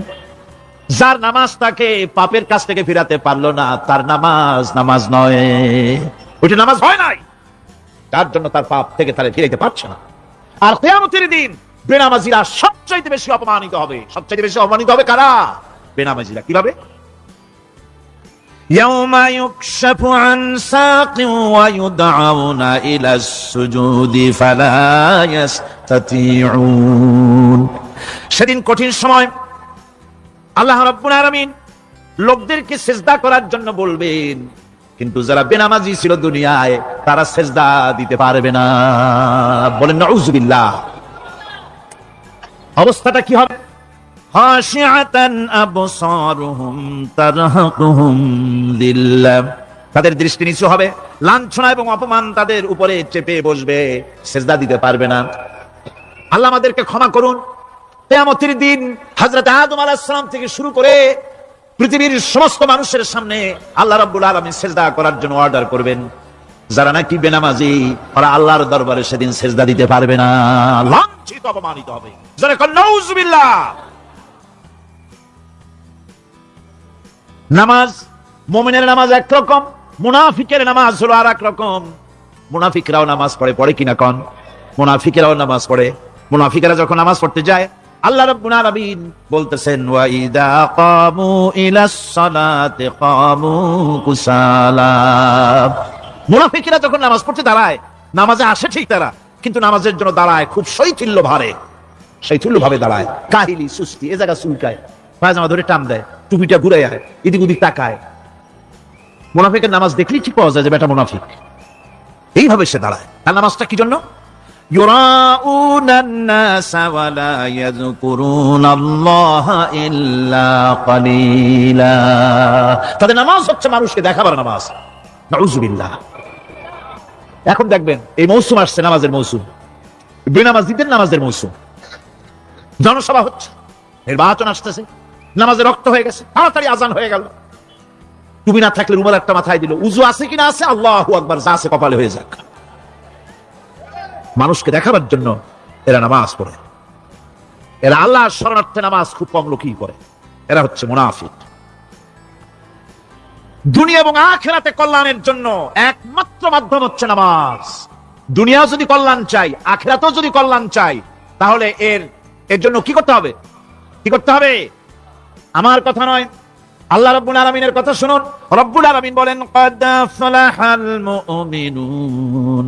যার নামাজ তাকে পাপের কাছ থেকে ফিরাতে পারলো না, তার নামাজ নামাজ নয়, ওইটা নামাজ হয় নাই, তার জন্য তার পাপ থেকে তারা ফিরাইতে পারছে না। আর কিয়ামতের দিন বেনামাজিরা সবচাইতে বেশি অপমানিত হবে। সবচাইতে বেশি অপমানিত হবে কারা? বেনামাজিরা। কিভাবে? ইয়াউমা ইউকশাফু আন সাকিন ওয়া ইউদআউনা ইলা সুজুদি ফালা ইস্তাতিউন। সেদিন কঠিন সময়, আল্লাহ রাব্বুল আলামিন লোকদেরকে সিজদা করার জন্য বলবেন, কিন্তু যারা বেনামাজি ছিল দুনিয়ায়, তারা সিজদা দিতে পারবে না। বলেন নাউযুবিল্লাহ। অবস্থাটা কি হবে? খাশিআতান আবসারুহুম তারহাকুহুম যিল্লাহ, তাদের দৃষ্টি নিচু হবে, লাঞ্ছনা এবং অপমান তাদের উপরে চেপে বসবে, সিজদা দিতে পারবে না। আল্লাহ আমাদেরকে ক্ষমা করুন। কিয়ামতের দিন হযরত আদম আলাইহিস সালাম থেকে শুরু করে পৃথিবীর সমস্ত মানুষের সামনে আল্লাহ রাব্বুল আলামিন সিজদা করার জন্য অর্ডার করবেন। যারা নাকি বেনামাজি, ওরা আল্লাহর দরবারে সেদিন সিজদা দিতে পারবে না, লাঞ্ছিত, অপমানিত হবে। যারা কন নাউযুবিল্লাহ। নামাজ, মুমিনের নামাজ একরকম, মুনাফিকের নামাজ হলো আর এক রকম। মুনাফিকরাও নামাজ পড়ে, পড়ে কিনা কন? মুনাফিকেরাও নামাজ পড়ে। মুনাফিকেরা যখন নামাজ পড়তে যায়, আল্লাহ রাব্বুল আলামিন বলতেছেন ওয়া ইযা কামু ইলাস সালাতি কামু কুসালা। মুনাফিকরা যখন নামাজ পড়তে দাঁড়ায়, নামাজে আসে ঠিক তারা, কিন্তু নামাজের জন্য দাঁড়ায় খুব শৈথিল্য ভাবে দাঁড়ায়, কাহিলি সুস্তি, এ জায়গা চুলকায়, পায়জামা ধরে টান দেয়, টুপিটা ঘুরে আয়, এদিক ওদিক তাকায়। মুনাফিকের নামাজ দেখলেই ঠিক পাওয়া যায় যে বেটা মুনাফিক। এইভাবে সে দাঁড়ায়। তার নামাজটা কি জন্য? ইউরাউনান নাসা ওয়া লা ইয়াযকুরুনাল্লাহা ইল্লা কালিলা। তাদের নামাজ হচ্ছে মানুষকে দেখাবার নামাজ। নাউযুবিল্লাহ। এখন দেখবেন এই মৌসুম আসছে, নামাজের মৌসুম, বেনামাজিদের নামাজের মৌসুম। জনসভা হচ্ছে, নির্বাচন আসতেছে, নামাজে রক্ত হয়ে গেছে, তাড়াতাড়ি আজান হয়ে গেল, টুপি না থাকলে রুমাল একটা মাথায় দিল, উজু আছে কিনা আছে, আল্লাহু আকবার, যা আছে কপালে হয়ে যাক। মানুষকে দেখাবার জন্য এরা নামাজ পড়ে। এরা আল্লাহর শরণার্থে নামাজ খুব কম লোকই করে। এরা হচ্ছে মুনাফিক। দুনিয়া এবং আখিরাতে কল্যাণের জন্য একমাত্র মাধ্যম হচ্ছে নামাজ। দুনিয়া যদি কল্যাণ চাই, আখিরাতেও যদি কল্যাণ চাই, তাহলে এর জন্য কি করতে হবে? আমার কথা নয়, আল্লাহ রাব্বুল আলামিনের কথা শুনুন। রব্বুল আলামিন বলেন ক্বাদ ফালাহাল মুমিনুন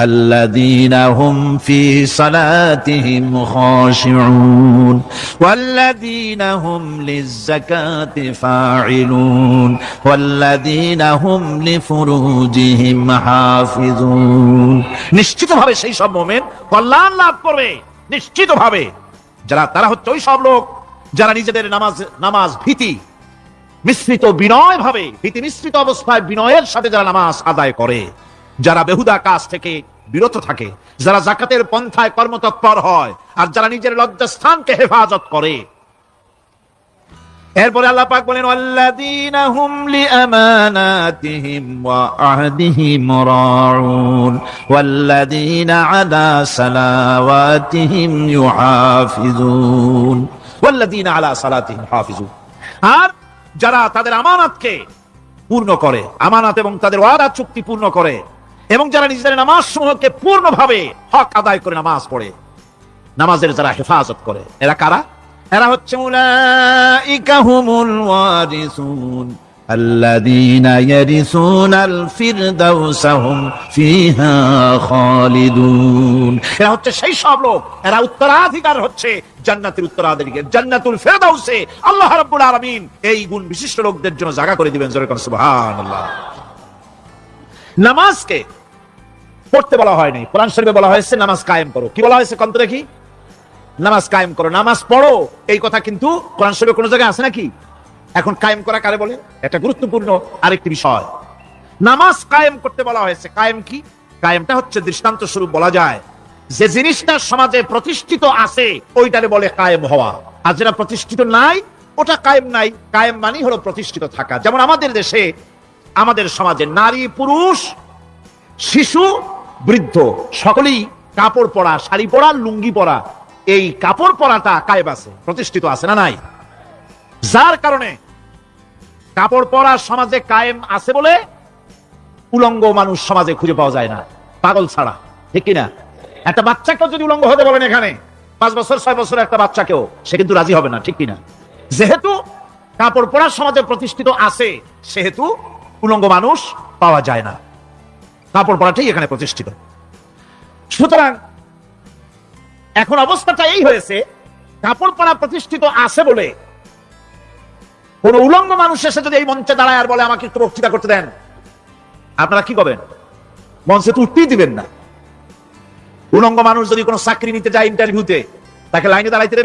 আল্লাযীনা হুম ফি সালাতিহিম খাশিউন ওয়াল্লাযীনা হুম লিয-যাকাতি ফাঈলুন ওয়াল্লাযীনা হুম লিফুরুজিহিম হাফিজুন। নিশ্চিতভাবে সেই সব মুমিন কল্যাণ লাভ করবে, নিশ্চিতভাবে। তারা হচ্ছে ওই সব লোক যারা নিজেদের নামাজ ভীতি মিশ্রিত বিনয় ভাবে, ভীতি মিশ্রিত অবস্থায় বিনয়ের সাথে যারা নামাজ আদায় করে, যারা বেহুদা কাজ থেকে বিরত থাকে, যারা যাকাতের পন্থায় কর্মতৎপর হয়, আর যারা নিজের লজ্জাস্থানকে হেফাজত করে। এরপরে আল্লাহ পাক বলেন ওয়াল্লাযীনা হুম লিআমানাতিহিম ওয়া আহদিহিম রাউন ওয়াল্লাযীনা আলা সালাওয়াতিহিম ইউহাফিজুন ওয়াল্লাযীনা আলা সালাতিহিম হাফিজুন। আর যারা তাদের আমানাতকে পূর্ণ করে, আমানাত এবং তাদের ওয়াদা চুক্তি পূর্ণ করে, এবং যারা নিজেদের নামাজ সমূহকে পূর্ণভাবে হক আদায় করে নামাজ পড়ে, নামাজের যারা হেফাজত করে, এরা কারা? এরা হচ্ছে উলাইকা হুমুল ওয়ারিসুন আল্লাযীনা ইয়ারিসুনাল ফিরদাউসা হুম ফিহা খালিদুন। এরা হচ্ছে সেই সব লোক, এরা উত্তরাধিকার হচ্ছে জান্নাতের উত্তরাধিকারী, জান্নাতুল ফিরদাউসে আল্লাহ রাব্বুল আলামিন এই গুণ বিশিষ্ট লোকদের জন্য জায়গা করে দিবেন। জোরে করে সুবহানাল্লাহ। নামাজকে পড়তে বলা হয়নি, কোরআন শরীফে বলা হয়েছে নামাজ কায়েম করো। কি বলা হয়েছে কন্ত দেখি? নামাজ কায়েম করো, নামাজ পড়ো। এই কথা কিন্তু কোরআন শরীফে কোনো জায়গায় আছে নাকি? এখন কায়েম করা কারে বলে? এটা গুরুত্বপূর্ণ আরেকটি বিষয়। নামাজ কায়েম করতে বলা হয়েছে। কায়েম কি? কায়েমটা হচ্ছে দৃষ্টান্ত স্বরূপ বলা যায় যে জিনিসটা সমাজে প্রতিষ্ঠিত আছে ওইটারে বলে কায়েম হওয়া, আর যেটা প্রতিষ্ঠিত নাই ওটা কায়েম নাই। কায়েম মানেই হলো প্রতিষ্ঠিত থাকা। যেমন আমাদের দেশে, আমাদের সমাজে নারী পুরুষ শিশু বৃদ্ধ সকলেই কাপড় পরা, শাড়ি পরা, লুঙ্গি পরা, এই কাপড় পরাটা কায়েম আছে, প্রতিষ্ঠিত আছে না নাই? যার কারণে কাপড় পরা সমাজে কায়েম আছে বলে উলঙ্গ মানুষ সমাজে খুঁজে পাওয়া যায় না, পাগল ছাড়া, ঠিক কিনা? একটা বাচ্চাকেও যদি উলঙ্গ হতে বলেন এখানে, 5 বছর 6 বছরের একটা বাচ্চাকেও, সে কিন্তু রাজি হবে না, ঠিক কিনা? যেহেতু কাপড় পরা সমাজে প্রতিষ্ঠিত আছে, সেহেতু উলঙ্গ মানুষ পাওয়া যায় না, কাপড় পরাটাই এখানে প্রতিষ্ঠিত। সুতরাং এখন অবস্থাটা এই হয়েছে, কাপড় পরা প্রতিষ্ঠিত আছে বলে কোন উলঙ্গ মানুষ এসে যদি এই মঞ্চে দাঁড়ায় আর বলে আমাকে একটু বক্তৃতা করতে দেন, আপনারা কি করবেন? মঞ্চে তো উঠতেই দিবেন না। উলঙ্গ মানুষ যদি কোনো চাকরি নিতে যায় ইন্টারভিউতে, তাকে লাইনে দাঁড়াইতে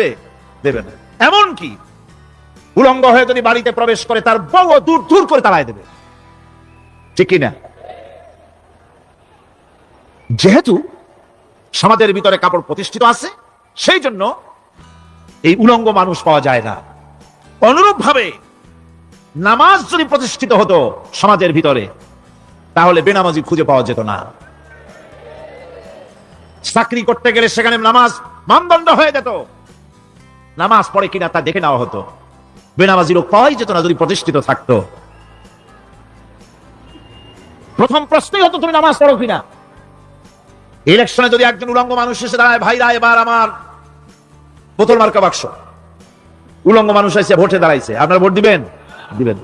দেবে না। এমনকি উলঙ্গ হয়ে যদি বাড়িতে প্রবেশ করে, তার বউ দূর দূর করে তাড়ায় দেবে, ঠিক কিনা? যেহেতু সমাজের ভিতরে কাপড় প্রতিষ্ঠিত আছে, সেই জন্য এই উলঙ্গ মানুষ পাওয়া যায় না। অনুরূপ ভাবে নামাজ যদি প্রতিষ্ঠিত হতো সমাজের ভিতরে, তাহলে বেনামাজি খুঁজে পাওয়া যেত না। চাকরি করতে গেলে সেখানে নামাজ মানদণ্ড হয়ে যেত, নামাজ পড়ে কিনা তা দেখে নেওয়া হতো। বেনামাজি লোক পাওয়াই যেত না যদি প্রতিষ্ঠিত থাকতো। প্রথম প্রশ্নই হতো তুমি নামাজ পড়ো কিনা। ইলেকশনে যদি একজন উলঙ্গ মানুষ এসে দাঁড়ায়, ভাইরা এবার আমার বোতল মার্কা বাক্স, উলঙ্গ মানুষ এসে ভোটে দাঁড়াইছে, আপনারা ভোট দিবেন? দিবেন।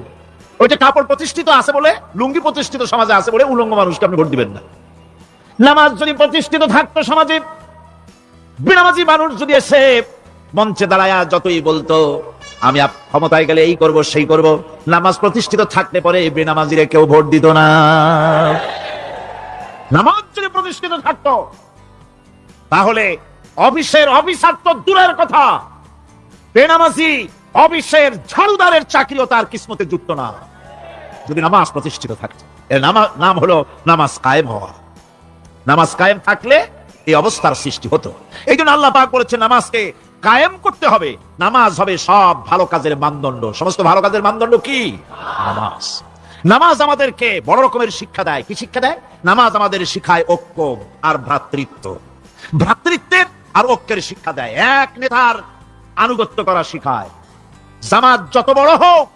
ওইটা কাপড় প্রতিষ্ঠিত আছে বলে, লুঙ্গি প্রতিষ্ঠিত সমাজে আছে বলে উলঙ্গ মানুষকে আপনি ভোট দিবেন না। নামাজ যদি প্রতিষ্ঠিত থাকতো সমাজে, বেনামাজি মানুষ যদি এসে মঞ্চে দাঁড়ায়া যতই বলতো আমি ক্ষমতায় গেলে এই করব সেই করব, নামাজ প্রতিষ্ঠিত থাকলে পরে বেনামাজিরে কেউ ভোট দিত না। নামাজ যদি প্রতিষ্ঠিত থাকতো তাহলে অফিসের অফিসার তো দূরের কথা, বেনামাজি অফিসের ঝাড়ুদারের চাকরিও তার কিসমতে যুক্ত না, যদি নামাজ প্রতিষ্ঠিত থাকতো। এর নাম হলো নামাজ কায়েম হওয়া। নামাজ কায়েম থাকলে এই অবস্থার সৃষ্টি হতো। এই জন্য আল্লাহ পাক বলেছেন নামাজকে কায়েম করতে হবে। নামাজ হবে সব ভালো কাজের মানদণ্ড। সমস্ত ভালো কাজের মানদণ্ড কি? নামাজ। নামাজ আমাদেরকে বড় রকমের শিক্ষা দেয়। কি শিক্ষা দেয়? নামাজ আমাদের শিখায় ঐক্য আর ভ্রাতৃত্ব, ভ্রাতৃত্বের আর ঐক্যের শিক্ষা দেয়। এক নেতার আনুগত্য করা শিখায়। জামাত যত বড় হোক,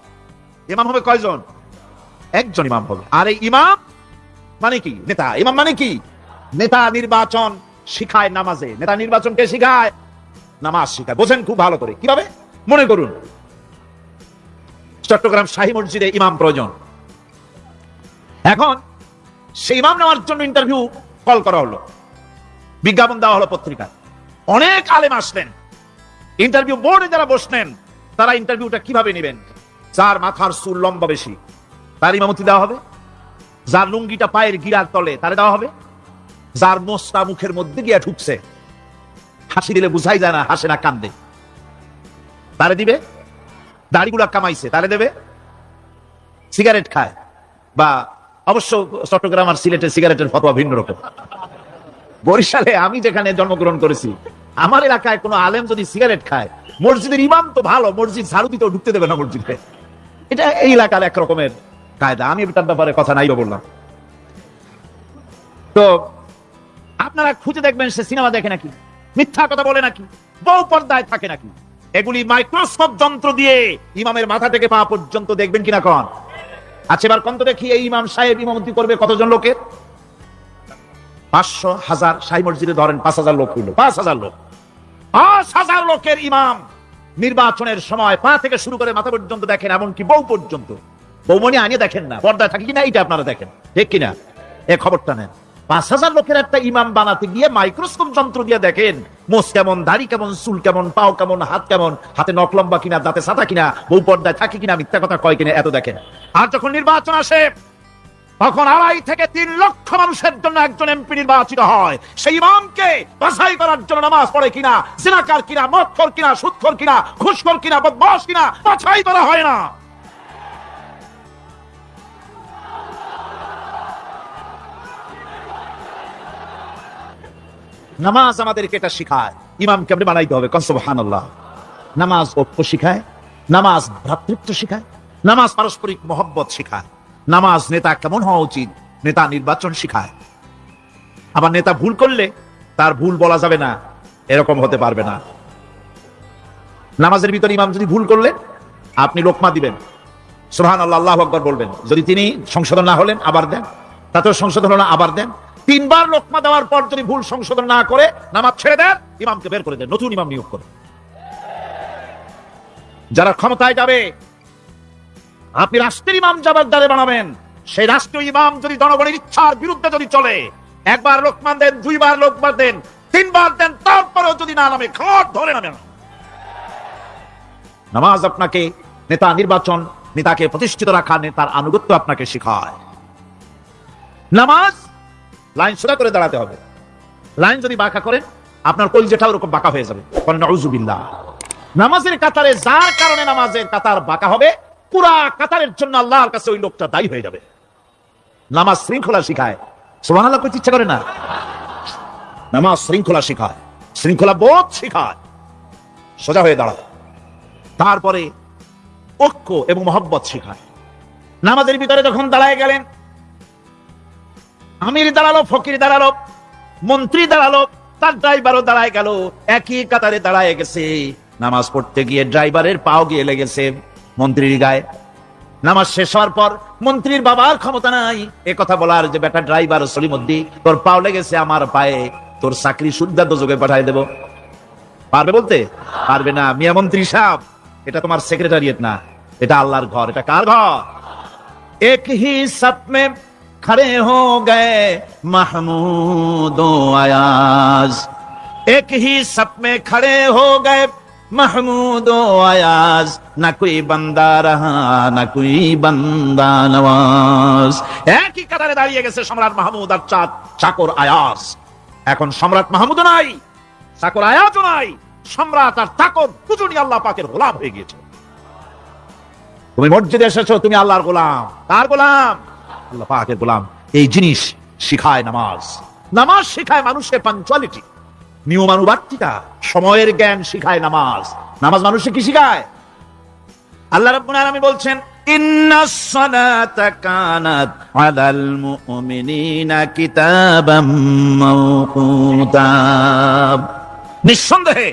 ইমাম হবে কয়জন? একজন ইমাম হবে। আর এই ইমাম মানে কি? নেতা। ইমাম মানে কি? নেতা নির্বাচন শিখায় নামাজে। নেতা নির্বাচনকে শিখায়, নামাজ শিখায়। বোঝেন খুব ভালো করে। কিভাবে? মনে করুন চট্টগ্রাম শাহী মসজিদে ইমাম প্রয়োজন। এখন সেই ইমাম নেওয়ার জন্য ইন্টারভিউ কল করা হলো, বিজ্ঞাপন দেওয়া হলো পত্রিকায়। অনেক আলেম আসলেন। ইন্টারভিউ বোর্ডে যারা বসলেন তারা ইন্টারভিউটা কিভাবে নেবেন? যার মাথার চুল লম্বা বেশি তার ইমামতি দেওয়া হবে, যার লুঙ্গিটা পায়ের গিরার তলে তারে দেওয়া হবে, যার মোস্তা মুখের মধ্যে গিয়া ঢুকছে, হাসি দিলে বুঝাই যায় না হাসে না কান্দে, তারে দিবে। দাড়িগুলা কামাইছে তারে দেবে। সিগারেট খায়, বা অবশ্য চট্টগ্রাম আর সিলেটের সিগারেটের ফতোয়া ভিন্ন রকম। বরিশালে আমি যেখানে জন্মগ্রহণ করেছি, আমার এলাকায় কোনো আলেম যদি সিগারেট খায়, মসজিদের ইমাম তো ভালো, মসজিদ ঝাড়ু দিতেও ঢুকতে দেবে না মসজিদে। এটা এই এলাকার এক রকমের কায়দা। আমি এটার ব্যাপারে কথা নাই বা বললাম। তো আপনারা খুঁজে দেখবেন সে সিনেমা দেখে নাকি, মিথ্যা কথা বলে নাকি, বউ পর্দায় থাকে নাকি। এগুলি মাইক্রোস্কোপ যন্ত্র দিয়ে ইমামের মাথা থেকে পা পর্যন্ত দেখবেন কিনা কন? আচ্ছা এবার কত দেখি এই ইমাম সাহেব ইমামতি করবে কতজন লোকের? 500, 1000। শাহী মসজিদে ধরেন 5000 লোক হইল। 5000 লোক, 5000 লোকের ইমাম নির্বাচনের সময় পা থেকে শুরু করে মাথা পর্যন্ত দেখেন, এমনকি বউ পর্যন্ত। বৌমনি আনিয়ে দেখেন না, পর্দায় থাকে কিনা এইটা আপনারা দেখেন, ঠিক কিনা? এ খবরটা নেন। 5000 লোকের একটা ইমাম বানাতে গিয়ে মাইক্রোস্কোপ যন্ত্র দিয়ে দেখেন মোষ কেমন, দাড়ি কেমন, চুল কেমন, পাও কেমন, হাত কেমন, হাতে নখ লম্বা কিনা, দাঁতে ছাতা কিনা, বউ পর্দায় থাকে কিনা, মিথ্যা কথা কয় কিনা, এত দেখেন। আর যখন নির্বাচন আসে তখন 2.5 থেকে 3 লক্ষ মানুষের জন্য একজন এমপি নির্বাচিত হয়। সেই ইমামকে বাছাই করার জন্য নামাজ পড়ে কিনা, জিনাকার কিনা, মদখোর কিনা, সুদখোর কিনা, ঘুষখোর কিনা, বদমাশ কিনা বাছাই করা হয় না। নামাজ আমাদেরকে এটা শিখায়। ইমামকে আপনি বানাইতে হবে, সুবহানাল্লাহ। নামাজ ঐক্য শিখায়, নামাজ ভ্রাতৃত্ব শিখায়, নামাজ পারস্পরিক মহব্বত শিখায়, নামাজ নেতা কেমন হওয়া উচিত, নেতা নির্বাচন শিখায়। আবার নেতা ভুল করলে তার ভুল বলা যাবে না, এরকম হতে পারবে না। নামাজের ভিতরে ইমাম যদি ভুল করলে আপনি লোকমা দিবেন, সুবহানাল্লাহ, আল্লাহু আকবার বলবেন। যদি তিনি সংশোধন না হলেন আবার দেন, তাতেও সংশোধন হলো আবার দেন। 3 বার লোকমা দেওয়ার পর যদি ভুল সংশোধন না করে নামাজ ছেড়ে দেন, ইমামকে বের করে দেন, নতুন ইমাম নিয়োগ করে। যারা ক্ষমতায় যাবে, আপনি রাষ্ট্রের ইমাম যাবার দ্বারে বানাবেন, সেই রাষ্ট্রীয় ইমাম যদি জনগণের ইচ্ছার বিরুদ্ধে যদি চলে, 1 বার লোকমা দেন, 2 বার লোকমা দেন, 3 বার দেন, তারপরেও যদি না নামে, খাট ধরে নামে না। নামাজ আপনাকে নেতা নির্বাচন, নেতাকে প্রতিষ্ঠিত রাখা, নেতার আনুগত্য আপনাকে শেখায়। নামাজ লাইন সোজা করে দাঁড়াতে হবে। লাইন যদি বাঁকা করেন আপনার কলিজাটা ওরকম বাঁকা হয়ে যাবে। নাউযুবিল্লাহ। নামাজের কাতারে যার কারণে নামাজের কাতার বাঁকা হবে, পুরা কাতারের জন্য আল্লাহর কাছে ওই লোকটা দায়ী হয়ে যাবে। নামাজ শৃঙ্খলা শিখায়। সুবহানাল্লাহ করতে ইচ্ছা করে না? নামাজ শৃঙ্খলা শিখায়, শৃঙ্খলা বোধ শিখায়, সোজা হয়ে দাঁড়ায়। তারপরে ঐক্য এবং মহব্বত শিখায়। নামাজের ভিতরে যখন দাঁড়ায় গেলেন, আমির দাঁড়ালো, ফকির দাঁড়ালো, মন্ত্রী দাঁড়ালো, তার ড্রাইভারও দাঁড়ায় গেল, একই কাতারে দাঁড়ায় গেছে। নামাজ পড়তে গিয়ে ড্রাইভারের পাও গিয়ে লেগেছে মন্ত্রীর গায়ে। নামাজ শেষ হওয়ার পর মন্ত্রীর বাবার ক্ষমতা নাই এ কথা বলার যে বেটা ড্রাইভার সলিমুদ্দিন, তোর পাও লেগেছে আমার পায়ে, তোর চাকরি শুদ্ধা দোজকে পাঠায় দেব। পারবে বলতে? পারবে না। মিয়া মন্ত্রী সাহেব, এটা তোমার সেক্রেটারিয়েট না, এটা আল্লাহর ঘর। এটা কার ঘর? এক হি সাপ মে খড়ে হো গয়ে মাহমুদ ও আয়াজ, এক হি সাপ মে খড়ে হো গয়ে মাহমুদ ও আয়াজ, না কোই বান্দা রহা না কোই বান্দা নওয়াজ। একই কাতারে দাঁড়িয়ে গেছে সম্রাট মাহমুদ আর চাকর আয়াজ। এখন সম্রাট মাহমুদ নাই, চাকর আয়াজও নাই, সম্রাট আর চাকর দুজনই আল্লাহ পাকের গোলাম হয়ে গিয়েছে। তুমি মসজিদে এসেছো, তুমি আল্লাহর গোলাম। কার গোলাম? আল্লাহ পাকের গোলাম। এই জিনিস শিখায় নামাজ। নামাজ শিখায় মানুষের পাঞ্চুয়ালিটি, নিয়মানুবর্তিতা, সময়ের জ্ঞান শিখায় নামাজ। নামাজ মানুষকে কি শিখায়? আল্লাহ রাব্বুল আলামিন বলছেন, ইন্নাস সালাতা কানাত আলাল মুমিনিনা কিতাবাম মাওকুতা। নিঃসন্দেহে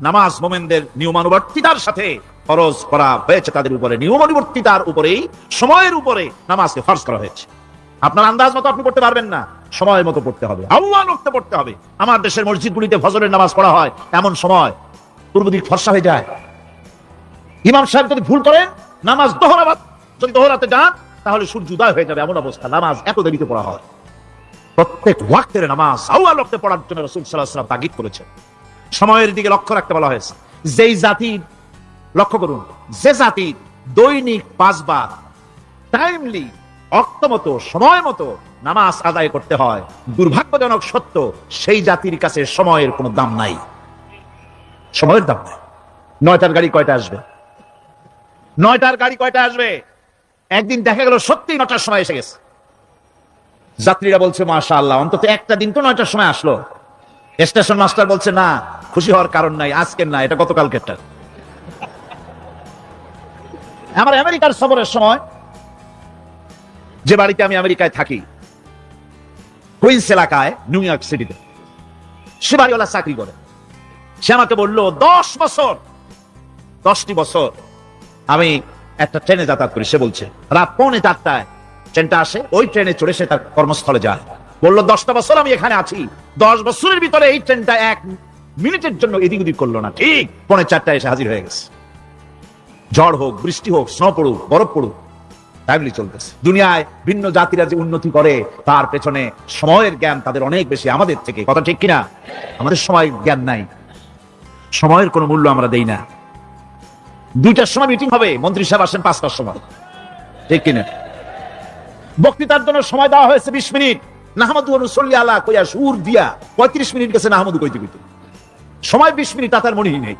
নামাজ মুমিনদের নিয়মানুবর্তিতার সাথে ফরজ করা হয়েছে, তাদের উপরে নিয়মানুবর্তিতার উপরেই, সময়ের উপরে নামাজকে ফরজ করা হয়েছে। আপনার আন্দাজ মতো আপনি পড়তে পারবেন না, সময় মতো পড়তে হবে, আল্লাহ রক্তে পড়তে হবে। আমার দেশের মসজিদগুলিতে ফজরের নামাজ পড়া হয় এমন সময় পূর্ব দিক ফর্সা হয়ে যায়। ইমাম সাহেব যদি ভুল করেন, নামাজ যদি দোহরাতে যান, তাহলে সূর্য উদয় হয়ে যাবে, এমন অবস্থা। নামাজ এত দেরিতে পড়া হয়। প্রত্যেক ওয়াক্তের নামাজ আল্লাহ রক্তে পড়ার জন্য রাসূল সাল্লাল্লাহু আলাইহি ওয়াসাল্লাম তাগিদ করেছেন। সময়ের দিকে লক্ষ্য রাখতে বলা হয়েছে। যেই জাতির, লক্ষ্য করুন, যে জাতির দৈনিক 5 বার টাইমলি, অক্তমত, সময় মতো নামাজ আদায় করতে হয়, দুর্ভাগ্যজনক সত্য, সেই জাতির কাছে সময়ের কোনো দাম নাই। সময়ের দাম নাই। 9টার গাড়ি কয়টা আসবে? 9টার গাড়ি কয়টা আসবে? একদিন দেখা গেল সত্যি 9টার সময় এসে গেছে। যাত্রীরা বলছে মাশাআল্লাহ, অন্তত একটা দিন তো 9টার সময় আসলো। স্টেশন মাস্টার বলছে না, খুশি হওয়ার কারণ নাই, আজকের না, এটা গতকালকেরটা। আমার আমেরিকার সফরের সময়, যে বাড়িতে আমি আমেরিকায় থাকি, কুইন্স এলাকায়, নিউ ইয়র্ক সিটিতে, সে বাড়িওয়ালা চাকরি করে। সে আমাকে বলল 10টি বছর আমি একটা ট্রেনে যাতায়াত করি। সে বলছে রাত 4:45 ট্রেনটা আসে, ওই ট্রেনে চড়ে সে তার কর্মস্থলে যায়। বলল 10টা বছর আমি এখানে আছি, 10 বছরের ভিতরে এই ট্রেনটা 1 মিনিটের জন্য এদিক ওদিক করলো না, ঠিক 4:45 এসে হাজির হয়ে গেছে। ঝড় হোক, বৃষ্টি হোক, স্নো পড়ুক, বরফ পড়ুক, টাইমলি চলতেছে। দুনিয়ায় ভিন্ন জাতিরা যে উন্নতি করে, তার পেছনে সময়ের জ্ঞান তাদের অনেক বেশি আমাদের থেকে। কথা ঠিক কিনা? আমাদের সময় জ্ঞান নাই, সময়ের কোনো মূল্য আমরা দেই না। 2টার সময় মিটিং হবে, মন্ত্রী সাহেব আসেন 5টার সময়, ঠিক কিনা? বক্তৃতার জন্য সময় দেওয়া হয়েছে 20 মিনিট, নাহমাদু ওয়া নুসাল্লি আলা কইয়া সুর দিয়া 35 মিনিট গেছে নাহমাদু কইতে কইতে, সময় 20 মিনিট, তার মনেই নেই।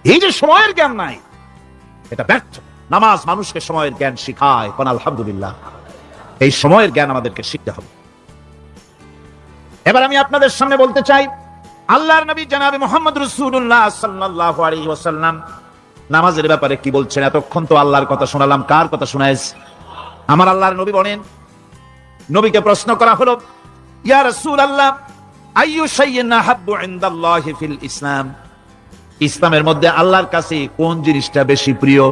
এই যে সময়ের জ্ঞান নাই, এটা ব্যর্থ। নামাজ মানুষকে সময়ের জ্ঞান শিখায়, কোন আলহামদুলিল্লাহ। এই সময়ের জ্ঞান আমাদেরকে শিখতে হবে। এবার আমি আপনাদের সামনে বলতে চাই, আল্লাহর নবী জনাবে মুহাম্মদ রাসূলুল্লাহ সাল্লাল্লাহু আলাইহি ওয়াসাল্লাম নামাজের ব্যাপারে কি বলছেন। এতক্ষণ তো আল্লাহর কথা শোনালাম, কার কথা শোনাইছি? আমার আল্লাহর নবী বলেন, নবীকে প্রশ্ন করা হলো, ইয়া রাসূলুল্লাহ আইয়ু শাইইন আহাব্বু ইনদাল্লাহি ফিল ইসলাম, ইসলামের মধ্যে আল্লাহর কাছে কোন জিনিসটা বেশি প্রিয়?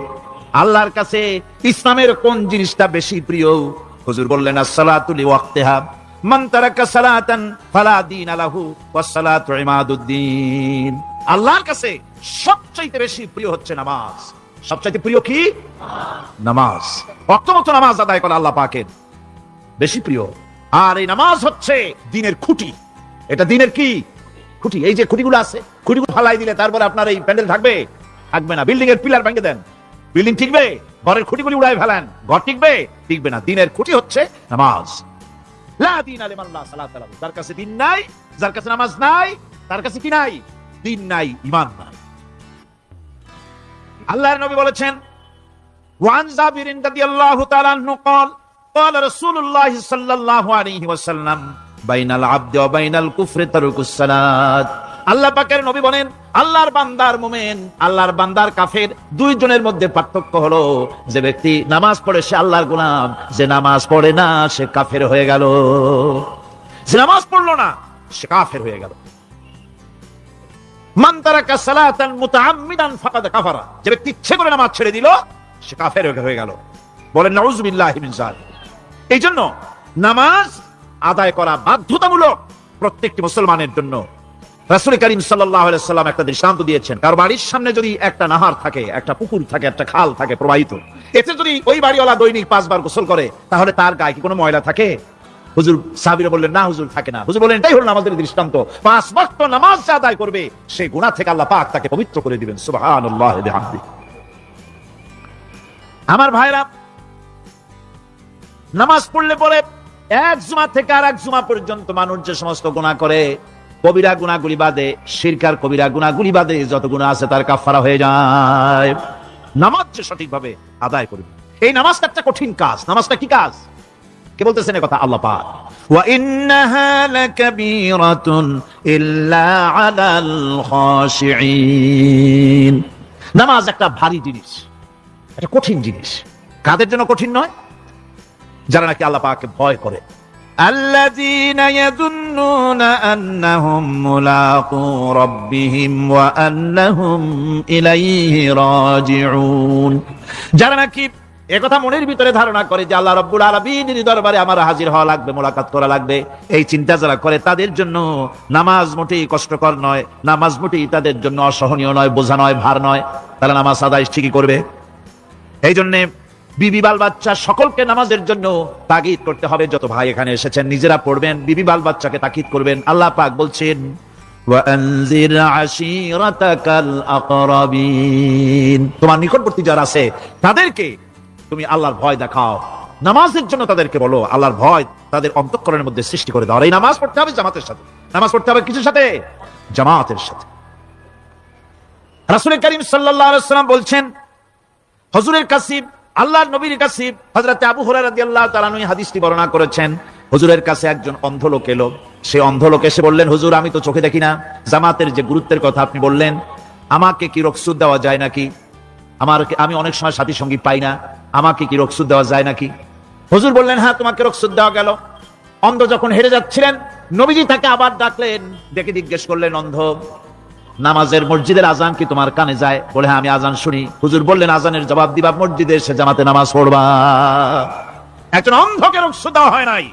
আল্লাহর কাছে ইসলামের কোন জিনিসটা বেশি প্রিয়? হুজুর বললেন, as-সালাতু লিওয়াক্তিহা, মান তারাকা সালাতান ফালা দীনা লাহু ওয়াস-সালাতু ইমাদুদ্দিন। আল্লাহর কাছে সবচেয়ে বেশি প্রিয় হচ্ছে নামাজ। সবচেয়ে প্রিয় কি? নামাজ। অক্তমত নামাজ আদায় করা আল্লাহ পাকের বেশি প্রিয়। আর এই নামাজ হচ্ছে দ্বীনের খুঁটি। এটা দ্বীনের কি খুঁটি? এই যে খুঁটিগুলো আছে, খুঁটিগুলো ফালাই দিলে তারপরে আপনার এই প্যান্ডেল থাকবে? থাকবে না। বিল্ডিং এর পিলার ভেঙে দেন, বিল্ডিং ঠিকবে? ঘরের খুঁটিগুলি উড়ায় ফেলেন, ঘর টিকবে? টিকবে না। দ্বীনের খুঁটি হচ্ছে নামাজ। লা দীনা লিমান লা সালাতা লাহু, যার কাছে দ্বীন নাই, যার কাছে নামাজ নাই, তার কাছে কি নাই? দ্বীন নাই, ঈমান নাই। আল্লাহর নবী বলেছেন, ওয়ান জাবির রাদিয়াল্লাহু তাআলা আনহু قال قال رسول الله صلى الله عليه وسلم بين العبد وبين الكفر ترك الصلاه। আল্লাহ পাকের নবী বলেন, আল্লাহর বান্দার মুমিন, আল্লাহর বান্দার কাফের, দুইজনের মধ্যে পার্থক্য হলো, যে ব্যক্তি নামাজ পড়ে সে আল্লাহর গোলাম, যে নামাজ পড়ে না সে কাফের হয়ে গেল। যে নামাজ পড়লো না সে কাফের হয়ে গেল। মান তারাকা সালাতান মুতাআম্মিদান ফাকাদ কাফারা, যে ব্যক্তি ইচ্ছে করে নামাজ ছেড়ে দিল সে কাফের হয়ে গেল। বলেন নাউযুবিল্লাহি মিন যালিক। এই জন্য নামাজ আদায় করা বাধ্যতামূলক প্রত্যেকটি মুসলমানের জন্য। রাসূল করিম সাল্লাল্লাহু আলাইহি সাল্লাম একটা দৃষ্টান্ত দিয়েছেন, কারো বাড়ির সামনে যদি একটা নাহার থাকে, একটা পুকুর থাকে, একটা খাল থাকে প্রবাহিত, এতে যদি ওই বাড়িওয়ালা দৈনিক 5 বার গোসল করে, তাহলে তার গায়ে কি কোনো ময়লা থাকে? হুজুর, সাহাবীরা বললেন না হুজুর, থাকে না। হুজুর বললেন এটাই হলো নামাজের দৃষ্টান্ত। 5 ওয়াক্ত নামাজ আদায় করবে, সেই গুনাহ থেকে আল্লাহ পাক তাকে পবিত্র করে দিবেন। সুবহানাল্লাহি ওয়া বিহামদিহি। আমার ভাইরা, নামাজ পড়লে পরে এক জুমা থেকে আর এক জুমা পর্যন্ত মানুষ যে সমস্ত গুনাহ করে, কবিরা গুনাহগুলি বাদে, শিরকার কবিরা গুনাহগুলি বাদে যত গুনাহ আছে তার কাফারা হয়ে যায়। নামাজ যে সঠিকভাবে আদায় করবে, এই নামাজটা একটা কঠিন কাজ। নামাজটা কি কাজ? কে বলতেছেন এই কথা? আল্লাহ পাক। ওয়া ইন্নাহা লাকাবীরাতুন ইল্লা আলাল খাশিঈন। নামাজ একটা ভারী জিনিস, একটা কঠিন জিনিস। কাদের জন্য কঠিন নয়? যারা নাকি আল্লাহ পাককে ভয় করে। আল্লাযীনা ইয়াযুন্নুনা আন্নাহুম মুলাকু রাব্বিহিম ওয়া আন্নাহুম ইলাইহি রাজিউন। যারা নাকি একথা মনের ভিতরে ধারণা করে যে আল্লাহ রাব্বুল আলামিনের দরবারে আমার হাজির হওয়া লাগবে, মোলাকাত করা লাগবে, এই চিন্তা যারা করে তাদের জন্য নামাজ মোটেই কষ্টকর নয়, নামাজ মোটেই তাদের জন্য অসহনীয় নয়, বোঝা নয়, ভার নয়। তারা নামাজ আদায় ঠিকই করবে। এই জন্য বিবি বাল বাচ্চা সকলকে নামাজের জন্য তাগিদ করতে হবে। যত ভাই এখানে এসেছেন নিজেরা পড়বেন, বিবি বাল বাচ্চাকে তাকিদ করবেন। আল্লাহ পাক বলছেন ওয়ানজির আশীরাতাকাল আকরাবিন, তোমার নিকটবর্তী যারা আছে তাদেরকে তুমি আল্লাহর ভয় দেখাও। নামাজের জন্য তাদেরকে বলো, আল্লাহর ভয় তাদের অন্তঃকরণের মধ্যে সৃষ্টি করে দাও। আর এই নামাজ পড়তে হবে জামাতের সাথে। নামাজ পড়তে হবে কিসের সাথে? জামাতের সাথে। রাসূল করিম সাল্লাল্লাহু আলাইহি ওয়াসাল্লাম বলছেন, হুজুরের কাছে, আল্লাহর নবীর কাছে হযরত আবু হুরায়রা রাদিয়াল্লাহু তাআলা আনহু হাদিসটি বর্ণনা করেছেন। হুজুরের কাছে একজন অন্ধ লোক এলো। সেই অন্ধ লোক এসে বললেন, হুজুর আমি তো চোখে দেখি না, জামাতের যে গুরুত্বের কথা আপনি বললেন, আমাকে কি রুখসত দেওয়া যায় নাকি? আমি অনেক সময় সাথী সঙ্গী পাই না, আমাকে কি রুখসত দেওয়া যায় নাকি? হুজুর বললেন, হ্যাঁ তোমাকে রুখসত দেওয়া গেল। অন্ধ যখন হেরে যাচ্ছিলেন, নবীজি তাকে আবার ডাকলেন, ডেকে জিজ্ঞেস করলেন, অন্ধ, নামাজের মসজিদের আজান কি তোমার কানে যায়? বলে হ্যাঁ আমি আজান শুনি। হুজুর বললেন, আজানের জবাব দিবা, মসজিদে এসে জামাতে নামাজ পড়বা। একজন অন্ধকে রুখসত দেওয়া হয় নাই।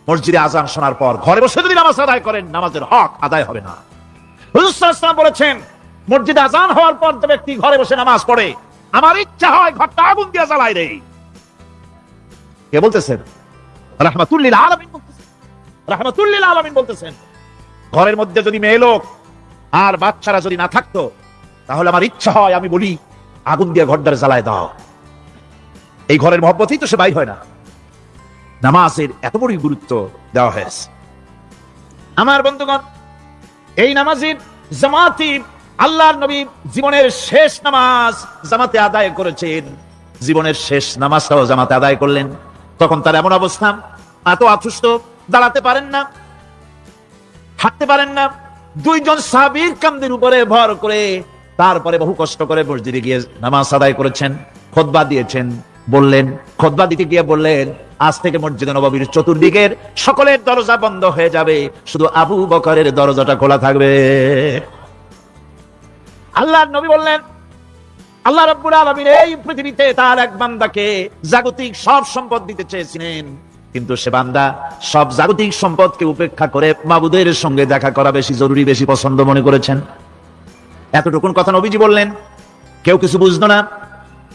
মসজিদে আজান শোনার পর ঘরে বসে যদি নামাজ আদায় করেন, নামাজের হক আদায় হবে না। হুজুর সাল্লাল্লাহু আলাইহি ওয়াসাল্লাম বলেছেন, মসজিদে আজান হওয়ার পর যে ব্যক্তি ঘরে বসে নামাজ পড়ে, আমার ইচ্ছা হয় ঘরটা আগুন দিয়ে জ্বালাই দেই। কে বলতেছেন? রাহমাতুল লিল আলামিন বলতেছেন। রাহমাতুল লিল আলামিন বলতেছেন, ঘরের মধ্যে যদি মেয়ে লোক আর বাচ্চারা যদি না থাকতো, তাহলে আমার ইচ্ছা হয় আমি বলি আগুন দিয়ে ঘরটারে জ্বালায় দাও। এই ঘরের মহব্বতেই তো সে বাইর হয় না। নামাজের এত বড় গুরুত্ব দেওয়া হয়েছে। আমার বন্ধুগণ, এই নামাজের জামাতি আল্লাহর নবী জীবনের শেষ নামাজ জামাতে আদায় করেছেন। জীবনের শেষ নামাজটাও জামাতে আদায় করলেন। তখন তার এমন অবস্থা, এত অসুস্থ, দাঁড়াতে পারেন না, হাঁটতে পারেন না। দুইজন সাহাবীর কাঁধের উপরে ভর করে তারপরে বহু কষ্ট করে মসজিদে গিয়ে নামাজ আদায় করেছেন। খুতবা দিয়েছেন। বললেন, খুতবা দিতে গিয়ে বললেন, আজ থেকে মসজিদে নববীর চতুর্দিকের সকলের দরজা বন্ধ হয়ে যাবে, শুধু আবু বকরের দরজাটা খোলা থাকবে। আল্লাহর নবী বললেন, আল্লাহ রাব্বুল আলামিন এই পৃথিবীতে তার এক বান্দাকে জাগতিক সব সম্পদ দিতে চেয়েছিলেন, কিন্তু সে বান্দা সব জাগতিক সম্পদকে উপেক্ষা করে মাবুদের সঙ্গে দেখা করা বেশি জরুরি, বেশি পছন্দ মনে করেছেন। এতটুকুন কথা নবীজি বললেন, কেউ কিছু বুঝতো না।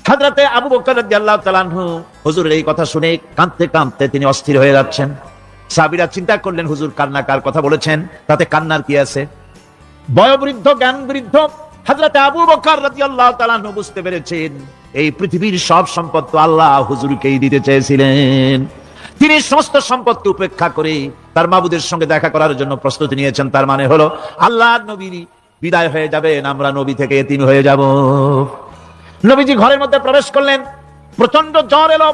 হযরতে আবু বকর রাদিয়াল্লাহু তাআলা আনহু হুজুরের এই কথা শুনে কাঁদতে কাঁদতে তিনি অস্থির হয়ে যাচ্ছেন। সাহাবীরা চিন্তা করলেন, হুজুর কান্না কার কথা বলেছেন, তাতে কান্নার কি আছে? বয়োবৃদ্ধ, জ্ঞান বৃদ্ধ হযরতে আবু বকর রাদিয়াল্লাহু তাআলা আনহু বুঝতে পেরেছেন, এই পৃথিবীর সব সম্পদ তো আল্লাহ হুজুরকেই দিতে চেয়েছিলেন। তিনি সমস্ত সম্পদকে উপেক্ষা করে তার মাবুদের সঙ্গে দেখা করার জন্য প্রস্তুতি নিয়েছেন। তার মানে হলো আল্লাহর নবী বিদায় হয়ে যাবেন, আমরা নবী থেকে এতিম হয়ে যাব। নবীজি ঘরের মধ্যে প্রবেশ করলেন, প্রচন্ড জ্বর এলো।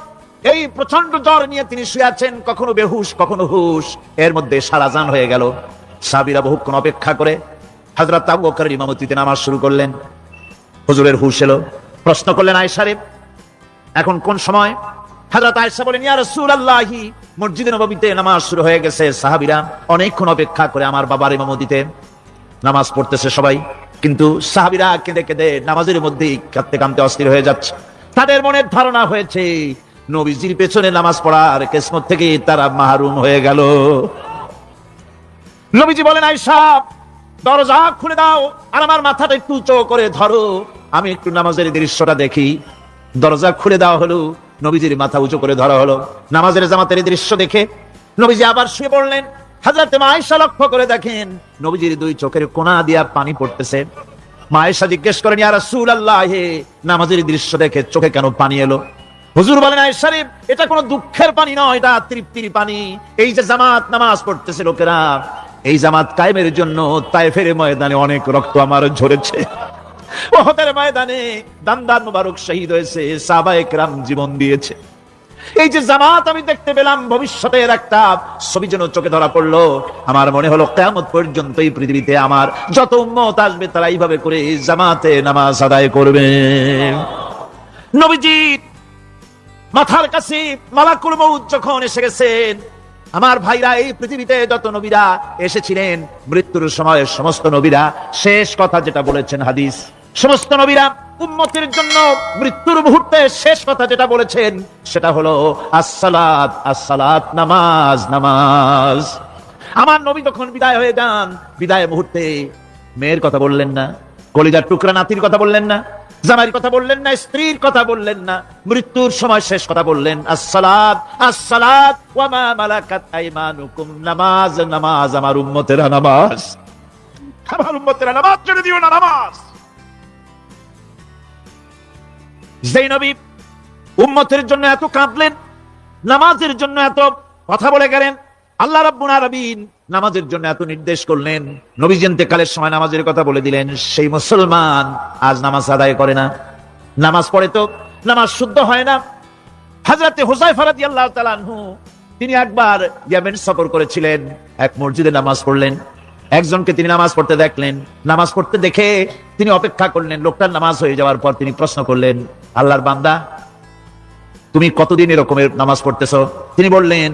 এই প্রচন্ড জ্বর নিয়ে তিনি শুয়ে আছেন, কখনো বেহুশ কখনো হুশ। এর মধ্যে সারা জান হয়ে গেল। সাহাবীরা বহুক্ষণ অপেক্ষা করে হযরত আবু বকরের ইমামতিতে নামাজ শুরু করলেন। হুজুরের হুশ এলো। প্রশ্ন করলেন, আয়েশা রে, এখন কোন সময়? হযরত আয়েশা বলেন, ইয়া রাসূলুল্লাহি, মসজিদে নববীতে নামাজ শুরু হয়ে গেছে। সাহাবীরা অনেকক্ষণ অপেক্ষা করে আমার বাবার ইমামতিতে নামাজ পড়তেছে সবাই, কিন্তু সাহাবীরা কেঁদে কেঁদে নামাজের মধ্যেই কাঁদতে কাঁদতে অস্থির হয়ে যাচ্ছে। তাদের মনের ধারণা হয়েছে নবীজির পেছনে নামাজ পড়ার কিসমত থেকে তারা মাহরুম হয়ে গেল। নবীজি বলেন, আয়েশা দরজা খুলে দাও আর আমার মাথাটা একটু উঁচু করে ধরো, আমি একটু নামাজের দৃশ্যটা দেখি। দরজা খুলে দেওয়া হলো, নবীজির মাথা উঁচু করে ধরা হলো। নামাজের জামাতের দৃশ্য দেখে নবীজি আবার শুয়ে পড়লেন। হযরত মা আয়েশা লক্ষ্য করে দেখেন নবীজির দুই চোখের কোণা দিয়া পানি পড়তেছে। মা আয়েশা জিজ্ঞেস করেন, ইয়া রাসূলুল্লাহ, নামাজের দৃশ্য দেখে চোখে কেন পানি এলো? হুজুর বলেন, আয়েশা রে, এটা কোনো দুঃখের পানি নয়, এটা তৃপ্তির পানি। এই যে জামাত নামাজ পড়তেছে লোকেরা, এই জামাত কায়েমের জন্য তায়েফের ময়দানে অনেক রক্ত আমার ঝরেছে, উহুদের ময়দানে দান্দান মুবারক শহীদ হয়েছে, সাহাবায়ে কেরাম জীবন দিয়েছে। এই যে জামাত আমি দেখতে পেলাম, ভবিষ্যতের একটা ছবি যেন চোখে ধরা পড়লো। আমার মনে হলো কিয়ামত পর্যন্ত এই পৃথিবীতে আমার যত উম্মত আসবে তারা এইভাবে করে জামাতে নামাজ আদায় করবে। নবীজি মাথার কাছে মালাকুল মউত যখন এসে গেছেন, আমার ভাইরা, এই পৃথিবীতে যত নবীরা এসেছিলেন মৃত্যুর সময় সমস্ত নবীরা শেষ কথা যেটা বলেছেন, হাদিস, সমস্ত নবীরা উম্মতের জন্য মৃত্যুর মুহূর্তে শেষ কথা যেটা বলেছেন সেটা হলো আসসালাত, আসসালাত, নামাজ, নামাজ। আমার নবী যখন বিদায় হয়ে যান, বিদায় মুহূর্তে মেয়ের কথা বললেন না, কলিজার টুকরা নাতির কথা বললেন না, জামাইয়ের কথা বললেন না, স্ত্রীর কথা বললেন না, মৃত্যুর সময় শেষ কথা বললেন আসসালাত, আসসালাত ওয়া মা মালাকাত আইমানুকুম, নামাজ, নামাজ, আমার উম্মতেরা নামাজ, আমার উম্মতেরা নামাজ ছেড়ে দিও না, নামাজ। যেই নবী উম্মতের জন্য এত কাঁদলেন, নামাজের জন্য এত কথা বলে গেলেন, আল্লাহ রাব্বুল আলামিন নামাজের জন্য এত নির্দেশ করলেন, নবীজি ইন্তেকালের সময় নামাজের কথা বলে দিলেন, সেই মুসলমান আজ নামাজ আদায় করে না, নামাজ পড়ে তো নামাজ শুদ্ধ হয় না। হযরতে হুযায়ফা রাদিয়াল্লাহু তাআলা আনহু তিনি একবার ইয়েমেন সফর করেছিলেন, এক মসজিদে নামাজ পড়লেন, একজনকে তিনি নামাজ পড়তে দেখলেন, নামাজ পড়তে দেখে তিনি অপেক্ষা করলেন, লোকটার নামাজ হয়ে যাওয়ার পর তিনি প্রশ্ন করলেন, আল্লাহর বান্দা, তুমি কতদিন এরকমের নামাজ পড়তেছো? তিনি বললেন,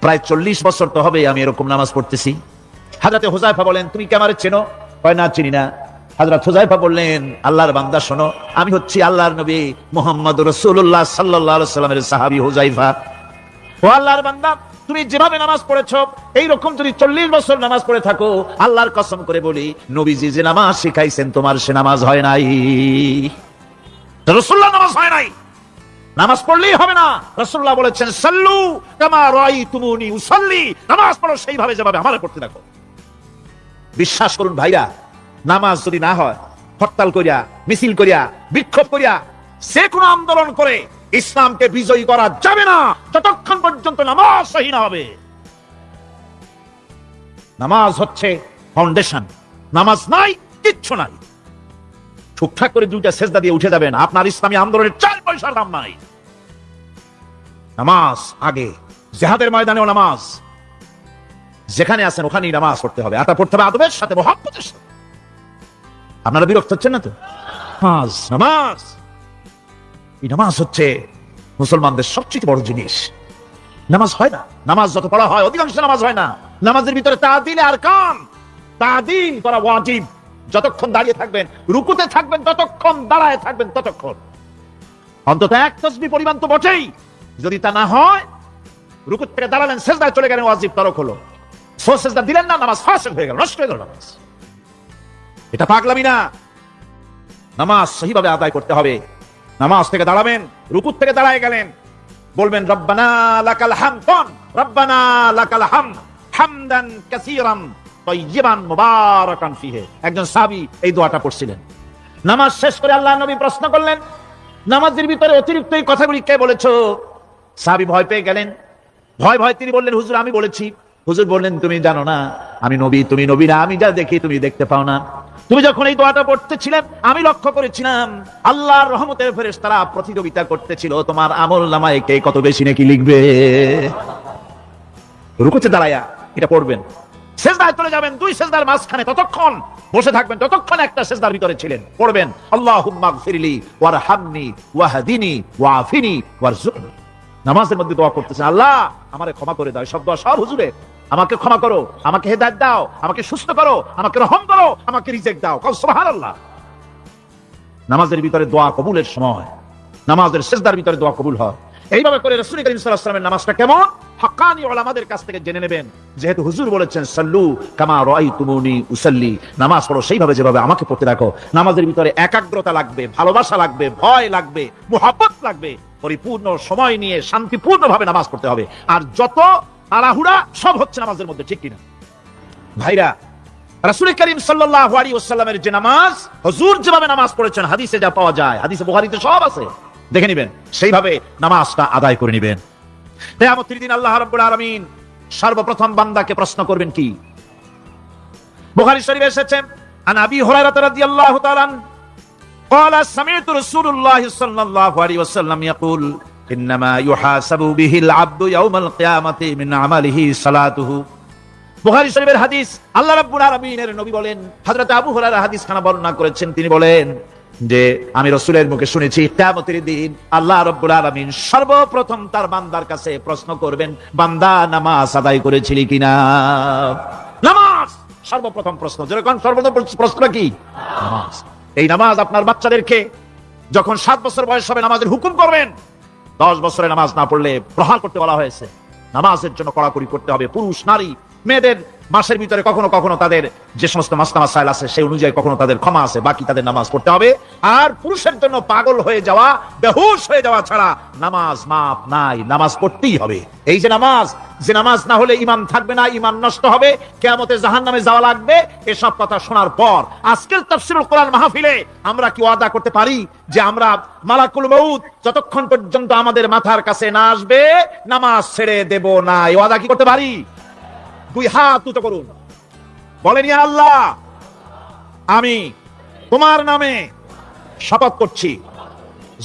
প্রায় 40 বছর তো হবে আমি এরকম নামাজ পড়তেছি। হযরতে হুযায়ফা বলেন, তুমি কি আমারে চেনো? কয় না, চিনি না। হযরত হুযায়ফা বললেন, আল্লাহর বান্দা শোনো, আমি হচ্ছি আল্লাহর নবী মুহাম্মদ রাসূলুল্লাহ সাল্লাল্লাহু আলাইহি ওয়াসাল্লামের সাহাবী হুযায়ফা। ও আল্লাহর বান্দা, তুমি যেভাবে নামাজ পড়েছো এইরকম যদি 40 বছর নামাজ পড়ে থাকো, আল্লাহর কসম করে বলি, নবীজি যে নামাজ শিখাইছেন তোমার সে নামাজ হয় নাই, রাসূলুল্লাহ নামাজ হয় নাই। নামাজ পড়লেই হবে না, রাসূলুল্লাহ বলেছেন, সাল্লু কামা রাআইতুমুনি উসাল্লি, নামাজ পড়ো সেইভাবে যেভাবে আমারে পড়তে দেখো। বিশ্বাস করুন ভাইরা, নামাজ যদি না হয়, হরতাল করিয়া, মিছিল করিয়া, বিক্ষোভ করিয়া, যে কোনো আন্দোলন করে ইসলামকে বিজয়ী করা যাবে না যতক্ষণ পর্যন্ত নামাজ সহি না হবে। নামাজ হচ্ছে ফাউন্ডেশন, নামাজ নাই কিচ্ছু নাই। ঠিকঠাক করে দুইটা সেজদা দিয়ে উঠে যাবেন, আপনার ইসলামী আন্দোলনের 4 পয়সার দাম নাই। নামাজ আগে, জিহাদের ময়দানেও নামাজ, যেখানে আছেন ওখানেই নামাজ পড়তে হবে, আটা পড়তে হবে আদবের সাথে, মুহাব্বতের সাথে। আপনারা বিরক্ত হচ্ছেন না তো? নামাজ, নামাজ, এই নামাজ হচ্ছে মুসলমানদের সবচেয়ে বড় জিনিস। নামাজ হয় না, নামাজ যত পড়া হয় অধিকাংশ নামাজ হয় না। নামাজের ভিতরে তাদিল আর কাম, তাদিল করা ওয়াজিব। যতক্ষণ দাঁড়িয়ে থাকবেন, রুকুতে থাকবেন, ততক্ষণ দাঁড়ায় থাকবেন, ততক্ষণ অন্তত এক তাসবিহ পরিমাণ তো বটেই। যদি তা না হয়, রুকু থেকে দাঁড়ালেন, সেজদায় চলে গেলেন, ওয়াজিব তরক হলো, সেজদা দিলেন না, নামাজ ফাসিদ হয়ে গেল, নষ্ট হয়ে গেল নামাজ। এটা পাগলামি না, নামাজ সহিভাবে আদায় করতে হবে। নামাজ থেকে দাঁড়াবেন, রুকু থেকে দাঁড়ায় গেলেন, বলবেন রব্বানা লাকাল হামদ, রব্বানা লাকাল হামদ হামদান কাসীরান তাইয়িবান মুবারাকান ফিহি। একজন সাহাবী এই দোয়াটা পড়ছিলেন। নামাজ শেষ করে আল্লাহর নবী প্রশ্ন করলেন, নামাজের ভিতরে অতিরিক্ত এই কথাগুলি কে বলেছো? সাহাবী ভয় পেয়ে গেলেন, ভয় ভয় তিনি বললেন, হুজুর আমি বলেছি। হুজুর বললেন, তুমি জানো না আমি নবী, তুমি নবী না, আমি যা দেখি তুমি দেখতে পাও না। তুমি যখন এই দোয়াটা পড়তেছিলেন আমি লক্ষ্য করেছিলাম আল্লাহর রহমতের ফেরেশতারা প্রতিযোগিতা করতেছিল তোমার আমলনামায় কে কত বেশি নেকি লিখবে। রুকুতে দাঁড়ায়া এটা পড়বেন, সেজদায় চলে যাবেন, 2 সেজদার মাঝখানে ততক্ষণ বসে থাকবেন, ততক্ষণ একটা সেজদার ভিতরে ছিলেন, পড়বেন আল্লাহুম্মা গফিরলি ওয়ারহামনি ওয়াহদিনি ওয়াআফিনি ওয়ারযুকনি। নামাজের মধ্যে দোয়া করতেছেন, আল্লাহ আমারে ক্ষমা করে দাও। সব দোয়া সব হুজুরে, আমাকে ক্ষমা করো, আমাকে হেদায়েত দাও, আমাকে সুস্থ করো, আমাকে রহম করো, আমাকে রিজিক দাও। কও সুবহানাল্লাহ। নামাজের ভিতরে দোয়া কবুলের সময়, নামাজের সিজদার ভিতরে দোয়া কবুল হয়। এইভাবে করে রাসূল করিম সাল্লাল্লাহু আলাইহি ওয়াসাল্লামের নামাজটা কেমন হাক্কানি উলামাদের কাছ থেকে জেনে নেবেন। যেহেতু হুজুর বলেছেন সাল্লু কামা রাআইতুমুনি উসাল্লি, নামাজ পড়ো সেইভাবে যেভাবে আমাকে পড়তে রাখো। নামাজের ভিতরে একাগ্রতা লাগবে, ভালোবাসা লাগবে, ভয় লাগবে, মুহাব্বত লাগবে। পরিপূর্ণ সময় নিয়ে শান্তিপূর্ণভাবে নামাজ পড়তে হবে। আর যত তাড়াহুড়া সব হচ্ছে নামাজের মধ্যে, ঠিক কিনা ভাইরা? রাসূল করিম সাল্লাল্লাহু আলাইহি ওয়াসাল্লামের যে নামাজ, হুজুর যেভাবে নামাজ পড়েছেন হাদিসে যা পাওয়া যায়, হাদিসে বুখারীতে সব আছে, দেখে নেবেন, সেইভাবে নামাজটা আদায় করে নেবেন। কিয়ামতের দিন আল্লাহ রাব্বুল আলামিন সর্বপ্রথম বান্দাকে প্রশ্ন করবেন কি? বুখারী শরীফে এসেছে, আন আবি হুরায়রা রাদিয়াল্লাহু তাআলা قال سمعت رسول الله صلى الله عليه وسلم يقول انما يحاسب به العبد يوم القيامه من عمله صلاته। বুখারী শরীফের হাদিস, আল্লাহ রাব্বুল আলামিনের নবী বলেন, হযরত আবু হুরায়রা হাদিস খানা বর্ণনা করেছেন, তিনি বলেন যে আমি রাসূলের মুখে শুনেছি কিয়ামতের দিন আল্লাহ রাব্বুল আলামিন সর্বপ্রথম তার বান্দার কাছে প্রশ্ন করবেন, বান্দা নামাজ আদায় করেছিলি কিনা? নামাজ সর্বপ্রথম প্রশ্ন। যেরকম সর্বপ্রথম প্রশ্ন কি? নামাজ। এই নামাজ আপনার বাচ্চাদেরকে যখন 7 বছর বয়স হবে নামাজের হুকুম করবেন, 10 বছরে নামাজ না পড়লে প্রহার করতে বলা হয়েছে। নামাজের জন্য কড়াকড়ি করতে হবে। পুরুষ নারী মেয়েদের মাসের ভিতরে কখনো কখনো তাদের যে সমস্ত মাসলা মাসাইল আছে সেই অনুযায়ী কখনো তাদের ক্ষমা আছে, বাকি তাদের নামাজ পড়তে হবে। আর পুরুষের জন্য পাগল হয়ে যাওয়া, বেহুশ হয়ে যাওয়া ছাড়া নামাজ মাপ নাই, নামাজ পড়তেই হবে। এই যে নামাজ না হলে ঈমান থাকবে না, ঈমান নষ্ট হবে, কিয়ামতে জাহান্নামে যাওয়া লাগবে। এসব কথা শোনার পর আজকের তাফসীরুল কোরআন মাহফিলে আমরা কি ওয়াদা করতে পারি যে আমরা মালাকুল মউত যতক্ষণ পর্যন্ত আমাদের মাথার কাছে না আসবে নামাজ ছেড়ে দেব না? এই ওয়াদা কি করতে পারি? 2 হাত উঁচু করুন, বলেন ইয়া আল্লাহ, আমি তোমার নামে শপথ করছি,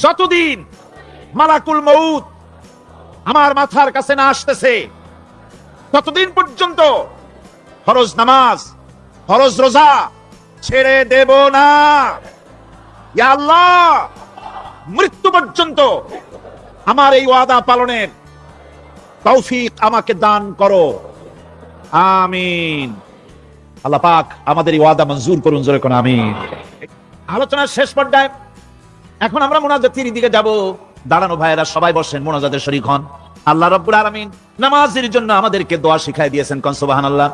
যতদিন মালাকুল মউত আমার মাথার কাছে না আসতেছে ততদিন পর্যন্ত ফরজ নামাজ, ফরজ রোজা ছেড়ে দেব না। ইয়া আল্লাহ, মৃত্যু পর্যন্ত আমার এই ওয়াদা পালনের তৌফিক আমাকে দান করো, আমিন। আল্লাহ পাক আমাদের এই ওয়াদা মঞ্জুর করুন, জোরে কোন আমিন। আলোচনার শেষ পর্যায়ে এখন আমরা মুনাজাতের দিকে যাব। দাঁড়ানো ভাইয়েরা সবাই বসেন, মুনাজাতের শরীক হন। আল্লাহ রাব্বুল আলামিন নামাজের জন্য আমাদেরকে দোয়া শিখাই দিয়েছেন, কোন সুবহানাল্লাহ।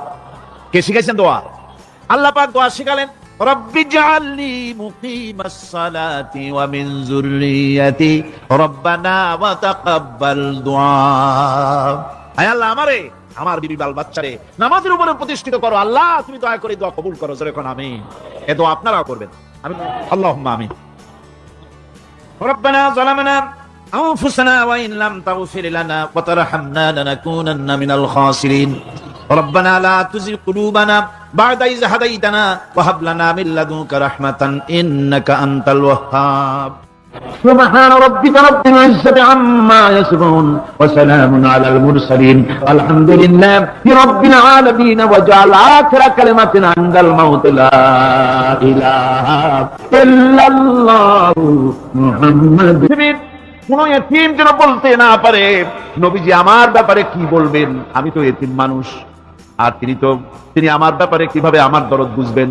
কে শিখাইছেন দোয়া? আল্লাহ পাক দোয়া শিখালেন, রব্বি জাআলনি মুকিমাস সালাতি ওয়া মিন যুররিয়াতি রব্বানা ওয়া তাকাব্বাল দুআ। আয় আল্লাহ, আমারে আমার বিবি বাল বাচ্চারে নামাজের উপরে প্রতিষ্ঠিত করো। আল্লাহ, তুমি দয়া করে দোয়া কবুল করো, জোরে কোন আমিন। এ দোয়া আপনারাও করবেন, আমিন, আল্লাহুম্মা আমিন। রব্বানা যালামনা আনফুসানা ওয়া ইন লাম তাগফির লানা ওয়া তারহামনা লানাকুনান্না মিনাল খাসিরিন। রব্বানা লা তুযিগ কুলুবানা বা'দা ইয হাদাইতানা ওয়া হাব লানা মিন লাদুনকা রাহমাতান ইন্নাকা আনতাল ওয়াহ্হাব। سبحان ربك رب العزة عما يصفون وسلام على المرسلين الحمد لله رب العالمين وجعل آخر كلمة عند الموت لا إله إلا الله محمد। কোন এতিম যেন বলতে না পারে নবীজি আমার ব্যাপারে কি বলবেন, আমি তো এতিম মানুষ, আর তিনি আমার ব্যাপারে কিভাবে আমার দরদ বুঝবেন।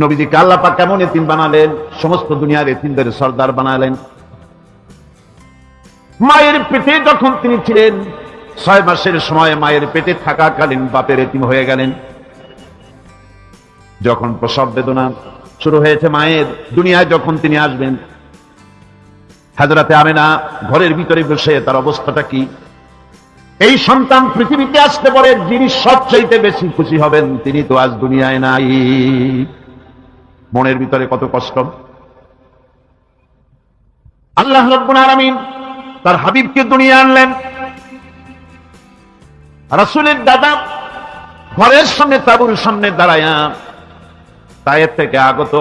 নবীজিকে আল্লাহ পাক কেমন এতিম বানালেন, সমস্ত দুনিয়ার এতিমদের সর্দার বানালেন। মায়ের পেটে যখন তিনি ছিলেন 6 মাসের সময় মায়ের পেটে থাকাকালীন বাপের এতিম হয়ে গেলেন। যখন প্রসব বেদনা শুরু হয়েছে মায়ের, দুনিয়ায় যখন তিনি আসবেন, হযরতে আমেনা ঘরের ভিতরে বসে তার অবস্থাটা কি? এই সন্তান পৃথিবীতে আসতে পারে, যিনি সবচাইতে বেশি খুশি হবেন তিনি তো আজ দুনিয়ায় নাই। মনের ভিতরে কত কষ্ট। আল্লাহ রাব্বুল আলামিন তার হাবিবকে দুনিয়া আনলেন। রাসূলের দাদা ঘরের সামনে তাঁবুর সামনে দাঁড়ায়া তায়েফ থেকে আগত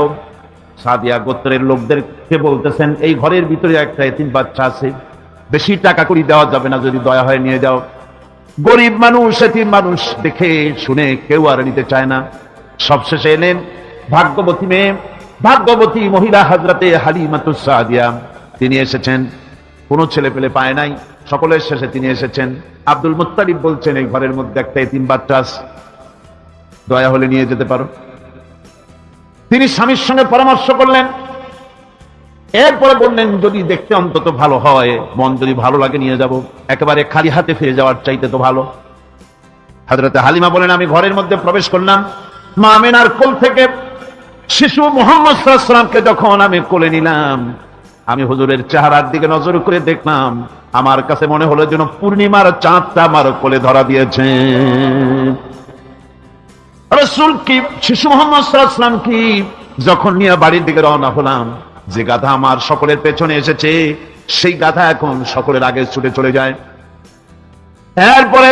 সাদিয়া গোত্রের লোকদেরকে বলতেছেন, এই ঘরের ভিতরে একটা এতিম বাচ্চা আছে, বেশি টাকা করি দেওয়া যাবে না, যদি দয়া হয় নিয়ে যাও। গরিব মানুষ, এতিম মানুষ, দেখে শুনে কেউ আর নিতে চায় না। সবশেষে এলেন ভাগ্যবতী মেয়ে, ভাগ্যবতী মহিলা হযরতে হালিমাতুস সাদিয়া। তিনি এসেছেন, কোনো ছেলে পেলে পায় নাই, সকলের শেষে তিনি এসেছেন। আব্দুল মুত্তালিব বলছেন, এই ঘরের মধ্যে একটা এতিম বাচ্চা আছে, দয়া হলে নিয়ে যেতে পারো। তিনি স্বামীর সঙ্গে পরামর্শ করলেন, এরপরে বললেন যদি দেখতে অন্তত ভালো হয়, মন যদি ভালো লাগে নিয়ে যাব, একেবারে খালি হাতে ফিরে যাওয়ার চাইতে তো ভালো। হযরতে হালিমা বলেন আমি ঘরের মধ্যে প্রবেশ করলাম, মা আমিনার কোল থেকে শিশু মুহাম্মদ সাল্লাল্লাহু আলাইহি ওয়াসাল্লামকে যখন আমি কোলে নিলাম, আমি হুজুরের চেহারার দিকে নজর করে দেখলাম, আমার কাছে মনে হলো যেন পূর্ণিমার চাঁদটা আমার কোলে ধরা দিয়েছে। রাসূল কি শিশু মুহাম্মদ সাল্লাল্লাহু আলাইহি ওয়াসাল্লাম কি যখন নিয়ে বাড়ির দিকে রওনা হলাম, যে গাধা আমার সকলের পেছনে এসেছে সেই গাধা এখন সকলের আগে ছুটে চলে যায়। এরপরে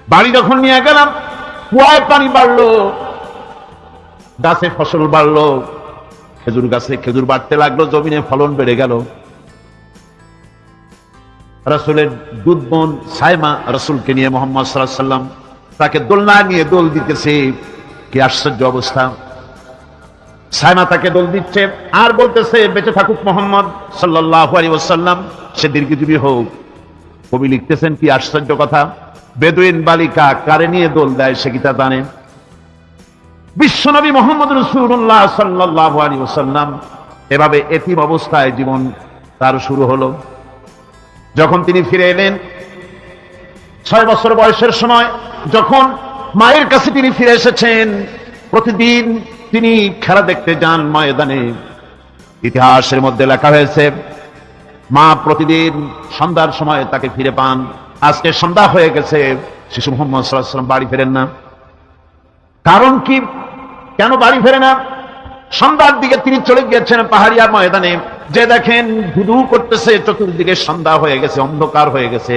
বাড়ি যখন নিয়ে গেলাম, কুয়ায় পানি বাড়লো, গাছে ফসল বাড়লো, খেজুর গাছে খেজুর বাড়তে লাগলো, জমিনে ফলন বেড়ে গেল। রাসূলের দুধ বোন সাইমা রাসূলকে নিয়ে মুহাম্মদ সাল্লাল্লাহু আলাইহি ওয়াসাল্লাম তাকে দোলনা নিয়ে দোল দিতেছে। কি আশ্চর্য অবস্থা! সাইমা তাকে দোল দিচ্ছে আর বলতেছে বেঁচে থাকুক মুহাম্মদ সাল্লাল্লাহু আলাইহি ওয়াসাল্লাম, সে দীর্ঘজীবী হোক। কবি লিখতেছেন কি আশ্চর্য কথা, বেদুইন বালিকা কারে নিয়ে দোল দেয় সে কি তা জানে? বিশ্বনবী মুহাম্মদ রাসূলুল্লাহ সাল্লাল্লাহু আলাইহি ওয়াসাল্লাম এভাবে এতিম অবস্থায় জীবন তার শুরু হলো। যখন তিনি ফিরে এলেন 6 বছর বয়সের সময়, যখন মায়ের কাছে তিনি ফিরে এসেছেন, প্রতিদিন তিনি খেলা দেখতে যান ময়দানে। ইতিহাসের মধ্যে লেখা হয়েছে মা প্রতিদিন সন্ধ্যার সময় তাকে ফিরে পান। আজকে সন্ধ্যা হয়ে গেছে, শিশু মুহাম্মদ সাল্লাল্লাহু আলাইহি ওয়াসাল্লাম বাড়ি ফেরেন না। কারণ কি, কেন বাড়ি ফেরে না? সন্ধ্যার দিকে তিনি চলে গিয়েছেন পাহাড়িয়া ময়দানে, যে দেখেন ধুধু করতেছে, চতুর্দিকে সন্ধ্যা হয়ে গেছে, অন্ধকার হয়ে গেছে,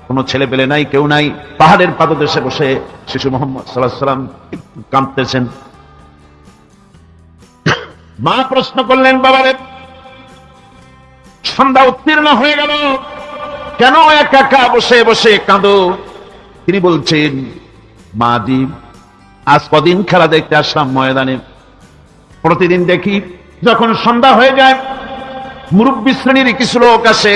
কোনো ছেলে পেলে নাই, কেউ নাই। পাহাড়ের পাদদেশে বসে শিশু মুহাম্মদ সাল্লাল্লাহু আলাইহি ওয়াসাল্লাম কাঁদতেছেন। মা প্রশ্ন করলেন, বাবারে সন্ধ্যা উত্তীর্ণ হয়ে গেল, কেন একা একা বসে বসে কাঁদো? তিনি বলছেন, মা জি, আজ কদিন খেলা দেখতে আসলাম ময়দানে, প্রতিদিন দেখি যখন সন্ধ্যা হয়ে যায় মুরব্বী শ্রেণীর কিছু লোক আসে,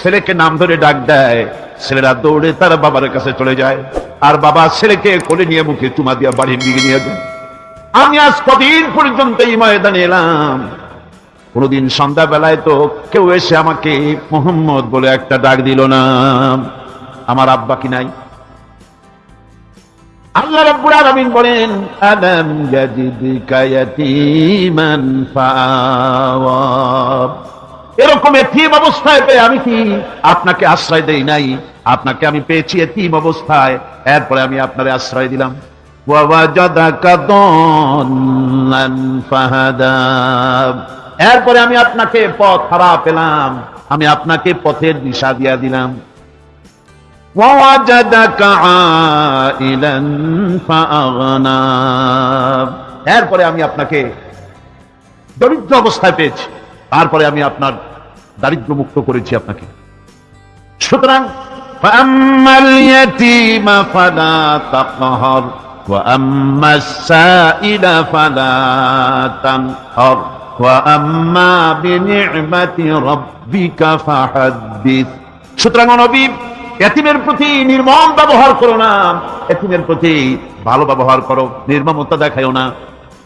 ছেলেকে নাম ধরে ডাক দেয়, ছেলেরা দৌড়ে তার বাবার কাছে চলে যায়, আর বাবা ছেলেকে কোলে নিয়ে মুখে চুমা দিয়া বাড়ির দিকে নিয়ে যায়। আমি আজ কদিন পর্যন্ত এই ময়দানে এলাম, কোনদিন সন্ধ্যা বেলায় তো কেউ এসে আমাকে মুহাম্মদ বলে একটা ডাক দিল না। আমার আব্বা কি নাই? আল্লাহ রাব্বুল আলামিন বলেন, আলাম ইয়াজিদকা ইয়াতীমান ফাআওয়া। এরকম এতিম অবস্থায় পেয়ে আমি কি আপনাকে আশ্রয় দেই নাই? আপনাকে আমি পেয়েছি এতিম অবস্থায়, এরপরে আমি আপনারে আশ্রয় দিলাম। ওয়া ওয়াজাদাকা দাল্লান ফাহাদা। এরপরে আমি আপনাকে পথ হারা পেলাম, আমি আপনাকে পথের দিশা দিয়া দিলাম। ওয়াজাদাকা আইলান ফাআগনা। এরপরে আমি আপনাকে দরিদ্র অবস্থায় পেয়েছি, তারপরে আমি আপনার দারিদ্র মুক্ত করেছি আপনাকে। সুতরাং ফাআম্মাল ইয়াতীমা ফালা তাকহার ওয়া আম্মাস সাইলা ফালা তানহার ওয়া আম্মা বিনি'মাতি রাব্বিকা ফাহাদ্দিস। সুতরাং নবী, এতিমের প্রতি নির্মম ব্যবহার করো না, এতিমের প্রতি ভালো ব্যবহার করো, নির্মমতা দেখাইও না।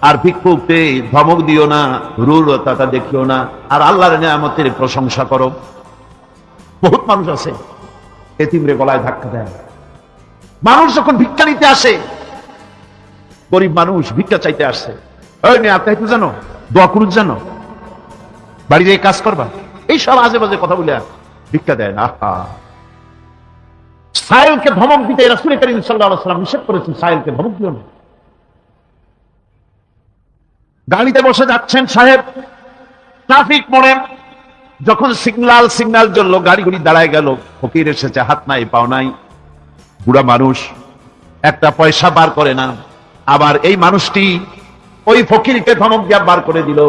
আর ভিক্ষুককে ধমক দিও না, রূঢ়তা দেখিও না, আর আল্লাহর নিয়ামতের প্রশংসা করো। বহুত মানুষ আছে এতিমরে গলায় ধাক্কা দেয়। মানুষ যখন ভিক্ষা নিতে আসে, গরিব মানুষ ভিক্ষা চাইতে আসছে, ওই মেয়ে আপনি একটু জানো, দোয়া করুন জানো, বাড়িতে কাজ করবা, এই সব আজে বাজে কথা বলে ভিক্ষা দেয় না। সাইলকে ধমক দিতে রাসূল করিম সাল্লাল্লাহু আলাইহি ওয়াসাল্লাম নিষেধ করেছেন, সাইলকে ধমক দিও না। গাড়িতে বসে যাচ্ছেন সাহেব, ট্রাফিক মোড়ে যখন সিগন্যাল জ্বললো, গাড়িগুলি দাঁড়ায় গেল, ফকির এসেছে, হাত নাই পাও নাই, বুড়া মানুষ, একটা পয়সা বার করে না। আবার এই মানুষটি ওই ফকিরকে ধমক দিয়া বার করে দিল।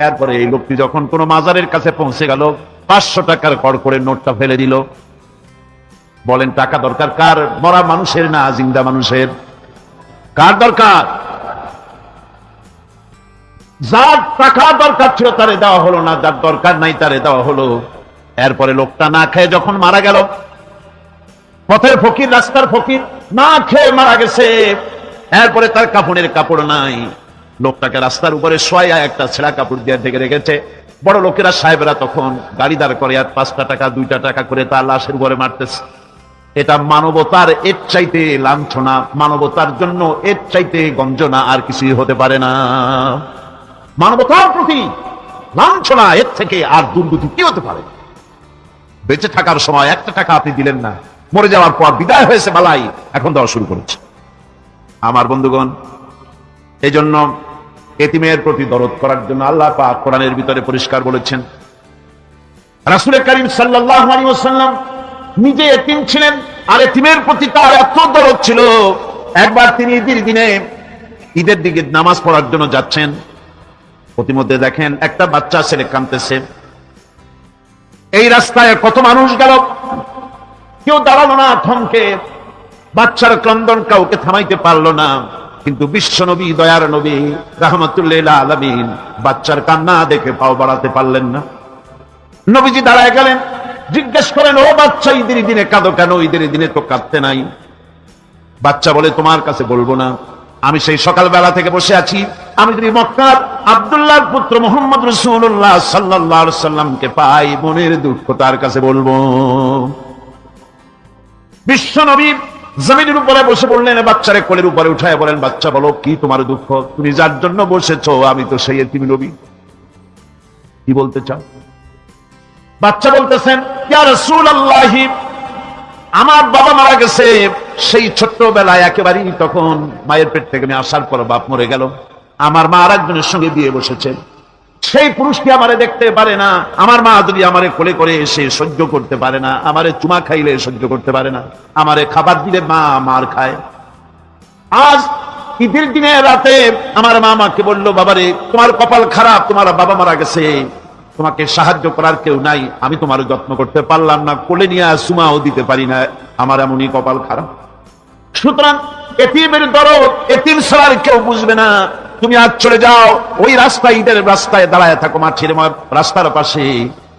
এরপরে এই লোকটি যখন কোনো মাজারের কাছে পৌঁছে গেল, 500 টাকার কড়কড়ের নোটটা ফেলে দিল। বলেন টাকা দরকার কার? মরা মানুষের না জিন্দা মানুষের? কার দরকার? যার টাকা দরকার ছিল তারে দেওয়া হলো না, যার দরকার নাই তারে দেওয়া হলো। এরপরে লোকটা না খেয়ে যখন মারা গেল, পথের ফকির, রাস্তার ফকির, না খেয়ে মারা গেছে। এরপরে তার কাফনের কাপড় নাই, লোকটাকে রাস্তার উপরে শোয়া একটা ছেঁড়া কাপড় দিয়ে ঢেকে রেখেছে। বড় লোকেরা সাহেবেরা তখন গাড়ি দাঁড় করে আর 5টা টাকা 2টা টাকা করে তার লাশের উপরে মারতেছে। এটা মানবতার এর চাইতে লাঞ্ছনা, মানবতার জন্য এর চাইতে গঞ্জনা আর কিছুই হতে পারে না। মানবতার প্রতি লাঞ্ছনা এর থেকে আর দুর্গতি কি হতে পারে? বেঁচে থাকার সময় 1টা টাকা আপনি দিলেন না, মরে যাওয়ার পর বিদায় হয়েছে বালাই, এখন দেওয়া শুরু করেছে। আমার বন্ধুগণ, এই জন্য এতিমের প্রতি দরদ করার জন্য আল্লাহ পাক কোরআনের ভিতরে পরিষ্কার বলেছেন। রাসূল করিম সাল্লাল্লাহু আলাইহি ওয়াসাল্লাম নিজে এতিম ছিলেন, আর এতিমের প্রতি তার এত দরদ ছিল, একবার তিনি ঈদের দিকে নামাজ পড়ার জন্য যাচ্ছেন। প্রতিমধ্যে দেখেন একটা বাচ্চা ছেলে কাঁদতেছে। এই রাস্তায় কত মানুষ গেল, কেউ দাঁড়ালো না থমকে, বাচ্চার ক্রন্দন কাউকে থামাইতে পারলো না। কিন্তু বিশ্বনবী, দয়ার নবী রাহমাতুল লিল আলামিন বাচ্চার কান্না দেখে পাও বাড়াতে পারলেন না। নবীজি দাঁড়ায় গেলেন, জিজ্ঞেস করেন, ও বাচ্চা, ঈদের দিনে কাঁদো কেন? ঈদের দিনে তো কাঁদতে নাই। বাচ্চা বলে, তোমার কাছে বলবো না, আমি সেই সকালবেলা থেকে বসে আছি, আমি যদি মক্কার আব্দুল্লাহর পুত্র মুহাম্মদ রাসূলুল্লাহ সাল্লাল্লাহু আলাইহি সাল্লামকে পাই, মনের দুঃখ তার কাছে বলবো। বিশ্বনবী জমিনের উপরে বসে বললেন, বাচ্চারে কোলের উপরে উঠায় বলেন, বাচ্চা বলো কি তোমার দুঃখ? তুমি যার জন্য বসেছো আমি তো সেই এতিম নবী, কি বলতে চাও? বাচ্চা বলতেছেন, ইয়া রাসূলুল্লাহ, আমার বাবা মারা গেছে। সেই ছোট্টবেলায় একেবারেই তখন মায়ের পেট থেকে আমি আসার পর বাপ মরে গেল। আমার মা আর একজনের সঙ্গে বিয়ে বসেছে। সেই পুরুষটি আমারে দেখতে পারে না। আমার মা যদি আমারে কোলে করে এসে সহ্য করতে পারে না, আমারে চুমা খাইলে সহ্য করতে পারে না, আমারে খাবার দিলে মা মার খায়। আজ ঈদের দিনে রাতে আমার মা আমাকে বলল, বাবারে তোমার কপাল খারাপ, তোমার বাবা মারা গেছে, তোমাকে সাহায্য করার কেউ নাই, আমি তোমার যত্ন করতে পারলাম না, কোলে নিয়ে সুমাও দিতে পারি না, আমার এমনই কপাল খারাপ। সুতরাং এতিমের দরদ এতিম ছাড়া আর কেউ বুঝবে না। তুমি আজ চলে যাও, ওই রাস্তায়, ঈদের রাস্তায় দাঁড়ায় থাকো, মাঠের রাস্তার পাশে,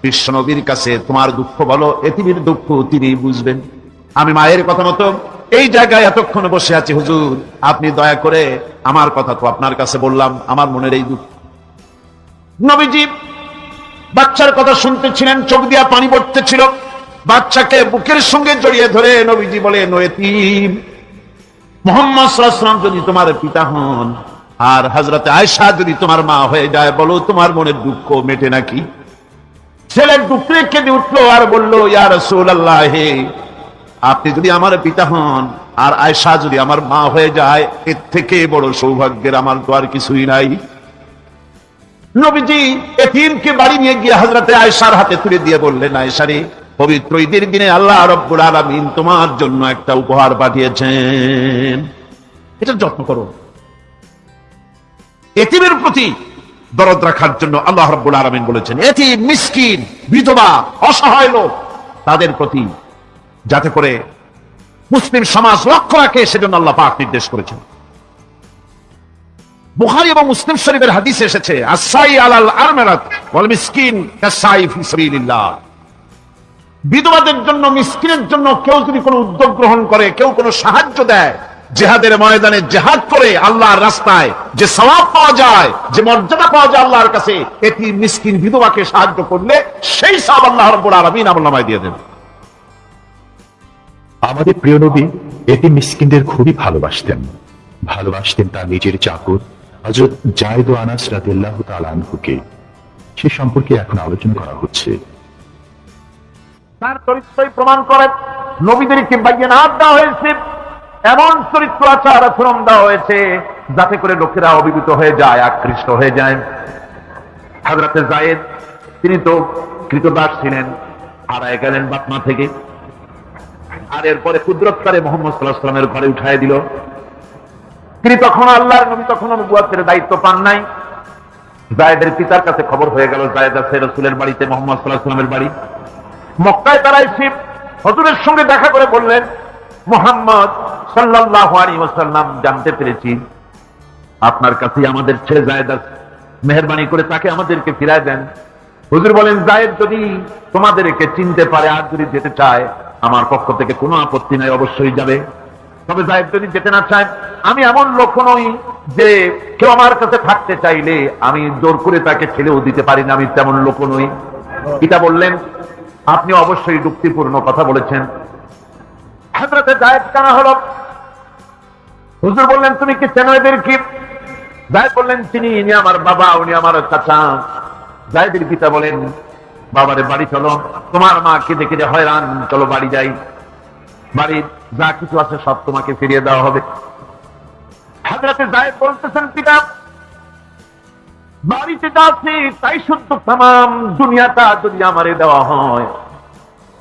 বিশ্বনবীর কাছে তোমার দুঃখ বলো, এতিমের দুঃখ তিনি বুঝবেন। আমি মায়ের কথা মতো এই জায়গায় এতক্ষণ বসে আছি, হুজুর আপনি দয়া করে, আমার কথা তো আপনার কাছে বললাম, আমার মনের এই দুঃখ। নবীজি বাচ্চার কথা শুনতেছিলেন, চোখ দিয়া পানি পড়তেছিল। বাচ্চাকে বুকের সঙ্গে জড়িয়ে ধরে নবীজি বলেন, ও এতিম, মুহাম্মদ সাল্লাল্লাহু আলাইহি ওয়াসাল্লাম যদি তোমার পিতা হন আর হযরতে আয়েশা যদি তোমার মা হয়ে যায়, বলো তোমার মনের দুঃখ মেটে নাকি? ছেলে দুঃখে কেঁদে উঠলো আর বলল, ইয়া রাসূলুল্লাহ, আপনি যদি আমার পিতা হন আর আয়েশা যদি আমার মা হয়ে যায়, এর থেকে বড় সৌভাগ্যের আমার তো আর কিছুই নাই। নবীজি এতিমকে বাড়ি নিয়ে গিয়ে হযরতে আয়েশার হাতে তুলে দিয়ে বললেন, আয়েশা রে, পবিত্র ঈদের দিনে আল্লাহ রাব্বুল আলামিন তোমার জন্য একটা উপহার পাঠিয়েছেন, এটা যত্ন করো। এতিমের প্রতি দরদ রাখার জন্য আল্লাহ রাব্বুল আলামিন বলেছেন, এতিম, মিসকিন, বিধবা, অসহায় লোক, তাদের প্রতি যাতে করে মুসলিম সমাজ লক্ষ্য রাখে, সেজন্য আল্লাহ পাক নির্দেশ করেছেন। বুখারী এবং মুসলিম শরীফের হাদিসে এসেছে, আস-সাই আলাল আরমালাত ওয়াল মিসকিন কাস-সাই ফি সাবিলিল্লাহ। বিধবাদের জন্য, মিসকিনের জন্য কেউ যদি কোনো উদ্যোগ গ্রহণ করে, কেউ কোনো সাহায্য দেয়, জিহাদের ময়দানে জিহাদ করে আল্লাহর রাস্তায় যে সওয়াব পাওয়া যায়, যে মর্যাদা পাওয়া যায় আল্লাহর কাছে, এতিম, মিসকিন, বিধবাকে সাহায্য করলে সেই সওয়াব আল্লাহ রাব্বুল আলামিন আমলনামায় দিয়ে দেন। আমাদের প্রিয় নবী এতিম মিসকিনদের খুবই ভালোবাসতেন তার নিজের চাকর হযরত যায়েদ ও আনাস রাদিয়াল্লাহু তাআলা আনহুকে। সে সম্পর্কে এখন আলোচনা করা হচ্ছে। তার চরিত্রই প্রমাণ করে নবীদেরকে বায়নাত দেওয়া হয়েছে, এমন চরিত্র আচার আচরণ দেওয়া হয়েছে যাতে করে লোকেরা অভিভূত হয়ে যায়, আকৃষ্ট হয়ে যায়। হযরতে যায়েদ তিনি তো কৃতদাস ছিলেন, হারায় গেলেন বাতমা থেকে, আর এরপরে কুদরতকারে মুহাম্মদ সাল্লাল্লাহু আলাইহি ওয়াসাল্লামের ঘরে উঠায় দিল। তিনি তখন আল্লাহর নবী, তখন নবুয়তের দায়িত্ব পান নাই। যায়েদের পিতার কাছে খবর হয়ে গেল, যায়েদ আছে রাসূলের বাড়িতে, মুহাম্মদ সাল্লাল্লাহু আলাইহি ওয়াসাল্লামের বাড়ি মক্কায়। তারা এসে হুজুরের সঙ্গে দেখা করে বললেন, মুহাম্মদ সাল্লাল্লাহু আলাইহি ওয়াসাল্লাম জানতে পেরেছি আপনার কাছে আমাদের ছেলে যায়েদ আছে, মেহেরবানি করে তাকে আমাদেরকে ফিরায় দেন। হুজুর বলেন, যায়েদ যদি তোমাদেরকে চিনতে পারে আর যদি যেতে চায়, আমার পক্ষ থেকে কোনো আপত্তি নাই, অবশ্যই যাবে। তবে যায়েদ যদি যেতে না চায়, আমি এমন লোক নই যে কেউ আমার কাছে থাকতে চাইলে আমি জোর করে তাকে ছেড়েও দিতে পারি না, আমি তেমন লোক নই। পিতা বললেন, আপনি অবশ্যই যুক্তিপূর্ণ কথা বলেছেন। হযরতে যায়েদ কানা হলো। হুজুর বললেন, তুমি কি চেনো এদের কি? যায়েদ বললেন, তিনি ইনি আমার বাবা, উনি আমার চাচা। যায়েদের পিতা বলেন, বাবারে বাড়ি চলো, তোমার মা কেঁদে কেঁদে হয়রান, চলো বাড়ি যাই, বাড়ির যা কিছু আছে সব তোমাকে ফিরিয়ে দেওয়া হবে। হযরতে যায়েদ বলতেছেন, পিতা বাড়িতে যাচ্ছি তাই শুদ্ধ তাম দুনিয়াটা যদি আমারে দেওয়া হয়,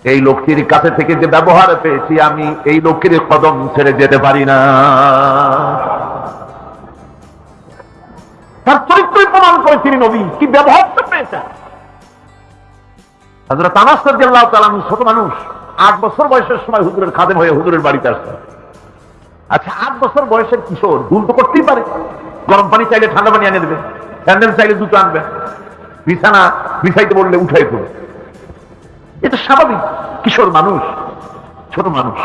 এই লোকটির কাছে থেকে যে ব্যবহার পেয়েছি আমি এই লোকের কদম ছেড়ে যেতে পারি না। তার চরিত্রই প্রমাণ করে তিনি নবী, কি ব্যবহারটা পেয়েছেন। হযরত আনাস রাদিয়াল্লাহু তাআলা ছোট মানুষ, 8 বছর বয়সের সময় হুজুরের খাদেম হয়ে হুজুরের বাড়িতে আসতেন। আচ্ছা, 8 বছর বয়সের কিশোর ভুল তো করতেই পারে, গরম পানি চাইলে ঠান্ডা পানি এনে দেবে, স্যান্ডেল চাইলে দুটো আনবে, বিছানা বিছাইতে বললে উঠাই দেবে, এটা স্বাভাবিক। কিশোর মানুষ, ছোট মানুষ।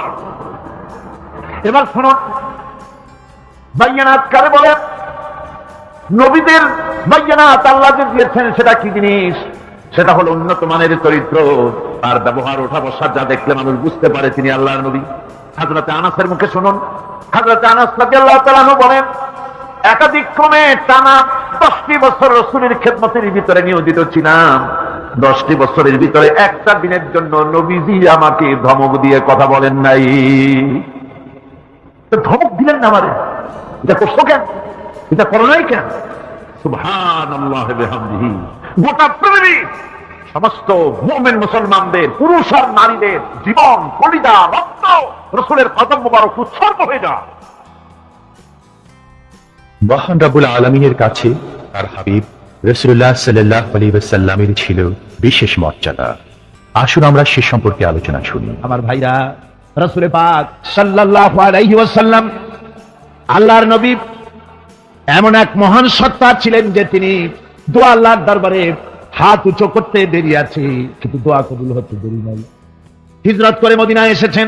এবার শুনুন, বাইয়ানাত কারে বলে? নবীদের বাইয়ানাত আল্লাহ যে দিয়েছেন সেটা কি জিনিস? সেটা হলো উন্নত মানের চরিত্র, আর ব্যবহার ওঠা বসা যা দেখলে মানুষ বুঝতে পারে তিনি আল্লাহর নবী। হযরতে আনাসের মুখে শুনুন, হযরতে আনাস রাদিয়াল্লাহু তাআলা আনহু বলেন, একাধিক ক্রমে টানা 10টি বছর রাসূলের খেদমতের ভিতরে নিয়োজিত ছিলাম। 10টি বছরের ভিতরে একটা দিনের জন্য নবীজি আমাকে ধমক দিয়ে কথা বলেন নাই। ধমক দিলেন না আমারে, এটা করছো কেন, এটা করো নাই কেন? সুবহানাল্লাহ বিহামদিহি। গোটা পৃথিবী সমস্ত মুমিন মুসলমানদের, পুরুষ আর নারীদের জীবন, কলিজা, রক্ত রাসূলের কদম মোবারক উৎসর্গ হয়ে যায়। মহান রাব্বুল আলামিনের কাছে তার হাবিব রাসূলুল্লাহ সাল্লাল্লাহু আলাইহি ওয়াসাল্লামের ছিল বিশেষ মর্যাদা। আসুন আমরা সে সম্পর্কে আলোচনা শুনি। আমার ভাইরা, রাসূল পাক সাল্লাল্লাহু আলাইহি ওয়াসাল্লাম আল্লাহর নবী এমন এক মহান সত্তা ছিলেন যে তিনি দোয়া আল্লাহর দরবারে হাত উঁচু করতে দেরি আছে, কিন্তু দোয়া কবুল হতে দেরি নাই। হিজরত করে মদিনায় এসেছেন,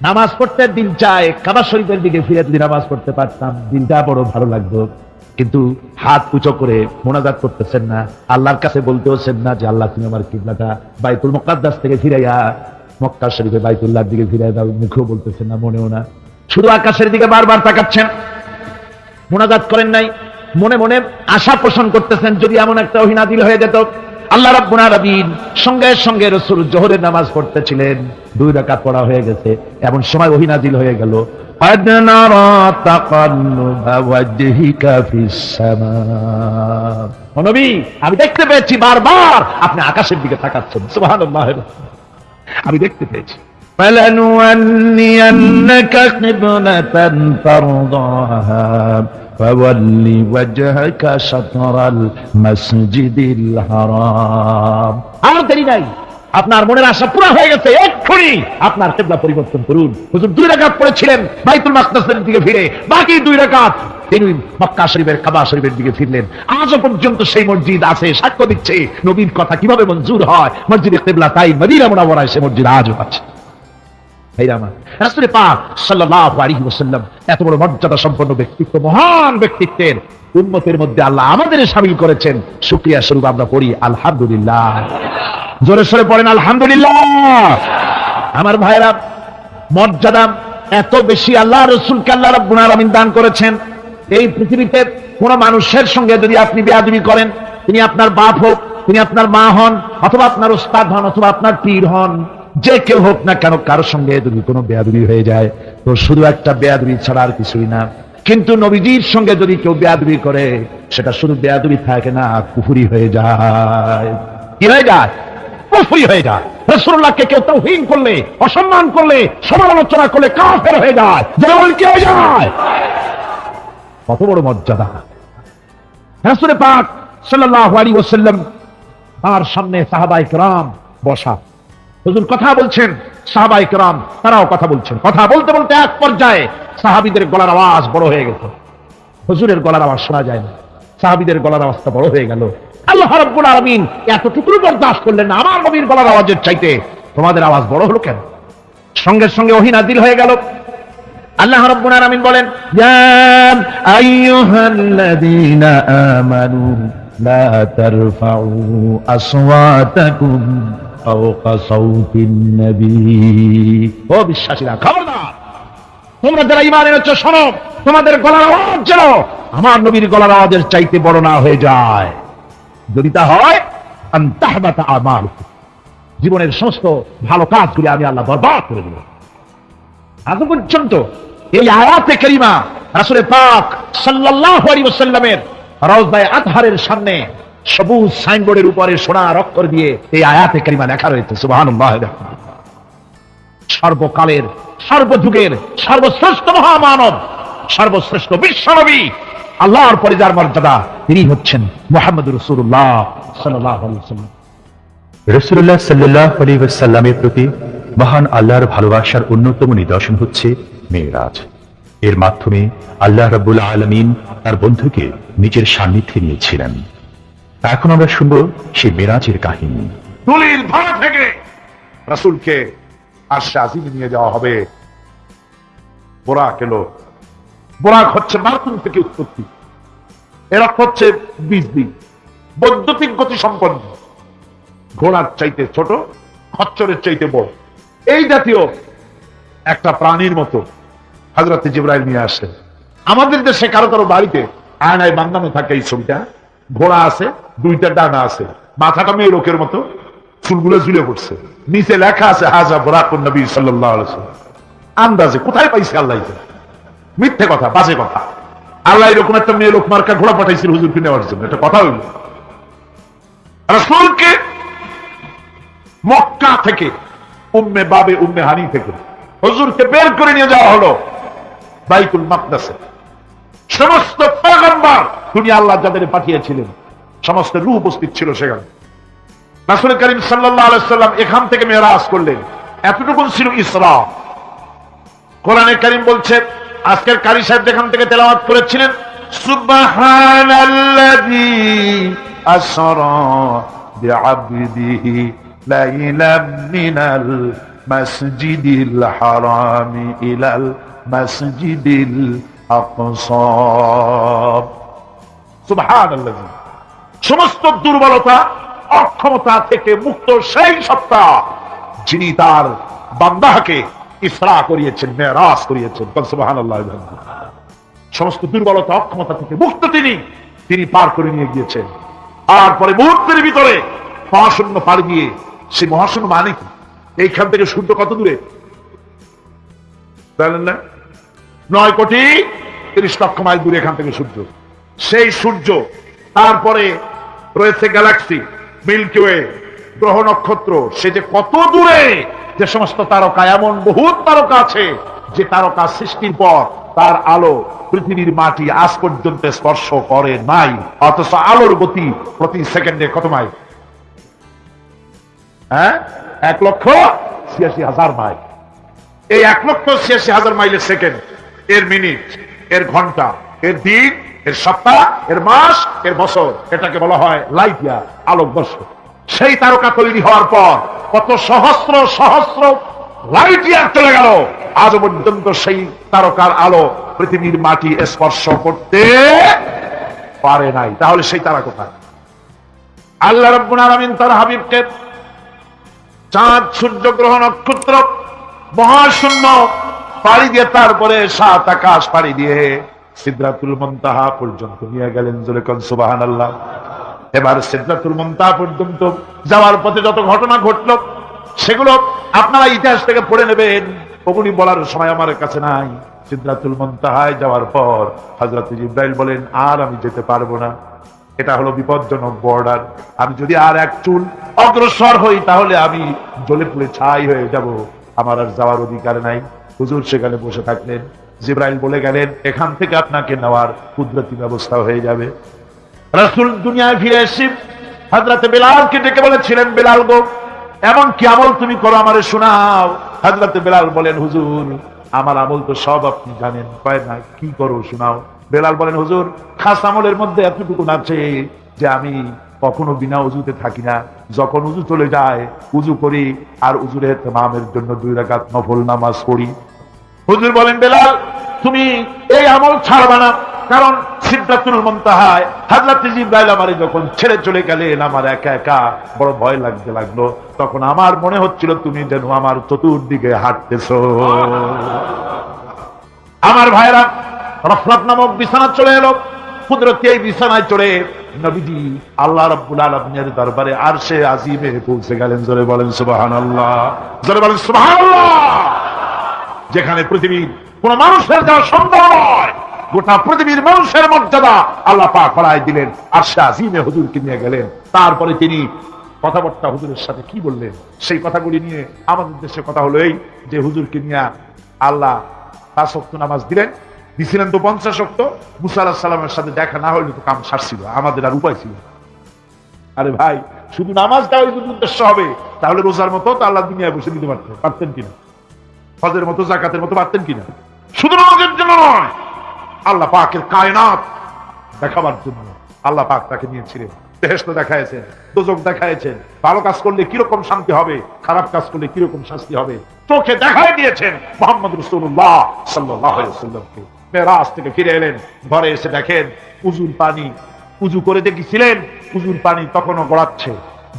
নামাজ পড়তে দিল চায়, কাবা শরীফের দিকে ফিরে যদি নামাজ পড়তে পারতাম দিলটা বড় ভালো লাগতো, কিন্তু হাত উঁচু করে মোনাজাত করতেছেন না, আল্লাহর কাছে বলতেছেন না যে আল্লাহ তুমি আমার কিবলাটা বাইতুল মুকাদ্দাস থেকে ফিরাইয়া মক্কা শরীফে বাইতুল্লাহর দিকে ফিরাই দাও, মুখেও বলতেছেন না, মনেও না, শুধু আকাশের দিকে বারবার তাকাচ্ছেন, মোনাজাত করেন নাই। মনে মনে আশা পোষণ করতেছেন যদি এমন একটা ওহী নাযিল হয়ে যেত। আল্লাহ রাব্বুল আলামিন সঙ্গে সঙ্গে রাসূল যোহরের নামাজ পড়তেছিলেন, 2 রাকাত পড়া হয়ে গেছে, এমন সময় ওহী নাযিল হয়ে গেল, قد نرى تقلب وجهك في السماء। ও নবী, আমি দেখতে পেয়েছি বারবার আপনি আকাশের দিকে তাকাচ্ছেন। সুবহানাল্লাহ, আমি দেখতে পেয়েছি। فلنولينك قبلة ترضاها فول وجهك شطر المسجد الحرام। আর দেরি নাই, আপনার মনের আশা পুরো হয়ে গেছে, এক্ষুনি আপনার কিবলা পরিবর্তন করুন। হুজুর 2 রাকাত পড়েছিলেন বাইতুল মাকদাসের দিকে ফিরে, বাকি 2 রাকাত তিনি মক্কা শরীফের কাবা শরীফের দিকে ফিরলেন। আজও পর্যন্ত সেই মসজিদ আছে, সাক্ষ্য দিচ্ছে নবীর কথা কিভাবে মঞ্জুর হয়। মসজিদে কিবলা তাই মদিনা মুনাওয়ারায় সে মসজিদ আজও আছে। রাসূল পাক সাল্লাল্লাহু আলাইহি ওয়াসাল্লাম এত বড় মর্যাদা সম্পন্ন ব্যক্তিত্ব, মহান ব্যক্তিত্বের উম্মতের মধ্যে আল্লাহ আমাদের শামিল করেছেন। শুকরিয়া স্বরূপ আমরা পড়ি আলহামদুলিল্লাহ। জোরে সোরে পড়েন আলহামদুলিল্লাহ। আমার ভাইরা, মর্যাদা এত বেশি আল্লাহ রাসূলকে আল্লাহ রাব্বুল আলামিন দান করেছেন। এই পৃথিবীতে কোন মানুষের সঙ্গে যদি আপনি বেয়াদবি করেন, তিনি আপনার বাপ হোক, তিনি আপনার মা হন, অথবা আপনার উস্তাদ হন, অথবা আপনার পীর হন, যে কেউ হোক না কেন, কারোর সঙ্গে যদি কোনো বেয়াদবি হয়ে যায় তো শুধু একটা বেয়াদবি ছাড়া আর কিছুই না। কিন্তু নবীজির সঙ্গে যদি কেউ বেয়াদবি করে, সেটা শুধু বেয়াদবি থাকে না, কুফরি হয়ে যায়। কি হয়ে যায়? কুফরি হয়ে যায়। রাসূলুল্লাহকে কেউ তাওহীন করলে, অসম্মান করলে, সমালোচনা করলে কাফের হয়ে যায়। যেমন কি হয়ে যায়? কত বড় মর্যাদা। রাসূল পাক সাল্লাল্লাহু আলাইহি ওয়াসাল্লাম তার সামনে সাহাবায়ে কেরাম বসা, হুজুর কথা বলছেন, সাহাবায়ে কেরাম তারাও কথা বলছেন। কথা বলতে বলতে এক পর্যায়ে সাহাবীদের গলার আওয়াজ বড় হয়ে গেল, হুজুরের গলার আওয়াজ শোনা যায় না, সাহাবীদের গলার আওয়াজটা বড় হয়ে গেল। আল্লাহ রাব্বুল আলামিন এতটুকু বরদাস্ত করলেন না, আমার নবীর গলার আওয়াজের চাইতে তোমাদের আওয়াজ বড় হলো কেন? সঙ্গে সঙ্গে ওহী নাযিল হয়ে গেল। আল্লাহ রাব্বুল আলামিন বলেন, ইয়া আইয়ুহাল্লাযীনা আমানু লা তারফাউ আসওয়াতাকুম ফাওকা সাওতিন নবী। ও বিশ্বাসীরা, খবরদার, তোমরা যারা ঈমান এনেছো শোনো, তোমাদের গলার আওয়াজ যেন আমার নবীর গলার আওয়াজের চাইতে বড় না হয়ে যায়। যদি তা হয়, আন তাহবাতা আমালুকুম, জীবনের সমস্ত ভালো কাজগুলি আমি আল্লাহ বরবাদ করে দেব। আজ পর্যন্ত এই আয়াতে কারিমা রাসূল পাক সাল্লাল্লাহু আলাইহি ওয়াসাল্লামের রওজায়ে আতহারের সামনে সবুজ সাইনবোর্ডের উপরে সোনার অক্ষর দিয়ে এই আয়াতে কারিমা লেখা রয়েছে। সুবহানাল্লাহ। সর্বকালের, সর্বযুগের সর্বশ্রেষ্ঠ মহামানব, সর্বশ্রেষ্ঠ বিশ্বনবী, আল্লাহর পরে যার মর্যাদা, তিনি হচ্ছেন মুহাম্মদুর রাসূলুল্লাহ সাল্লাল্লাহু আলাইহি ওয়াসাল্লাম। রাসূলুল্লাহ সাল্লাল্লাহু আলাইহি ওয়াসাল্লামের প্রতি মহান আল্লাহর ভালোবাসার অন্যতম নিদর্শন হচ্ছে মেরাজ। এর মাধ্যমে আল্লাহ রাব্বুল আলামিন তার বন্ধুকে নিজের সান্নিধ্যে নিয়েছিলেন। এখন আমরা শুনব সেই মেরাজের কাহিনী। তুলির ধরা থেকে রাসূলকে আরশে আজিমে নিয়ে যাওয়া হবে। বোরাক এলো। বোরাক হচ্ছে মার্কুম থেকে উৎপত্তি। এর অর্থ হচ্ছে বিজলি, বৈদ্যুতিক গতি সম্পন্ন, ঘোড়ার চাইতে ছোট, খচ্চরের চাইতে বড়, এই জাতীয় একটা প্রাণীর মতো হযরত জিবরাইল নিয়ে আসে। আমাদের দেশে কারো কারো বাড়িতে আয়নায় বাঁধানো থাকে এই ছবিটা। ঘোড়া আছে, দুইটা ডানা আছে, মাথাটা মেয়ে লোকের মতো, চুলগুলো ঝুলে পড়ছে, নিচে লেখা আছে হাজা বুরাকুন নবী সাল্লাল্লাহু আলাইহি ওয়াসাল্লাম। আন্দাজে কোথায় পাইছে আল্লাহ? মিথ্যে কথা, বাজে কথা। আল্লাহ এরকম একটা মেয়ে লোক মার্কা ঘোড়া পাঠাইছিল হুজুরকে নেওয়ার জন্য, এটা কথা হইল? রাসূলকে মক্কা থেকে, উম্মে বাবে উম্মে হানি থেকে হুজুরকে বের করে নিয়ে যাওয়া হলো বাইতুল মাকদাসে। সমস্ত পয়গম্বর, দুনিয়া আল্লাহ যাদের পাঠিয়েছিলেন, সমস্ত রূহ উপস্থিত ছিল সেখানে। রাসূল করিম সাল্লাল্লাহু আলাইহি ওয়াসাল্লাম এখান থেকে মেরাজ করলেন। এতটুকু ছিল ইসরা। কোরআনে কারীম বলছে, আজকের কারি সাহেব যেখান থেকে তেলাওয়াত করেছিলেন, সুবহানাল্লাযী আসরা বিআবদিহি লাইলাম মিনাল মাসজিদিল হারামি ইলাল মাসজিদিল আকসা। সুবহানাল্লাযী, সমস্ত দুর্বলতা, অক্ষমতা থেকে মুক্ত সেই সত্তা যিনি তার বান্দাকে ইসরা করিয়েছেন, মেরাজ করিয়েছেন। সুবহানাল্লাহ। সমস্ত দুর্বলতা, অক্ষমতা থেকে মুক্ত তিনি পার করে নিয়ে গিয়েছেন। আর পরে মুহূর্তের ভিতরে মহাশূন্য পাড়ি দিয়ে, সেই মহাশূন্য মানে কি? এইখান থেকে সূর্য কত দূরে জানেন না? 9,30,00,000 মাইল দূরে এখান থেকে সূর্য। সেই সূর্য, তারপরে রয়েছে গ্যালাক্সি, মিল্কি ওয়ে, গ্রহ নক্ষত্র, সে যে কত দূরে, যে সমস্ত তারকা, এমন বহুত তারকা আছে যে তারকা সৃষ্টির পর তার আলো পৃথিবীর মাটি আজ পর্যন্ত স্পর্শ করে নাই। অথচ আলোর গতি প্রতি সেকেন্ডে কত মাইল? 1,86,000 মাইল। এই 1,86,000 মাইলের সেকেন্ড, এর মিনিট, এর ঘন্টা, এর দিন, এর সপ্তাহ, এর মাস, এর বছর, এটাকে বলা হয় লাইট ইয়ার, আলোকবর্ষ। সেই তারকা তৈরি হওয়ার পর কত সহস্র সহস্র লাইট ইয়ার চলে গেল, আজ পর্যন্ত সেই তারকার আলো পৃথিবীর মাটি স্পর্শ করতে পারে নাই। তাহলে সেই তারা কোথায়? আল্লাহ রাব্বুল আলামিন তার হাবিবকে চাঁদ, সূর্য, গ্রহ, নক্ষত্র, মহাশূন্য পাড়ি দিয়ে, তারপরে 7 আকাশ পাড়ি দিয়ে সিদরাতুল মুনতাহা পর্যন্ত নিয়ে গেলেন। জোরে কোন সুবহানাল্লাহ। এবার সিদরাতুল মুনতাহা পর্যন্ত যাওয়ার পথে যত ঘটনা ঘটল, সেগুলো আপনারা ইতিহাস থেকে পড়ে নেবেন, ওগুলি বলার সময় আমার কাছে নাই। সিদরাতুল মুনতাহায় যাওয়ার পর হযরত জিবরাইল বলেন, আর আমি যেতে পারবো না, এটা হলো বিপজ্জনক বর্ডার। আমি যদি আর এক চুল অগ্রসর হই তাহলে আমি জ্বলে পুড়ে ছাই হয়ে যাব, আমার আর যাওয়ার অধিকার নাই। হুজুর সেখানে বসে থাকলেন। জিবরাইল বলে গেলেন, এখান থেকে আপনাকে নেওয়ার কুদরতি ব্যবস্থা হয়ে যাবে। রাসূল দুনিয়ায় ফিরে এসে হযরত বেলালকে ডেকে বলেছিলেন, বেলাল গো, এমন কি আমল তুমি করো আমারে শোনাও। হযরত বেলাল বলেন, হুজুর আমার আমল তো সব আপনি জানেন। কয় না, কি করো শোনাও। বেলাল বলেন, হুজুর খাস আমলের মধ্যে এতটুকু আছে যে আমি কখনো বিনা উজুতে থাকি না। যখন উজু চলে যায় উজু করি, আর উজুর ইহতিমামের জন্য 2 রাকাত নফল নামাজ পড়ি। হুজুর বলেন, বেলাল তুমি এই আমল ছাড়বা না, কারণ সিদরাতুল মুনতাহায় হযরত জিবরাইল আমারে যখন ছেড়ে চলে গেলেন, আমার একা একা বড় ভয় লাগতে লাগলো। তখন আমার মনে হচ্ছিল তুমি যেন আমার চতুর্দিকে হাঁটতেছো। আমার ভাইরা, রফরাত নামক বিছানা চলে এলো। কুদরতি এই বিছানায় চড়ে নবীজি আল্লাহ রাব্বুল আলামিনের দরবারে আরশে আজিমে পৌঁছে গেলেন। জোরে বলেন সুবহানাল্লাহ, জোরে বলেন সুবহানাল্লাহ। যেখানে পৃথিবীর কোন মানুষের যাওয়া সম্ভব নয়, গোটা পৃথিবীর মানুষের মর্যাদা আল্লাহ পাক বাড়ায় দিলেন। আরশে আজিমে হুজুরকে নিয়ে গেলেন। তারপরে তিনি কথাবার্তা হুজুরের সাথে কি বললেন, সেই কথাগুলি নিয়ে আমাদের দেশে কথা হলো এই যে হুজুরকে নিয়ে আল্লাহ 5 ওয়াক্ত নামাজ দিছিলেন তো 50 ওয়াক্ত। মুসা আলাইহিস সালামের সাথে দেখা না হলে তো কাম সারছিল, আমাদের আর উপায় ছিল। আরে ভাই, শুধু নামাজটা ওই যদি উদ্দেশ্য হবে, তাহলে রোজার মতো তো আল্লাহ দুনিয়ায় বসে দিতে পারতেন কিনা, হজের মতো যাকাতের মতো পারতেন কিনা? শুধু নামাজের জন্য নয়, আল্লাহ পাকের কায়নাত দেখাবার জন্য আল্লাহ পাক তাকে নিয়েছিলেন। বেহেশত দেখাইছেন, দোজখ দেখাইছেন, ভালো কাজ করলে কিরকম শান্তি হবে, খারাপ কাজ করলে কিরকম শাস্তি হবে, চোখে দেখাই দিয়েছেন মুহাম্মদ রাসূলুল্লাহ সাল্লাল্লাহু আলাইহি ওয়াসাল্লামকে। মেরাজ থেকে ফিরে এলেন, ঘরে এসে দেখেন উজুর পানি, উজু করে দেখেছিলেন উজুর পানি তখনও গড়াচ্ছে।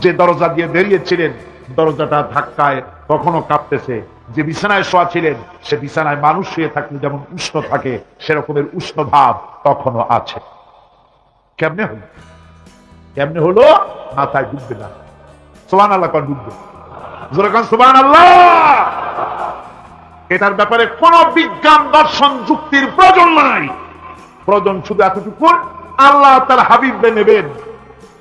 যে দরজা দিয়ে বেরিয়েছিলেন, দরজাটা ধাক্কায় তখনও কাঁপতেছে। যে বিছানায় শোয়া ছিলেন, সে বিছানায় মানুষ শুয়ে থাকলে যেমন উষ্ণ থাকে, সেরকমের উষ্ণ ভাব তখনও আছে। কেমনে হলো? কেমনে হলো? মাথায় ডুববে না। সুবহানাল্লাহ, কোন ডুববে? জোরে কোন সুবহানাল্লাহ। এটার ব্যাপারে কোন বিজ্ঞান, দর্শন, যুক্তির প্রয়োজন নাই। প্রয়োজন শুধু এতটুকু, আল্লাহ তার হাবিবকে নেবেন,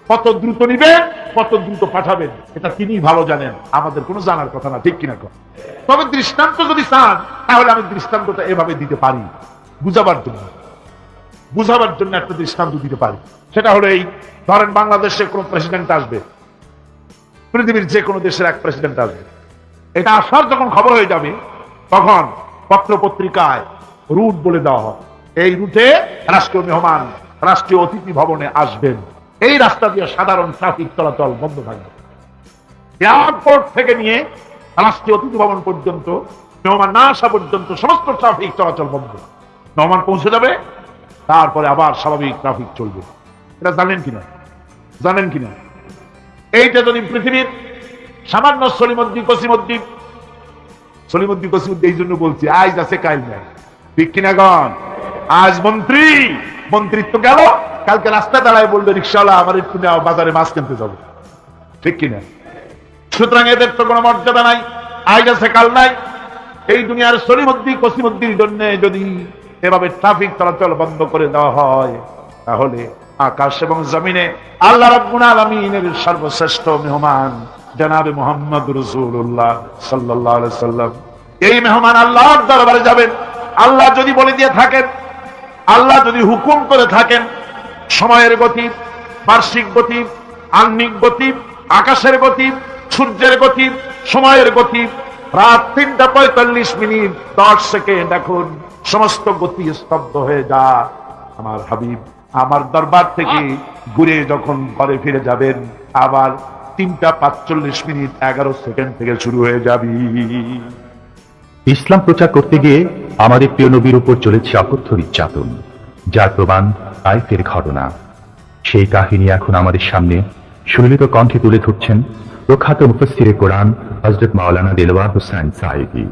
কত দ্রুত নিবেন, কত দ্রুত পাঠাবেন, এটা তিনি ভালো জানেন, আমাদের কোনো জানার কথা না, ঠিক কিনা? তবে দৃষ্টান্ত যদি চান, তাহলে আমি দৃষ্টান্তটা এভাবে দিতে পারি, বুঝাবার জন্য একটা দৃষ্টান্ত দিতে পারি। সেটা হলো এই, ধরেন বাংলাদেশের কোন প্রেসিডেন্ট আসবে, পৃথিবীর যে কোনো দেশের এক প্রেসিডেন্ট আসবে। এটা আসার যখন খবর হয়ে যাবে, তখন পত্র পত্রিকায় রুট বলে দেওয়া হয়, এই রুটে রাষ্ট্রীয় মেহমান, রাষ্ট্রীয় অতিথি ভবনে আসবেন, এই রাস্তা দিয়ে সাধারণ ট্রাফিক চলাচল বন্ধ থাকবে। এয়ারপোর্ট থেকে নিয়ে রাষ্ট্রীয় অতিথি ভবন পর্যন্ত, মেহমান না আসা পর্যন্ত সমস্ত ট্রাফিক চলাচল বন্ধ। মেহমান পৌঁছে যাবে, তারপরে আবার স্বাভাবিক ট্রাফিক চলবে। এটা জানেন কিনা? জানেন কিনা? এইটা যদি পৃথিবীর সামান্য সলিমুদ্দিন কসিমুদ্দিন এই জন্য বলছি, আজ আছে কাল নাই, ঠিক কিনা গণ? আজ মন্ত্রিত্ব গেল, কালকে রাস্তা দাঁড়ায় বলবে রিক্সাওয়ালা আমার একটু নেওয়া, বাজারে মাছ কিনতে যাবো, ঠিক কিনা? সুতরাং এদের তো কোনো মর্যাদা নাই, আজ আছে কাল নাই। এই দুনিয়ার সলিমুদ্দিন কসিমুদ্দিনের জন্য যদি এভাবে ট্রাফিক চলাচল বন্ধ করে দেওয়া হয়, তাহলে আকাশ এবং জমিনে আল্লাহ রাব্বুল আলামিনের সর্বশ্রেষ্ঠ মেহমান জনাবে মুহাম্মদ রাসূলুল্লাহ সাল্লাল্লাহু আলাইহি সাল্লাম, এই মেহমান আল্লাহর দরবারে যাবেন। আল্লাহ যদি বলে দিয়ে থাকেন, আল্লাহ যদি হুকুম করে থাকেন, সময়ের গতি, বার্ষিক গতি, আহ্নিক গতি, আকাশের গতি, সূর্যের গতি, সময়ের গতি, রাত 3:45 10 সেকেন্ড, এখন সমস্ত গতি স্তব্ধ হয়ে যা, আমার হাবিব আমার দরবার থেকে ঘুরে যখন ঘরে ফিরে যাবেন, আবার 3:45 11 সেকেন্ড থেকে শুরু হয়ে যাবি। ইসলাম প্রচার করতে গিয়ে আমাদের প্রিয় নবীর উপর চলেছে অকথ্য নির্যাতন, যার প্রমাণ তাইফের ঘটনা। সেই কাহিনী এখন আমাদের সামনে সুললিত কণ্ঠে তুলে ধরছেন প্রখ্যাত মুফাসসিরে কোরআন হযরত মাওলানা দেলওয়ার হোসেন সাঈদী।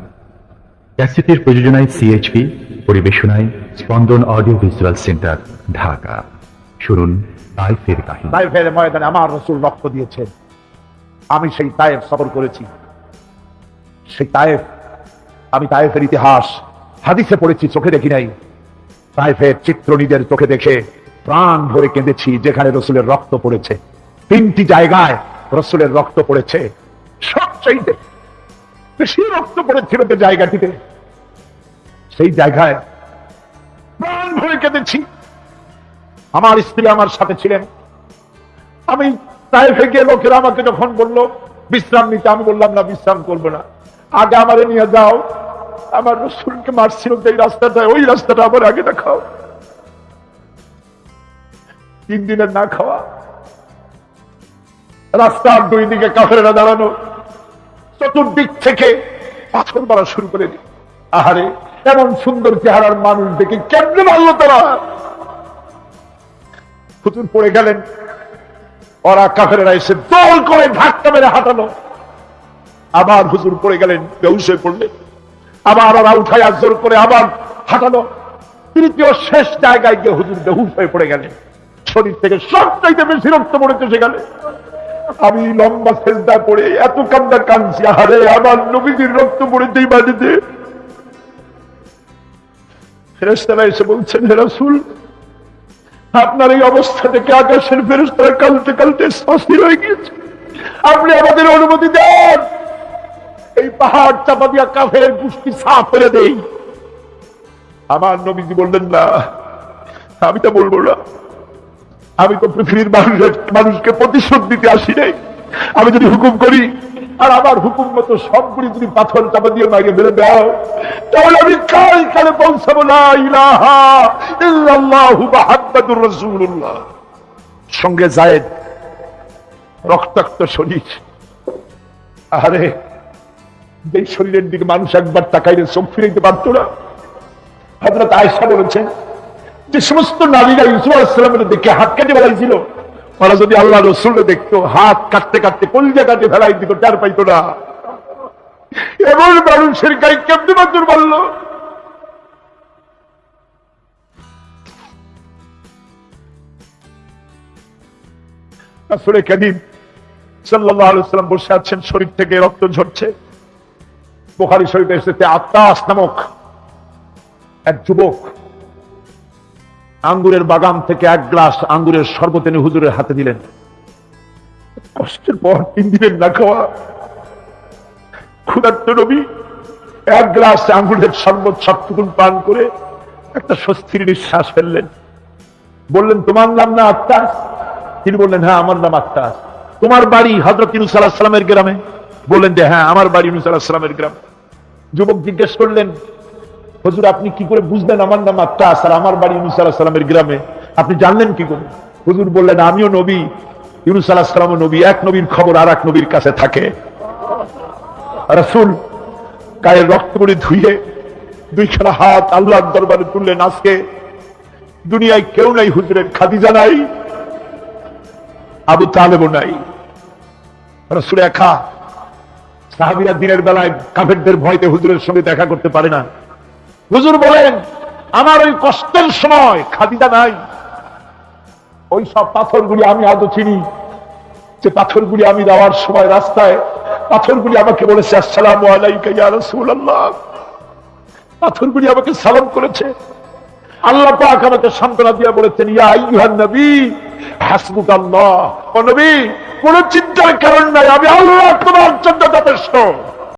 ক্যাসেটের প্রযোজনায় সিএইচপি, পরিবেশনায় স্পন্দন অডিও ভিজুয়াল সেন্টার, ঢাকা। শুনুন তাইফের কাহিনী। তাইফের ময়দানে আমার রাসূল রক্ত দিয়েছেন, আমি সেই তায়েফ সফর করেছি। সেই তায়েফ, আমি তায়েফের ইতিহাস হাদিসে পড়েছি, চোখে দেখি নাই। তায়েফের চিত্র নিজের চোখে দেখে প্রাণ ভরে কেঁদেছি, যেখানে রাসূলের রক্ত পড়েছে। 3টি জায়গায় রাসূলের রক্ত পড়েছে, সবচেয়ে বেশি রক্ত পড়েছিল যে জায়গাটিতে, সেই জায়গায় প্রাণ ভরে কেঁদেছি। আমার স্ত্রী আমার সাথে ছিলেন। আমি তায়েফে গিয়ে লোকেরা আমাকে যখন বলল বিশ্রাম নিতে, আমি বললাম না, বিশ্রাম করবো না, আগে আমারে নিয়ে যাও। আমার রাসূলকে মারছিল এই রাস্তাটা, ওই রাস্তাটা আমার আগে দেখাও। 3 দিনের না খাওয়া, রাস্তার 2 দিকে কাফেরেরা দাঁড়ানো, চতুর্দিক থেকে পাথর মারা শুরু করে দিই। আহারে, এমন সুন্দর চেহারার মানুষ দেখে কেমনে মারল তারা? হুজুর পড়ে গেলেন, ওরা কাফেরেরা এসে দল করে ধাক্কা মেরে হাঁটালো। আবার হুজুর পড়ে গেলেন, বেহুশ হয়ে পড়লেন। আবার ওরা উঠায় জোর করে আবার হাঁটালো। তৃতীয় শেষ জায়গায় গিয়ে হুজুর বেহুশ হয়ে পড়ে গেলেন। শরীর থেকে সবচাইতে বেশি রক্ত পড়েছে সেখানে। আমি লম্বা সেজদা পড়ে এত কান্না কাঁদছি, আরে আমার নবীজির রক্ত পড়েছে এই বাড়িতে। ফেরেশতারা এসে বলছেন, হে রাসূল, আপনার এই অবস্থা থেকে আকাশের ফেরেশতারা কালতে কালতে অস্থির হয়ে গিয়েছে, আপনি আমাদের অনুমতি দেন, এই পাহাড় চাপা দিয়া কাফের গোষ্ঠী সাফ করে দেই। আমার নবীজি বললেন, না, আমি তো বলবো না, আমি তো পৃথিবীর মানুষকে প্রতিশোধ দিতে আসি নাই। আমি যদি হুকুম করি আর আমার হুকুম মতো সবগুলি যদি পাথর চাপা দিয়ে মাইরে বেড়ে দাও, তাহলে আমি কাল কালে পৌঁছাবো লা ইলাহা ইল্লাল্লাহু মুহাম্মাদুর রাসূলুল্লাহ। সঙ্গে যায়েদ, রক্তাক্ত শরীর। আরে এই শরীরের দিকে মানুষ একবার তাকাইলে চোখ ফিরাইতে পারতো না। হযরত আয়েশা বলেছেন, যে সমস্ত নারীরা ইউসুফ আলাইহিস সালামের দিকে হাত কেটে ফেলাইছিল, ওরা যদি আল্লাহ রাসূলকে দেখতো, হাত কাটতে কাটতে কলিজা কাটে ফেলাই দিত, টের পাইতো না। এমন মানুষের গায়ে কেমনে মাতুর বলল? রাসূল কারীম সাল্লাল্লাহু আলাইহি ওয়াসাল্লাম বসে আছেন, শরীর থেকে রক্ত ঝরছে। বুখারী শরীফে এসেছে, আত্তাস নামক এক যুবক আঙ্গুরের বাগান থেকে এক গ্লাস আঙ্গুরের শরবত এনে হুজুরের হাতে দিলেন। কষ্টের পর 3 দিনের না খাওয়া ক্ষুধার্ত নবী এক গ্লাস আঙ্গুরের শরবত সবটুকুন পান করে একটা স্বস্তির নিঃশ্বাস ফেললেন। বললেন, তোমার নাম না আত্তাস? তিনি বললেন, হ্যাঁ, আমার নাম আত্তাস। তোমার বাড়ি হযরত ইউনূস আলাইহিস সালামের গ্রামে? বললেন যে হ্যাঁ, আমার বাড়ি ইউনূস আলাইহিস সালামের গ্রামে। যুবক জিজ্ঞেস করলেন, হুজুর, আপনি কি করে বুঝলেন আমার নাম আত্তাস আর আমার বাড়ি ইউনূস আলাইহিস সালামের গ্রামে? আপনি জানলেন কি করে? হুজুর বললেন, আমিও নবী, ইউনূস আলাইহিস সালামও নবী, এক নবীর খবর আর এক নবীর কাছে থাকে। রাসূল গায়ের রক্তগুলি ধুয়ে দুইখানা হাত আল্লাহর দরবারে তুললেন। আজকে দুনিয়ায় কেউ নাই হুজুরের, খাদিজা নাই, আবু তালেবও নাই। রাসূল একা। সাহাবীরা দিনের বেলায় কাফেরদের ভয়তে হুজুরের সঙ্গে দেখা করতে পারে না। হুজুর বলেন, আমার ওই কষ্টের সময় খাদিজা নাই। ওই সব পাথরগুলি আমি আজও চিনি, যে পাথরগুলি আমি যাওয়ার সময় রাস্তায় পাথরগুলি আমাকে বলেছে, আসসালামু আলাইকা ইয়া রাসূলুল্লাহ। পাথরগুলি আমাকে সালাম করেছে। আল্লাহ পাক আমাকে সান্ত্বনা দিয়ে বলেছেন, ইয়া আইয়ুহান নবী হাসবুকাল্লাহ। ও নবী, কোন চিন্তার কারণ নাই, আমি আল্লাহ তোমার জন্য যথেষ্ট।